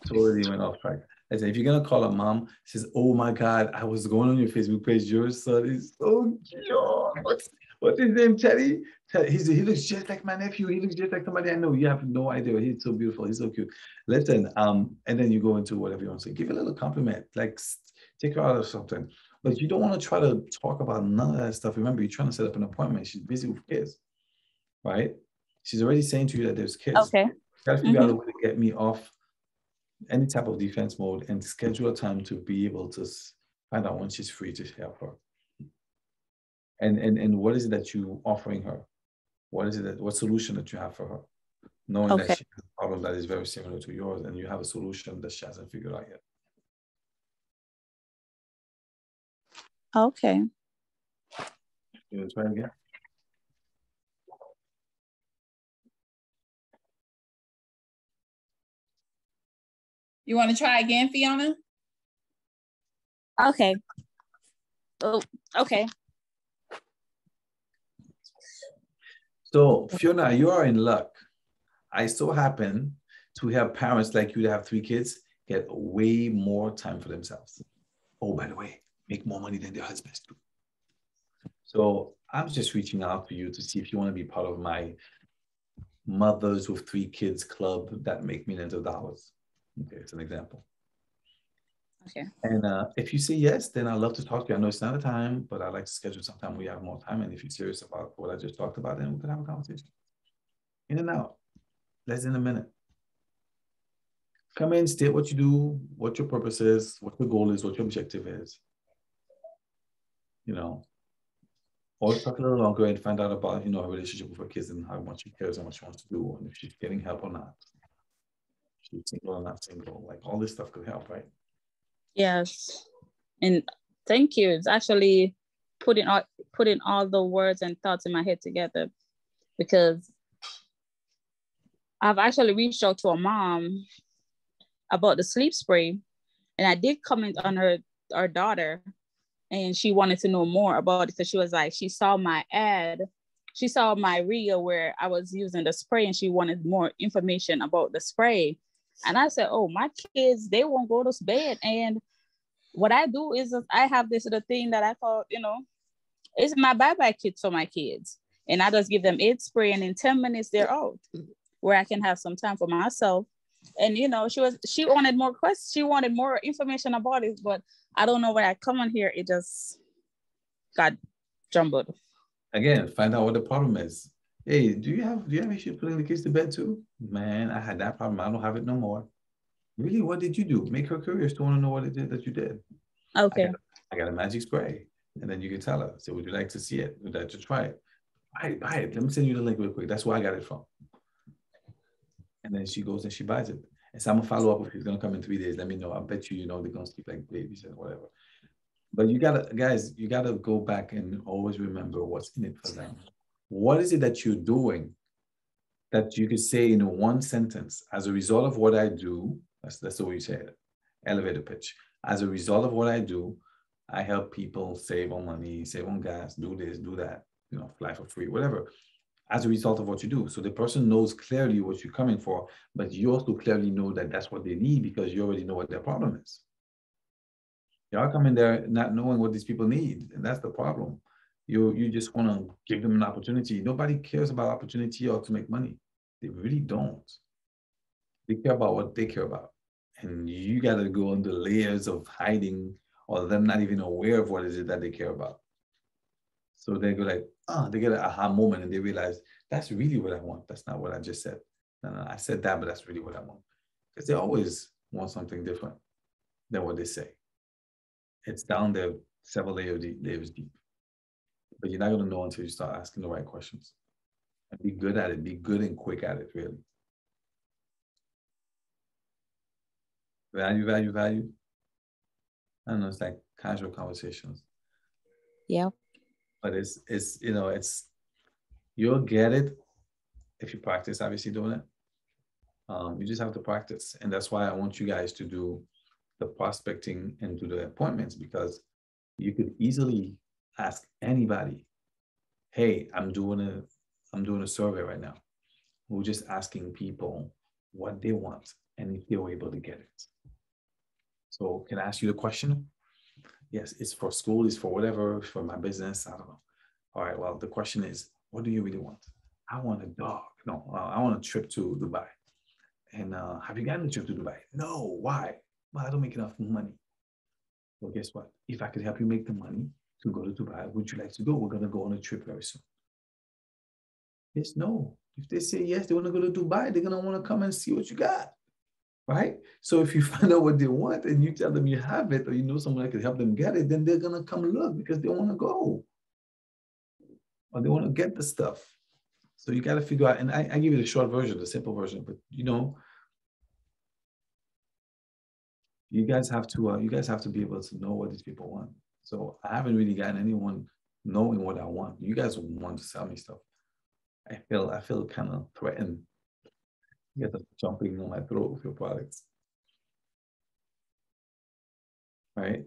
totally went off track. I said, if you're gonna call a mom, says, "Oh my God, I was going on your Facebook page. Your son is so cute. What's his name, Teddy? He looks just like my nephew. He looks just like somebody I know. You have no idea. He's so beautiful. He's so cute." Listen, and then you go into whatever you want to say. Give a little compliment, like take her out of something. But you don't want to try to talk about none of that stuff. Remember, you're trying to set up an appointment. She's busy with kids, right? She's already saying to you that there's kids. Okay. You gotta figure out a way to get me off any type of defense mode and schedule a time to be able to find out when she's free to help her. And what is it that you offering her? What solution that you have for her? Knowing that she has a problem that is very similar to yours and you have a solution that she hasn't figured out yet. Okay. You want to try again? You want to try again, Fiona? Okay. Oh, okay. So, Fiona, you are in luck. I so happen to have parents like you that have 3 kids get way more time for themselves. Oh, by the way, make more money than their husbands do. So I'm just reaching out to you to see if you want to be part of my mothers with 3 kids club that make millions of dollars. Okay, it's an example. Okay. And if you say yes, then I'd love to talk to you. I know it's not a time, but I'd like to schedule sometime we have more time. And if you're serious about what I just talked about, then we can have a conversation. In and out, less than a minute. Come in, state what you do, what your purpose is, what your goal is, what your objective is. You know, or talk a little longer and find out about, you know, her relationship with her kids and how much she cares and what she wants to do, and if she's getting help or not. If she's single or not single, like all this stuff could help, right? Yes. And thank you. It's actually putting all the words and thoughts in my head together, because I've actually reached out to a mom about the sleep spray, and I did comment on her daughter, and she wanted to know more about it. So she was like, she saw my ad, she saw my reel where I was using the spray, and she wanted more information about the spray. And I said, oh, my kids, they won't go to bed. And what I do is I have this little thing that I thought, you know, it's my bye-bye kit for my kids. And I just give them 8 spray, and in 10 minutes they're out, where I can have some time for myself. And, you know, she wanted more questions. She wanted more information about it, but I don't know when I come on here, it just got jumbled. Again, find out what the problem is. Hey, do you have issues putting the kids to bed too? Man, I had that problem. I don't have it no more. Really, what did you do? Make her curious to want to know what it is that you did. Okay. I got a magic spray. And then you can tell her. So would you like to see it? Would you like to try it? Buy it. Let me send you the link real quick. That's where I got it from. And then she goes and she buys it. And so I'm gonna follow up if he's gonna come in 3 days. Let me know. I bet you, they're gonna sleep like babies and whatever. But you gotta go back and always remember what's in it for them. What is it that you're doing that you could say in one sentence? As a result of what I do, that's the way you say it, elevator pitch. As a result of what I do, I help people save on money, save on gas, do this, do that, fly for free, whatever, as a result of what you do. So the person knows clearly what you're coming for, but you also clearly know that that's what they need because you already know what their problem is. Y'all come in there not knowing what these people need, and that's the problem. You just want to give them an opportunity. Nobody cares about opportunity or to make money. They really don't. They care about what they care about. And you got to go under layers of hiding or them not even aware of what it is that they care about. So they go like, they get an aha moment and they realize, that's really what I want. That's not what I just said. No, I said that, but that's really what I want. Because they always want something different than what they say. It's down there several layers deep. but you're not going to know until you start asking the right questions. And be good at it. Be good and quick at it, really. Value, value, value. I don't know, it's like casual conversations. Yep. But it's you'll get it if you practice, obviously, doing it. You just have to practice. And that's why I want you guys to do the prospecting and do the appointments, because you could easily ask anybody, hey, I'm doing a survey right now. We're just asking people what they want and if they were able to get it. So can I ask you the question? Yes, it's for school, it's for whatever, for my business, I don't know. All right, well, the question is, what do you really want? I want a dog. No, I want a trip to Dubai. And have you gotten a trip to Dubai? No, why? Well, I don't make enough money. Well, guess what? If I could help you make the money to go to Dubai, would you like to go? We're going to go on a trip very soon. Yes, no. If they say yes, they want to go to Dubai, they're going to want to come and see what you got. Right? So if you find out what they want and you tell them you have it, or you know someone that can help them get it, then they're going to come look because they want to go. Or they want to get the stuff. So you got to figure out, and I give you the short version, the simple version, but you guys have to be able to know what these people want. So I haven't really gotten anyone knowing what I want. You guys want to sell me stuff. I feel kind of threatened. You guys are jumping on my throat with your products. Right?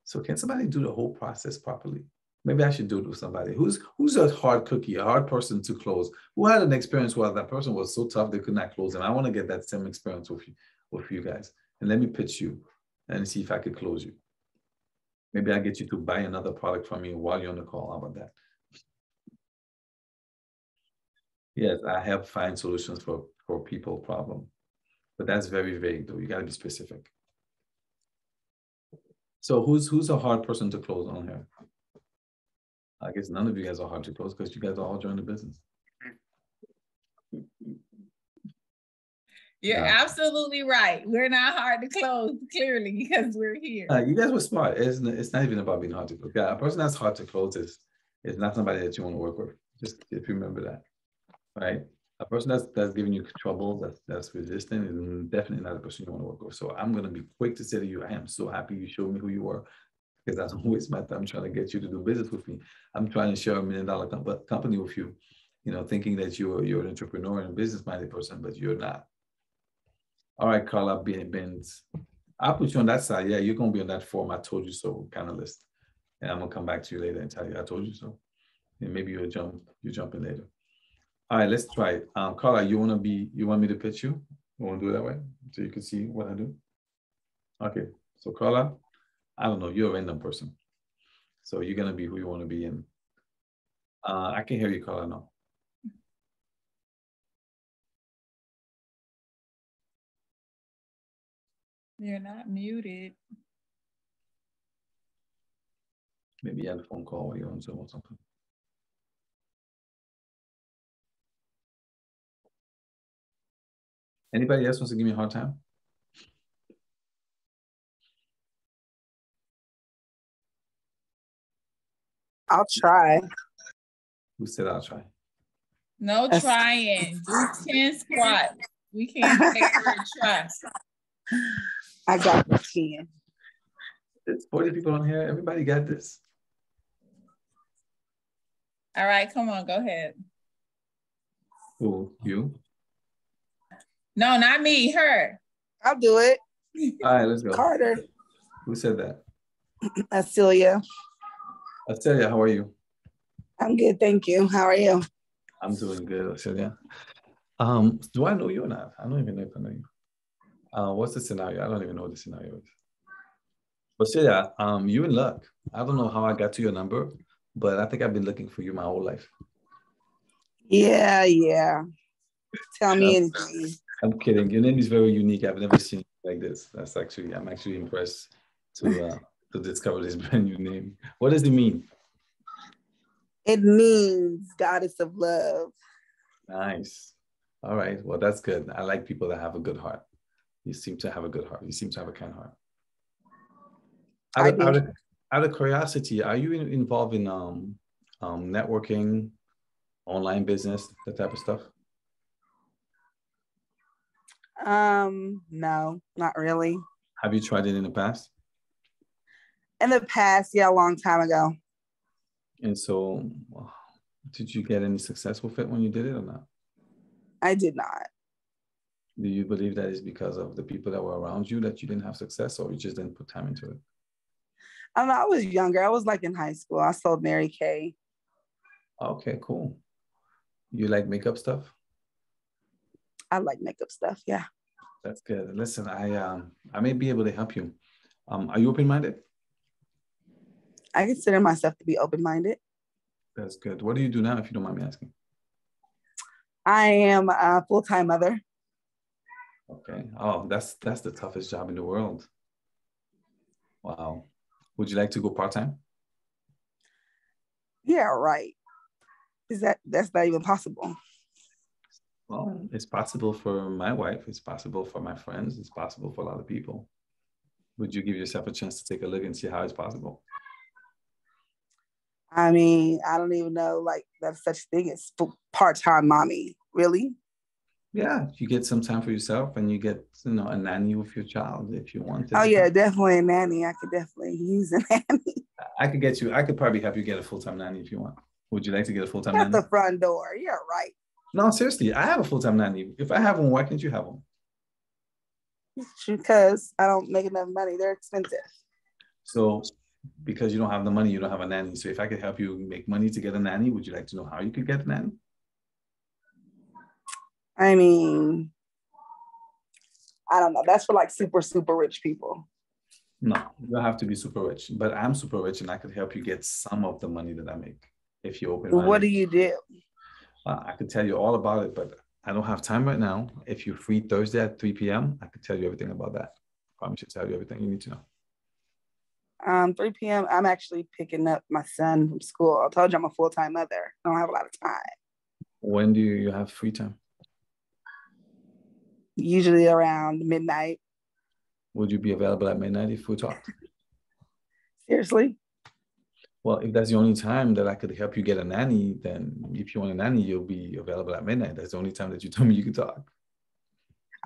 So can somebody do the whole process properly? Maybe I should do it with somebody. Who's a hard cookie, a hard person to close? Who had an experience where that person was so tough they could not close them? I want to get that same experience with you guys. And let me pitch you and see if I could close you. Maybe I'll get you to buy another product from me while you're on the call. How about that? Yes, I help find solutions for people problem. But that's very vague though. You got to be specific. So who's a hard person to close on here? I guess none of you guys are hard to close because you guys all joined the business. You're absolutely right. We're not hard to close, clearly, because we're here. You guys were smart. It's not even about being hard to close. Yeah, a person that's hard to close is not somebody that you want to work with. Just if you remember that, right? A person that's giving you trouble, that's resistant, is definitely not a person you want to work with. So I'm going to be quick to say to you, I am so happy you showed me who you are, because I don't waste my time trying to get you to do business with me. I'm trying to share $1 million company with you, thinking that you're an entrepreneur and a business-minded person, but you're not. All right, Carla Benz. I'll put you on that side. Yeah, you're going to be on that form. I told you so kind of list. And I'm going to come back to you later and tell you I told you so. And maybe you jump in later. All right, let's try it. Carla, you want me to pitch you? You want to do it that way so you can see what I do? Okay, so Carla, I don't know, you're a random person. So you're going to be who you want to be in. I can hear you, Carla, now. You're not muted. Maybe you had a phone call while you're on Zoom or something. Anybody else wants to give me a hard time? I'll try. Who said I'll try? No trying. Do 10 squats. We can't take her a try. I got the 10. There's 40 people on here. Everybody got this. All right, come on, go ahead. Who? You? No, not me, her. I'll do it. All right, let's go. Carter. Who said that? Celia. Celia, how are you? I'm good, thank you. How are you? I'm doing good, Celia. Do I know you or not? I don't even know if I know you. What's the scenario? I don't even know what the scenario is. But Celia, you in luck. I don't know how I got to your number, but I think I've been looking for you my whole life. Yeah. Tell me anything. I'm kidding. Your name is very unique. I've never seen it like this. I'm actually impressed to discover this brand new name. What does it mean? It means goddess of love. Nice. All right. Well, that's good. I like people that have a good heart. You seem to have a good heart. You seem to have a kind heart. Out of curiosity, are you involved in networking, online business, that type of stuff? No, not really. Have you tried it in the past? In the past, yeah, a long time ago. And so, did you get any success with it when you did it or not? I did not. Do you believe that is because of the people that were around you that you didn't have success, or you just didn't put time into it? I don't know, I was younger. I was like in high school. I sold Mary Kay. Okay, cool. You like makeup stuff? I like makeup stuff, yeah. That's good. Listen, I may be able to help you. Are you open-minded? I consider myself to be open-minded. That's good. What do you do now, if you don't mind me asking? I am a full-time mother. Okay. Oh, that's the toughest job in the world. Wow. Would you like to go part-time? Yeah, right. That's not even possible? Well, it's possible for my wife. It's possible for my friends. It's possible for a lot of people. Would you give yourself a chance to take a look and see how it's possible? I mean, I don't even know, like, that's such thing as part-time mommy. Really? Yeah, you get some time for yourself, and you get, a nanny with your child if you want to. Oh yeah, definitely a nanny. I could definitely use a nanny. I could probably help you get a full-time nanny if you want. Would you like to get a full-time At nanny? the front door. You're right. No, seriously, I have a full-time nanny. If I have one, why can't you have one? Because I don't make enough money. They're expensive. So because you don't have the money, you don't have a nanny. So if I could help you make money to get a nanny, would you like to know how you could get a nanny? I mean, I don't know. That's for like super, super rich people. No, you don't have to be super rich, but I'm super rich and I could help you get some of the money that I make if you open. What do you do? I could tell you all about it, but I don't have time right now. If you're free Thursday at 3 p.m., I could tell you everything about that. Probably should tell you everything you need to know. 3 p.m. I'm actually picking up my son from school. I told you I'm a full-time mother. I don't have a lot of time. When do you have free time? Usually around midnight. Would you be available at midnight if we talked? Seriously? Well, if that's the only time that I could help you get a nanny, then if you want a nanny, you'll be available at midnight. That's the only time that you told me you could talk.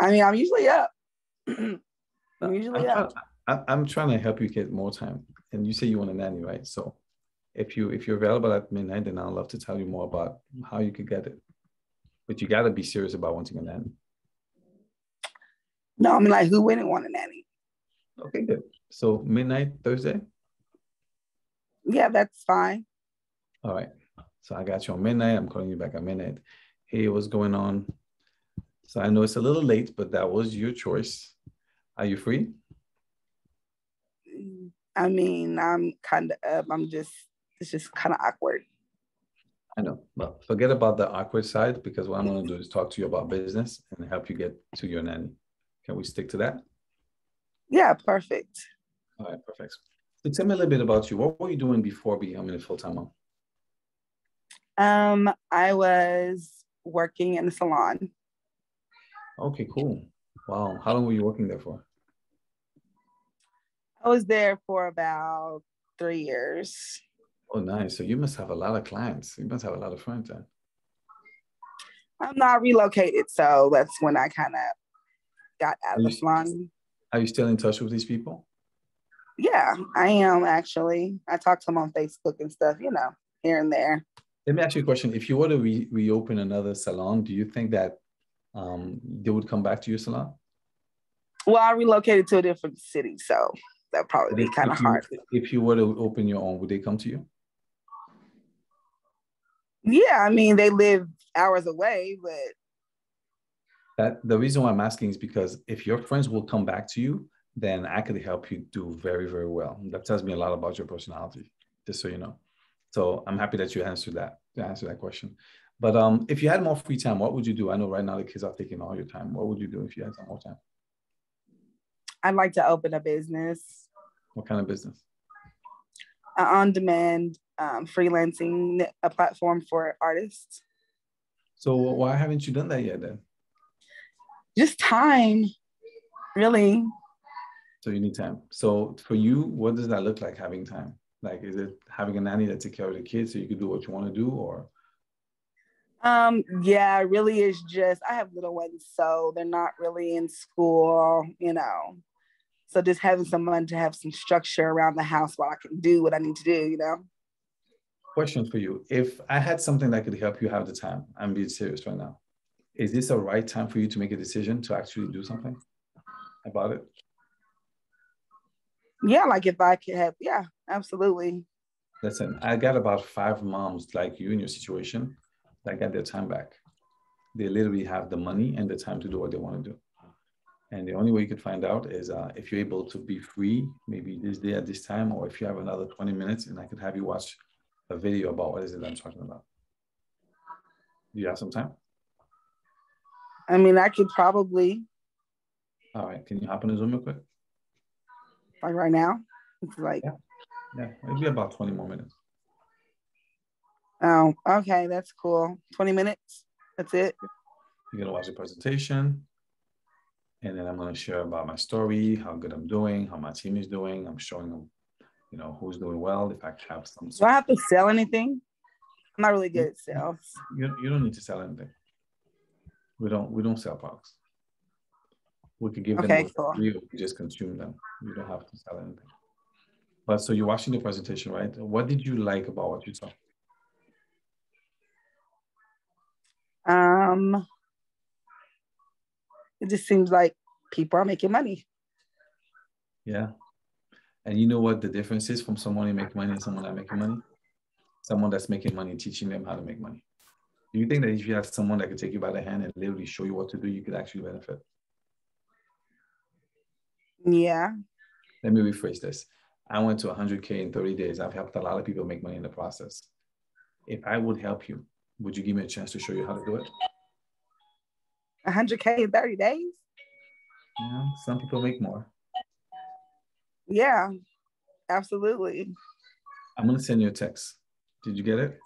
I mean, I'm usually up. I'm usually up. I'm trying to help you get more time. And you say you want a nanny, right? So if you're available at midnight, then I'd love to tell you more about how you could get it. But you got to be serious about wanting a nanny. No, I mean, like, who wouldn't want a nanny? Okay, good. So midnight Thursday? Yeah, that's fine. All right. So I got you on midnight. I'm calling you back at midnight. Hey, what's going on? So I know it's a little late, but that was your choice. Are you free? I mean, I'm kind of up. It's just kind of awkward. I know, but forget about the awkward side, because what I'm going to do is talk to you about business and help you get to your nanny. Can we stick to that? Yeah, perfect. All right, perfect. So tell me a little bit about you. What were you doing before becoming a full-time mom? I was working in the salon. Okay, cool. Wow. How long were you working there for? I was there for about 3 years. Oh, nice. So you must have a lot of clients. You must have a lot of friends then. I'm not relocated, so that's when I kind of got out of the salon. Are you still in touch with these people? Yeah, I am actually. I talk to them on Facebook and stuff, here and there. Let me ask you a question. If you were to reopen another salon, do you think that they would come back to your salon? Well, I relocated to a different city, so that'd probably be kind of hard. If you were to open your own, would they come to you? Yeah, I mean, they live hours away, but the reason why I'm asking is because if your friends will come back to you, then I could help you do very, very well. That tells me a lot about your personality, just so you know. So I'm happy that you answered that question. But if you had more free time, what would you do? I know right now the kids are taking all your time. What would you do if you had some more time? I'd like to open a business. What kind of business? On-demand freelancing, a platform for artists. So why haven't you done that yet then? Just time, really. So you need time. So for you, what does that look like, having time? Like, is it having a nanny that take care of the kids so you can do what you want to do, or? Yeah, it really is just, I have little ones, so they're not really in school, So just having someone to have some structure around the house while I can do what I need to do. Question for you. If I had something that could help you have the time, I'm being serious right now. Is this a right time for you to make a decision to actually do something about it? Yeah, like if I could have, yeah, absolutely. Listen, I got about 5 moms like you in your situation that got their time back. They literally have the money and the time to do what they want to do. And the only way you could find out is if you're able to be free, maybe this day at this time, or if you have another 20 minutes and I could have you watch a video about what is it I'm talking about. Do you have some time? I mean, I could probably. All right. Can you hop on the Zoom real quick? Like right now? It's like. Yeah, it'll be about 20 more minutes. Oh, okay. That's cool. 20 minutes. That's it. You're going to watch the presentation. And then I'm going to share about my story, how good I'm doing, how my team is doing. I'm showing them, who's doing well. If I have some. Do I have to sell anything? I'm not really good at sales. You don't need to sell anything. We don't sell products. We could give them cool. Free, or we just consume them. You don't have to sell anything. But so you're watching the presentation, right? What did you like about what you saw? It just seems like people are making money. Yeah. And you know what the difference is from someone who makes money and someone not making money? Someone that's making money, teaching them how to make money. Do you think that if you had someone that could take you by the hand and literally show you what to do, you could actually benefit? Yeah. Let me rephrase this. I went to 100K in 30 days. I've helped a lot of people make money in the process. If I would help you, would you give me a chance to show you how to do it? 100K in 30 days? Yeah, some people make more. Yeah, absolutely. I'm going to send you a text. Did you get it?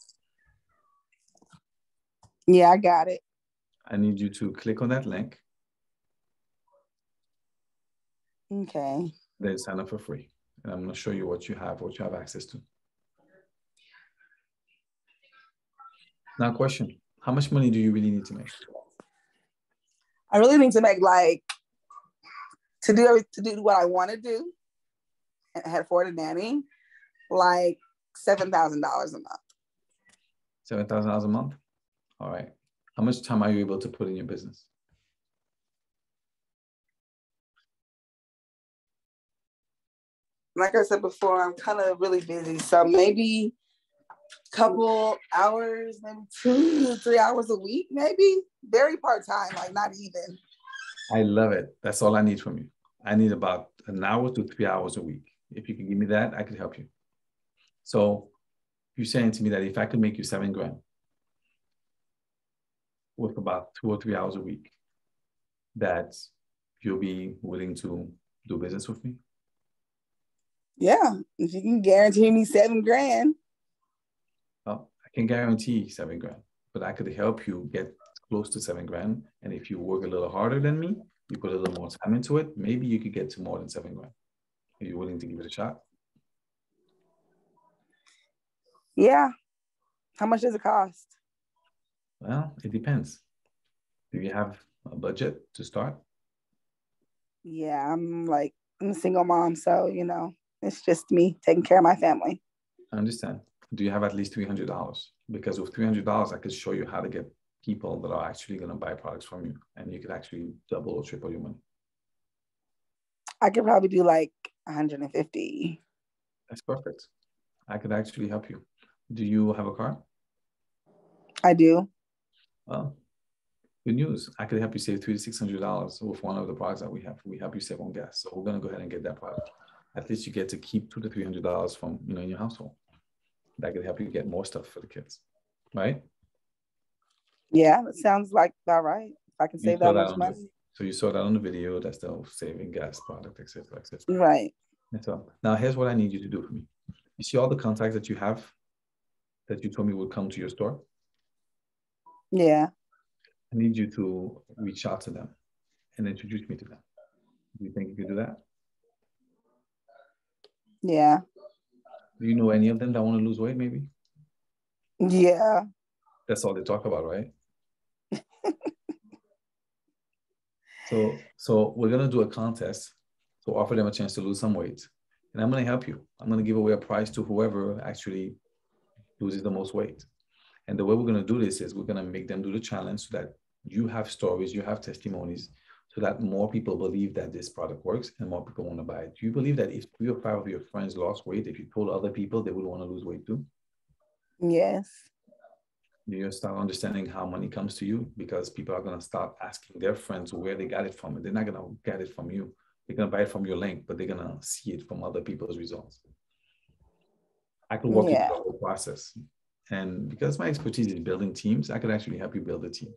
Yeah, I got it. I need you to click on that link. Okay. Then sign up for free. And I'm going to show you what you have access to. Now, question. How much money do you really need to make? I really need to make to do what I want to do and have for the nanny, like $7,000 a month. $7,000 a month? All right. How much time are you able to put in your business? Like I said before, I'm kind of really busy. So maybe a couple hours, maybe 2 to 3 hours a week, maybe. Very part-time, like not even. I love it. That's all I need from you. I need about an hour to 3 hours a week. If you can give me that, I could help you. So you're saying to me that if I could make you $7,000 with about 2 or 3 hours a week, that you'll be willing to do business with me? Yeah, if you can guarantee me $7,000. Well, I can guarantee $7,000, but I could help you get close to $7,000. And if you work a little harder than me, you put a little more time into it, maybe you could get to more than $7,000. Are you willing to give it a shot? Yeah. How much does it cost? Well, it depends. Do you have a budget to start? Yeah, I'm a single mom, so, it's just me taking care of my family. I understand. Do you have at least $300? Because with $300, I could show you how to get people that are actually going to buy products from you, and you could actually double or triple your money. I could probably do like 150. That's perfect. I could actually help you. Do you have a car? I do. Well, good news. I could help you save $300 to $600 with one of the products that we have. We help you save on gas. So we're going to go ahead and get that product. At least you get to keep $200 to $300 from, in your household. That could help you get more stuff for the kids, right? Yeah, that sounds like about right. If I can save that much money. So you saw that on the video. That's the saving gas product, et cetera, et cetera. Right. And so now here's what I need you to do for me. You see all the contacts that you have that you told me would come to your store? Yeah. I need you to reach out to them and introduce me to them. Do you think you could do that? Yeah. Do you know any of them that want to lose weight, maybe? Yeah. That's all they talk about, right? So we're going to do a contest to offer them a chance to lose some weight. And I'm going to help you. I'm going to give away a prize to whoever actually loses the most weight. And the way we're going to do this is we're going to make them do the challenge so that you have stories, you have testimonies, so that more people believe that this product works and more people want to buy it. Do you believe that if 3 or 5 of your friends lost weight, if you told other people, they would want to lose weight too? Yes. Do you start understanding how money comes to you? Because people are going to start asking their friends where they got it from. And they're not going to get it from you. They're going to buy it from your link, but they're going to see it from other people's results. I could walk you through the whole process. And because my expertise is building teams, I could actually help you build a team.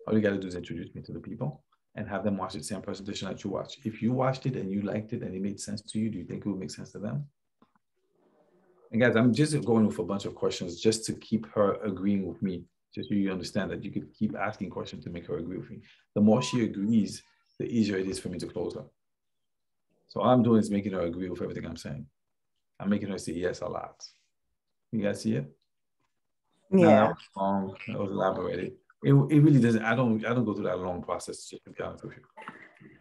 All you got to do is introduce me to the people and have them watch the same presentation that you watch. If you watched it and you liked it and it made sense to you, do you think it would make sense to them? And guys, I'm just going with a bunch of questions just to keep her agreeing with me, just so you understand that you could keep asking questions to make her agree with me. The more she agrees, the easier it is for me to close her. So all I'm doing is making her agree with everything I'm saying. I'm making her say yes a lot. You guys see it? Yeah. Now, that was long, that was elaborated. It really doesn't, I don't go through that long process, to be honest with you.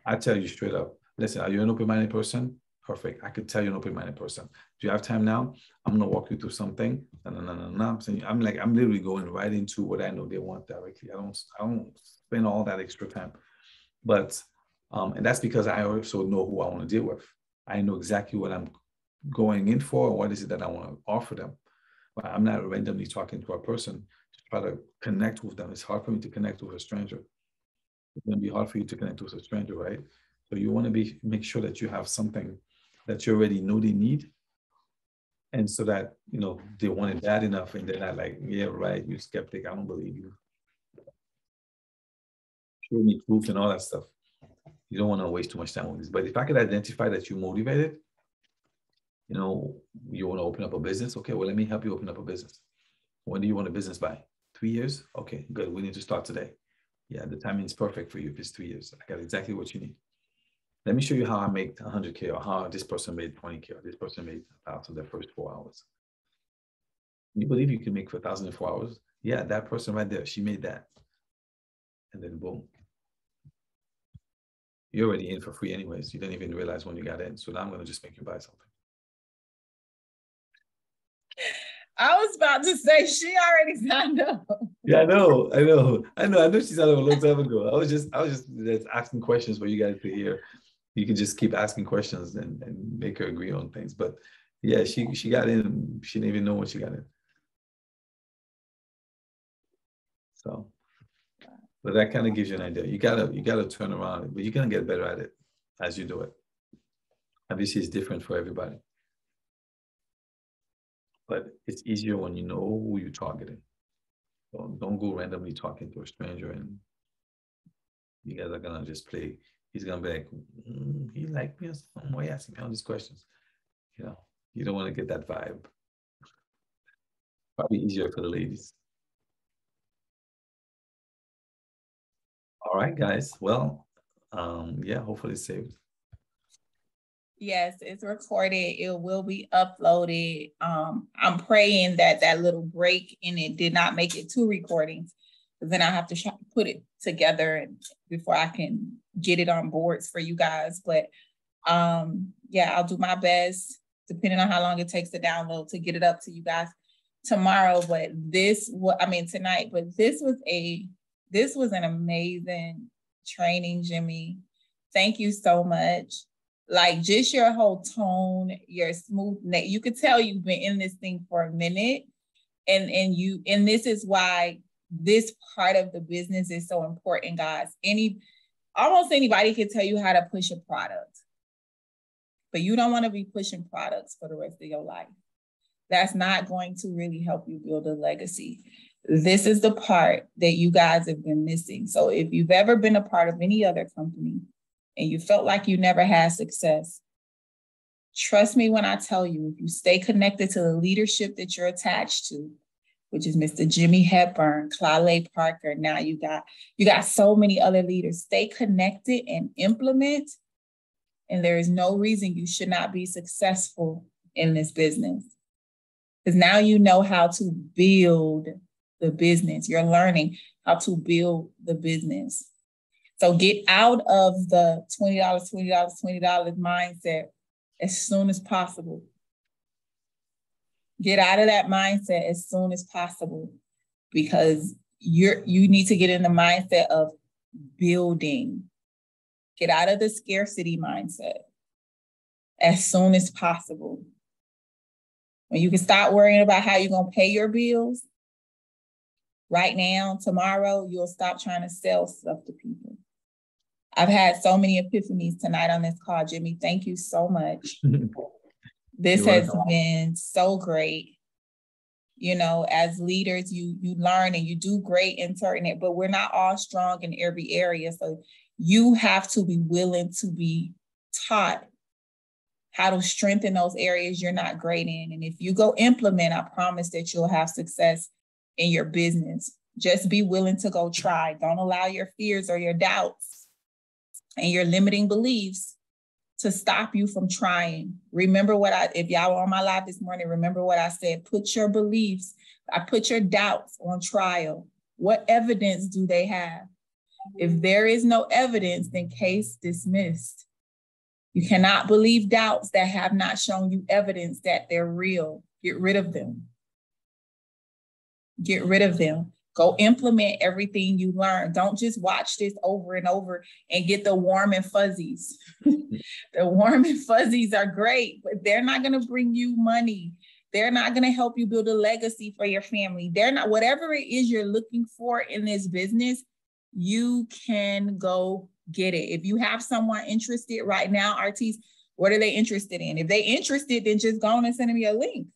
I tell you straight up, listen, are you an open-minded person? Perfect. I could tell you're an open-minded person. Do you have time now? I'm going to walk you through something. I'm literally going right into what I know they want directly. I don't spend all that extra time. But, and that's because I also know who I want to deal with. I know exactly what I'm going in for and what is it that I want to offer them. But I'm not randomly talking to a person to try to connect with them. It's hard for me to connect with a stranger. It's going to be hard for you to connect with a stranger, right? So you want to make sure that you have something that you already know they need. And so that, you know, they want it bad enough and they're not like, yeah, right, you're skeptic, I don't believe you. Show me proof and all that stuff. You don't want to waste too much time with this. But if I could identify that you're motivated, you know, you want to open up a business, okay, well, let me help you open up a business. When do you want a business by? 3 years? Okay, good, we need to start today. Yeah, the timing is perfect for you if it's 3 years. I got exactly what you need. Let me show you how I make 100K or how this person made 20K or this person made 1,000 their first 4 hours. You believe you can make 1,000 in 4 hours? Yeah, that person right there, she made that. And then boom. You're already in for free anyways. You didn't even realize when you got in. So now I'm going to just make you buy something. I was about to say she already signed up. Yeah, I know she signed up a long time ago. I was just asking questions for you guys to hear. You can just keep asking questions and make her agree on things. But yeah, she got in. She didn't even know when she got in. So, but that kind of gives you an idea. You gotta turn around, but you're gonna get better at it as you do it. Obviously, it's different for everybody, but it's easier when you know who you're targeting. So don't go randomly talking to a stranger and you guys are gonna just play. He's gonna be like, he liked me or something. Why asking me all these questions? You know, you don't want to get that vibe. Probably easier for the ladies. All right, guys. Well, yeah, hopefully it's saved. Yes, it's recorded. It will be uploaded. I'm praying that that little break in it did not make it 2 recordings. Then I have to try to put it together and before I can get it on boards for you guys. But yeah, I'll do my best, depending on how long it takes to download, to get it up to you guys tomorrow. But tonight. But this was an amazing training, Jimmy. Thank you so much. Like just your whole tone, your smoothness. You could tell you've been in this thing for a minute, and this is why this part of the business is so important, guys. Almost anybody can tell you how to push a product, but you don't want to be pushing products for the rest of your life. That's not going to really help you build a legacy. This is the part that you guys have been missing. So if you've ever been a part of any other company and you felt like you never had success, trust me when I tell you, if you stay connected to the leadership that you're attached to, which is Mr. Jimmy Hepburn, Klaleh Parker, now you got so many other leaders. Stay connected and implement, and there is no reason you should not be successful in this business. Because now you know how to build the business. You're learning how to build the business. So get out of the $20 mindset as soon as possible. Get out of that mindset as soon as possible, because you need to get in the mindset of building. Get out of the scarcity mindset as soon as possible. When you can start worrying about how you're going to pay your bills, right now, tomorrow, you'll stop trying to sell stuff to people. I've had so many epiphanies tonight on this call, Jimmy. Thank you so much. This has been so great. You know, as leaders, you learn and you do great in certain, but we're not all strong in every area. So you have to be willing to be taught how to strengthen those areas you're not great in. And if you go implement, I promise that you'll have success in your business. Just be willing to go try. Don't allow your fears or your doubts and your limiting beliefs to stop you from trying. Remember if y'all were on my live this morning, remember what I said. Put your beliefs, I put your doubts on trial. What evidence do they have? If there is no evidence, then case dismissed. You cannot believe doubts that have not shown you evidence that they're real. Get rid of them. Get rid of them. Go implement everything you learn. Don't just watch this over and over and get the warm and fuzzies. The warm and fuzzies are great, but they're not going to bring you money. They're not going to help you build a legacy for your family. They're not, whatever it is you're looking for in this business, you can go get it. If you have someone interested right now, Artis, what are they interested in? If they're interested, then just go on and send them your link.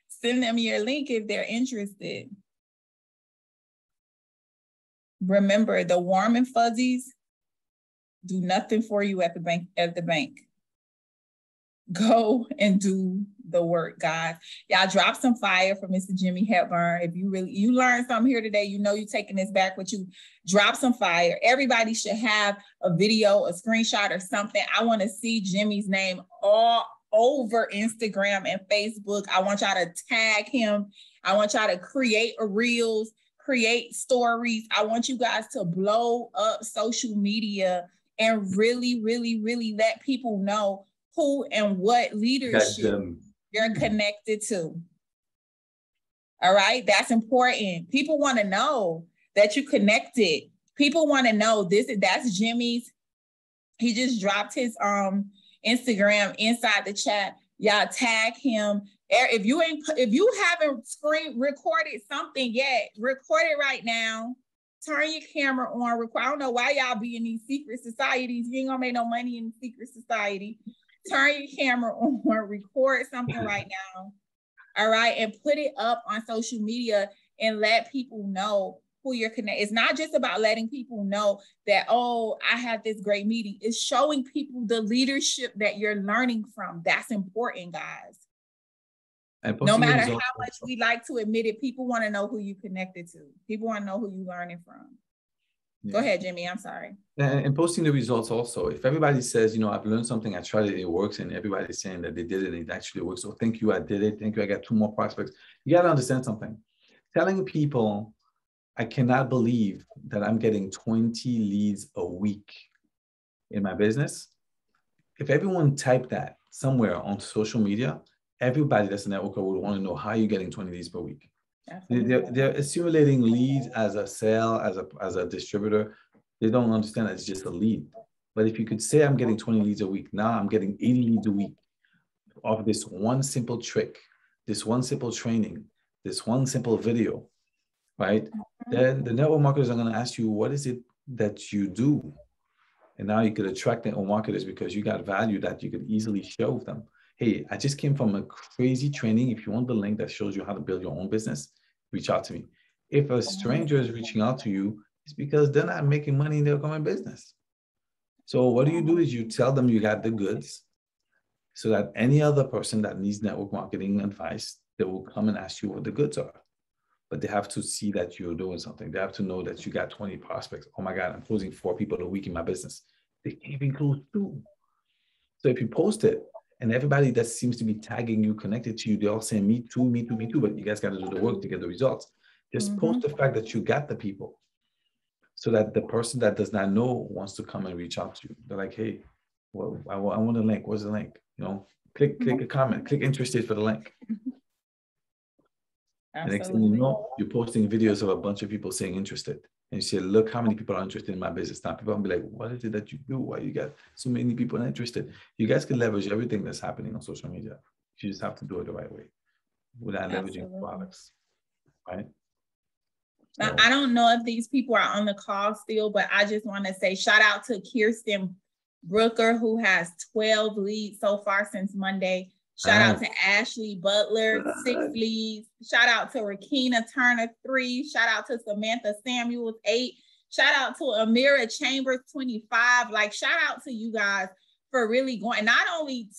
Send them your link if they're interested. Remember, the warm and fuzzies do nothing for you at the bank. Go and do the work, guys. Y'all drop some fire for Mr. Jimmy Hepburn. If you learned something here today, you know you're taking this back with you. Drop some fire. Everybody should have a video, a screenshot or something. I want to see Jimmy's name all over Instagram and Facebook. I want y'all to tag him. I want y'all to create reels, create stories. I want you guys to blow up social media and really, really, really let people know who and what leadership you're connected to. All right, that's important. People want to know that you connected. People want to know that's Jimmy's. He just dropped his Instagram inside the chat. Y'all tag him. If you haven't recorded something yet, record it right now. Turn your camera on. I don't know why y'all be in these secret societies. You ain't gonna make no money in the secret society. Turn your camera on, record something right now. All right, and put it up on social media and let people know who you're connected. It's not just about letting people know that, oh, I had this great meeting. It's showing people the leadership that you're learning from. That's important, guys. No matter how much we like to admit it, people want to know who you connected to. People want to know who you're learning from. Yeah. Go ahead, Jimmy. I'm sorry. And posting the results also. If everybody says, I've learned something, I tried it, it works, and everybody's saying that they did it and it actually works. So thank you, I did it. Thank you, I got 2 more prospects. You got to understand something. Telling people, I cannot believe that I'm getting 20 leads a week in my business. If everyone typed that somewhere on social media, everybody that's a networker would want to know how you're getting 20 leads per week. They're assimilating leads as a sale, as a distributor. They don't understand that it's just a lead. But if you could say I'm getting 20 leads a week, now I'm getting 80 leads a week off this one simple trick, this one simple training, this one simple video, right? Then the network marketers are going to ask you, what is it that you do? And now you could attract network marketers because you got value that you could easily show them. Hey, I just came from a crazy training. If you want the link that shows you how to build your own business, reach out to me. If a stranger is reaching out to you, it's because they're not making money in their common business. So what do is you tell them you got the goods so that any other person that needs network marketing advice, they will come and ask you what the goods are. But they have to see that you're doing something. They have to know that you got 20 prospects. Oh my God, I'm closing 4 people a week in my business. They can't even close 2. So if you post it and everybody that seems to be tagging you, connected to you, they're all saying, me too, me too, me too, but you guys got to do the work to get the results. Just post the fact that you got the people so that the person that does not know wants to come and reach out to you. They're like, hey, well, I want a link. Where's the link? You know, click a comment, click interested for the link. And next thing you know, you're posting videos of a bunch of people saying interested. And you say, look how many people are interested in my business. Now people will be like, what is it that you do? Why you got so many people interested? You guys can leverage everything that's happening on social media. You just have to do it the right way without leveraging products, right? Now, I don't know if these people are on the call still, but I just want to say shout out to Kirsten Brooker, who has 12 leads so far since Monday. Shout out to Ashley Butler, 6 leads. Shout out to Rakina Turner, 3. Shout out to Samantha Samuels, 8. Shout out to Amira Chambers, 25. Like, shout out to you guys for really going. Not only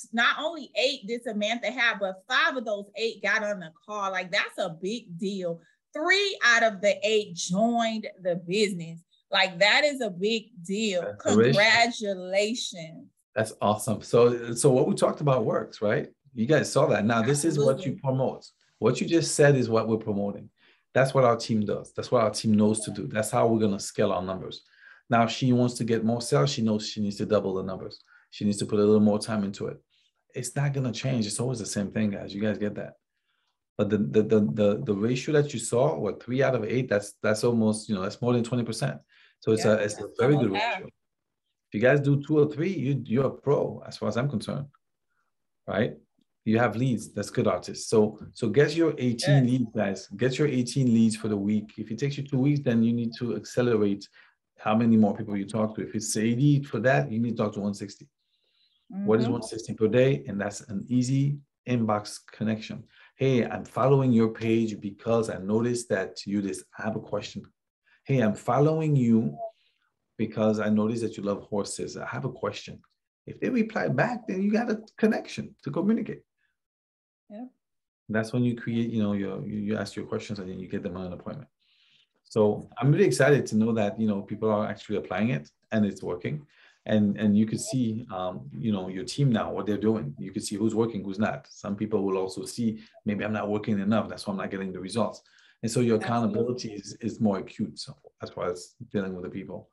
8 did Samantha have, but 5 of those 8 got on the call. Like, that's a big deal. 3 out of the 8 joined the business. Like, that is a big deal. Congratulations. That's awesome. So what we talked about works, right? You guys saw that. Now, this is what you promote. What you just said is what we're promoting. That's what our team does. That's what our team knows to do. That's how we're going to scale our numbers. Now, if she wants to get more sales, she knows she needs to double the numbers. She needs to put a little more time into it. It's not going to change. It's always the same thing, guys. You guys get that. But the ratio that you saw, what, 3 out of 8, that's almost, that's more than 20%. So it's a very good ratio. If you guys do 2 or 3, you're a pro as far as I'm concerned, right? You have leads. That's good, artists. So get your 18 leads, guys. Get your 18 leads for the week. If it takes you 2 weeks, then you need to accelerate how many more people you talk to. If it's 80 for that, you need to talk to 160. What is 160 per day? And that's an easy inbox connection. Hey, I'm following your page because I noticed that you this. I have a question. Hey, I'm following you because I noticed that you love horses. I have a question. If they reply back, then you got a connection to communicate. Yeah. That's when you create, you ask your questions and then you get them on an appointment. So I'm really excited to know that, people are actually applying it and it's working. And you can see, your team now, what they're doing. You can see who's working, who's not. Some people will also see, maybe I'm not working enough. That's why I'm not getting the results. And so your accountability is more acute, so as far as dealing with the people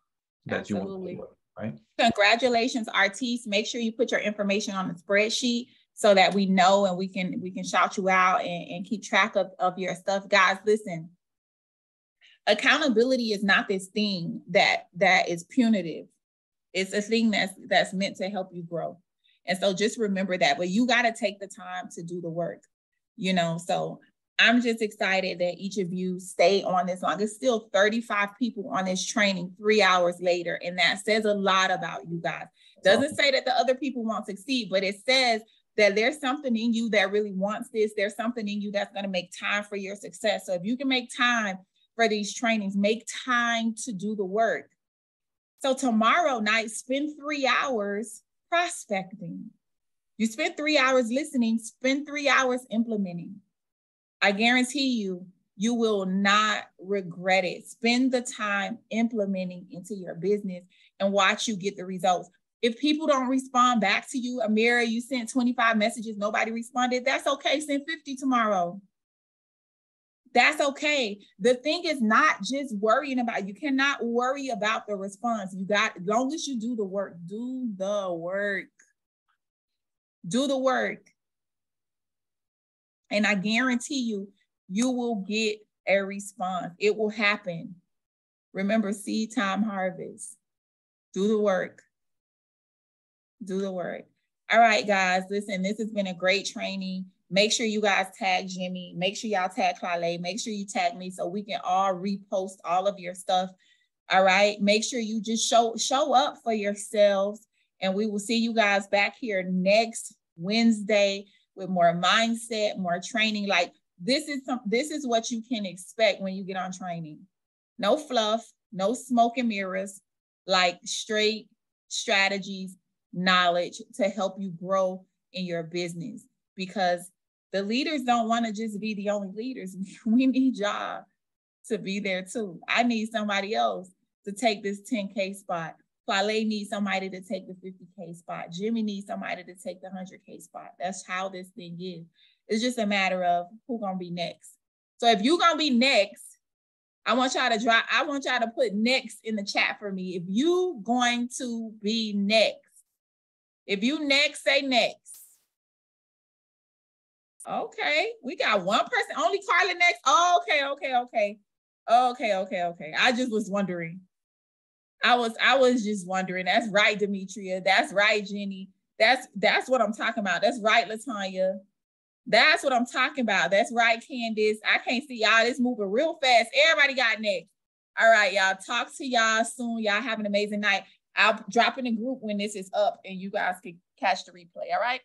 that you want to work, right? Congratulations, artists. Make sure you put your information on the spreadsheet so that we know and we can shout you out and keep track of your stuff. Guys, listen, accountability is not this thing that is punitive. It's a thing that's meant to help you grow. And so just remember that, but you got to take the time to do the work, so I'm just excited that each of you stay on this long. It's still 35 people on this training 3 hours later. And that says a lot about you guys. Doesn't say that the other people won't succeed, but it says that there's something in you that really wants this. There's something in you that's going to make time for your success. So if you can make time for these trainings, make time to do the work. So tomorrow night, spend 3 hours prospecting. You spend 3 hours listening, spend 3 hours implementing. I guarantee you will not regret it. Spend the time implementing into your business and watch you get the results. If people don't respond back to you, Amira, you sent 25 messages, nobody responded. That's okay. Send 50 tomorrow. That's okay. The thing is not just worrying about, you cannot worry about the response. As long as you do the work, do the work. Do the work. And I guarantee you will get a response. It will happen. Remember, seed time, harvest. Do the work. Do the work. All right, guys, listen, this has been a great training. Make sure you guys tag Jimmy. Make sure y'all tag Klaleh. Make sure you tag me so we can all repost all of your stuff. All right. Make sure you just show up for yourselves. And we will see you guys back here next Wednesday with more mindset, more training. Like this is what you can expect when you get on training. No fluff, no smoke and mirrors, like straight strategies, knowledge to help you grow in your business, because the leaders don't want to just be the only leaders. We need y'all to be there too. I need somebody else to take this 10K spot. Klaleh needs somebody to take the 50K spot. Jimmy needs somebody to take the 100K spot. That's how this thing is. It's just a matter of who's gonna be next. So if you're gonna be next, I want y'all to put next in the chat for me. If you going to be next. If you next, say next. Okay, we got one person, only Carla next. Oh, okay. I just was wondering. I was just wondering. That's right, Demetria. That's right, Jenny. That's what I'm talking about. That's right, Latanya. That's what I'm talking about. That's right, Candace. I can't see y'all. It's moving real fast. Everybody got next. All right, y'all. Talk to y'all soon. Y'all have an amazing night. I'll drop in the group when this is up and you guys can catch the replay. All right?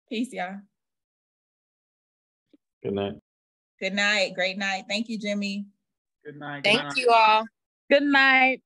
Peace, y'all. Good night. Good night. Great night. Thank you, Jimmy. Good night. Thank you all. Good night.